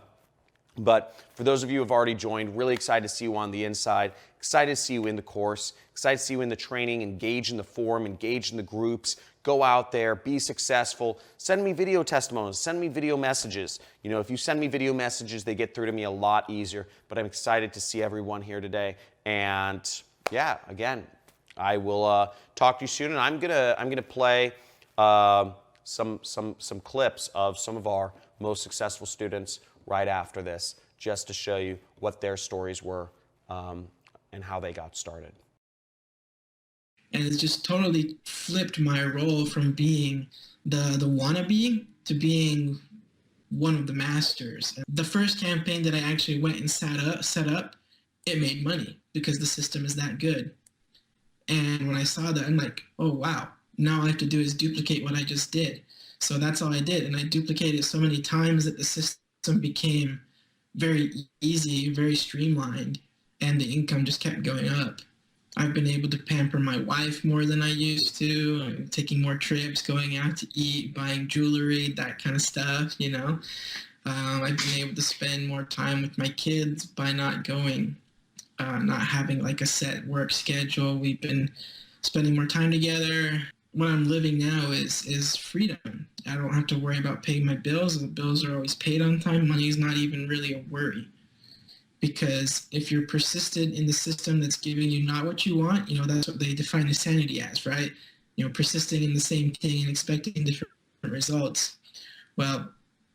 But for those of you who have already joined, really excited to see you on the inside, excited to see you in the course, excited to see you in the training, engage in the forum, engage in the groups, go out there, be successful, send me video testimonials, send me video messages. You know, if you send me video messages, they get through to me a lot easier, but I'm excited to see everyone here today. And yeah, again, I will talk to you soon, and I'm gonna play some clips of some of our most successful students right after this, just to show you what their stories were and how they got started. And it's just totally flipped my role from being the wannabe to being one of the masters. The first campaign that I actually went and set up, it made money because the system is that good. And when I saw that, I'm like, oh wow, now all I have to do is duplicate what I just did. So that's all I did, and I duplicated it so many times that the system became very easy, very streamlined, and the income just kept going up. I've been able to pamper my wife more than I used to. I'm taking more trips, going out to eat, buying jewelry, that kind of stuff, you know. I've been able to spend more time with my kids by not going, not having like a set work schedule. We've been spending more time together. What I'm living now is freedom. I don't have to worry about paying my bills. The bills are always paid on time. Money is not even really a worry. Because if you're persistent in the system that's giving you not what you want, that's what they define insanity as, right? Persisting in the same thing and expecting different results. Well,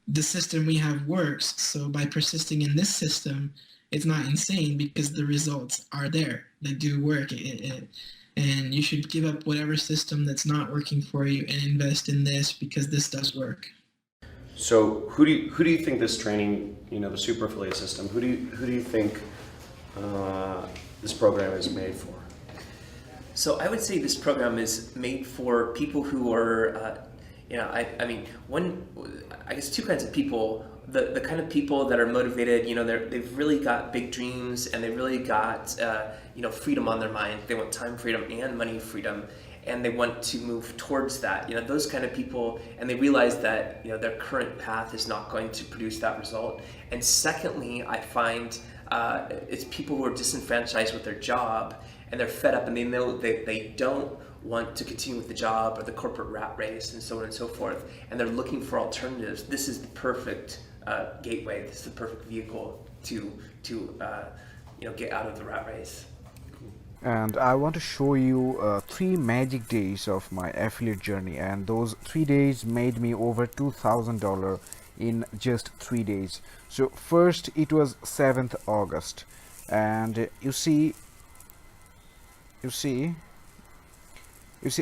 the system we have works, so by persisting in this system, it's not insane because the results are there. They do work. And you should give up whatever system that's not working for you and invest in this because this does work. So who do you think this training, the super affiliate system, who do you think this program is made for? So I would say this program is made for people who are, I guess two kinds of people. The kind of people that are motivated, they've really got big dreams and they really got, freedom on their mind. They want time freedom and money freedom. And they want to move towards that, those kind of people, and they realize that, their current path is not going to produce that result. And secondly, I find it's people who are disenfranchised with their job, and they're fed up, and they know that they don't want to continue with the job or the corporate rat race and so on and so forth, and they're looking for alternatives. This is the perfect gateway. This is the perfect vehicle to get out of the rat race. And I want to show you 3 magic days of my affiliate journey, and those 3 days made me over $2,000 in just 3 days. So first it was 7th August, and you see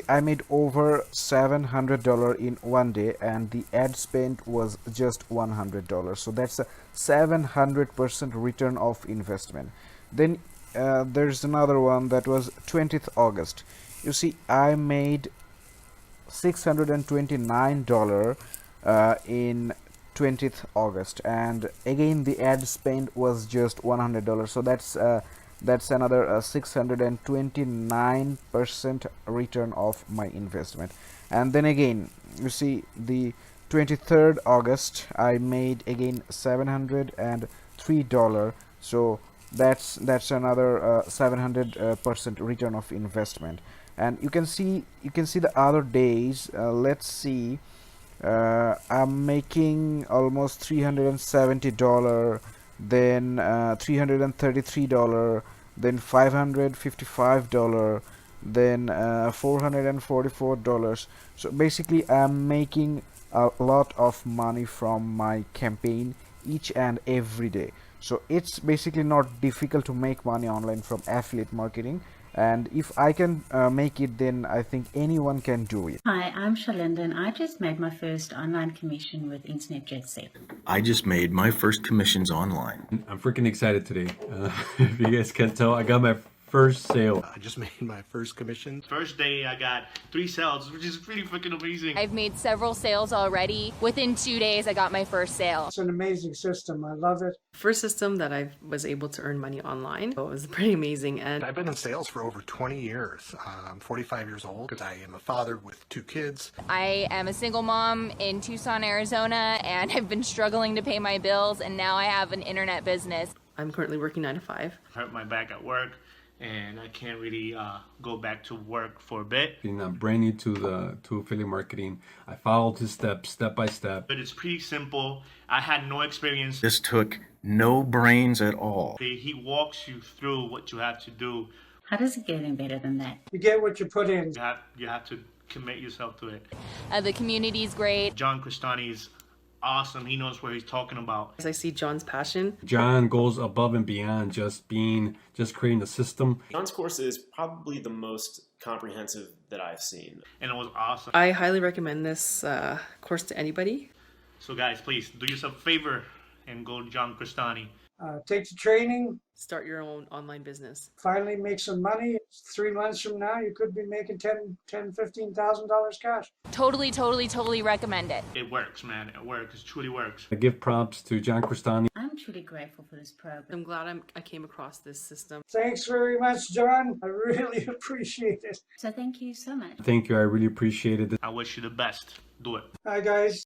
I made over $700 in one day, and the ad spend was just $100. So that's a 700% return of investment. Then there's another one that was 20th August. You see, I made $629 in 20th August, and again the ad spend was just $100. So that's another 629% return of my investment. And then again, you see, the 23rd August I made again $703. So that's another 700% return of investment. And you can see the other days. Let's see, I'm making almost $370, then $333, then $555, then $444. So basically I'm making a lot of money from my campaign each and every day. So it's basically not difficult to make money online from affiliate marketing, and if I can make it, then I think anyone can do it. Hi, I'm Shalinda, and I just made my first online commission with Internet Jet Set. I just made my first commissions online. I'm freaking excited today. If you guys can tell, I got my first sale. I just made my first commission. First day I got 3 sales, which is pretty freaking amazing. I've made several sales already. Within 2 days, I got my first sale. It's an amazing system. I love it. First system that I was able to earn money online. So it was pretty amazing. And I've been in sales for over 20 years. I'm 45 years old because I am a father with 2 kids. I am a single mom in Tucson, Arizona, and I've been struggling to pay my bills, and now I have an internet business. I'm currently working 9 to 5. I hurt my back at work, and I can't really go back to work for a bit. I'm brand new to affiliate marketing. I followed his steps step by step. But it's pretty simple. I had no experience. This took no brains at all. He walks you through what you have to do. How does it get any better than that? You get what you put in. You have to commit yourself to it. The community's great. John Crestani is awesome. He knows what he's talking about. As I see John's passion. John goes above and beyond just creating the system. John's course is probably the most comprehensive that I've seen. And it was awesome. I highly recommend this course to anybody. So guys, please do yourself a favor and go to John Crestani. Take the training. Start your own online business. Finally make some money. 3 months from now, you could be making $15,000 cash. Totally recommend it. It works, man. It works. It truly works. I give props to John Crestani. I'm truly grateful for this program. I'm glad I came across this system. Thanks very much, John. I really appreciate it. So thank you so much. Thank you. I really appreciate it. I wish you the best. Do it. Hi, guys.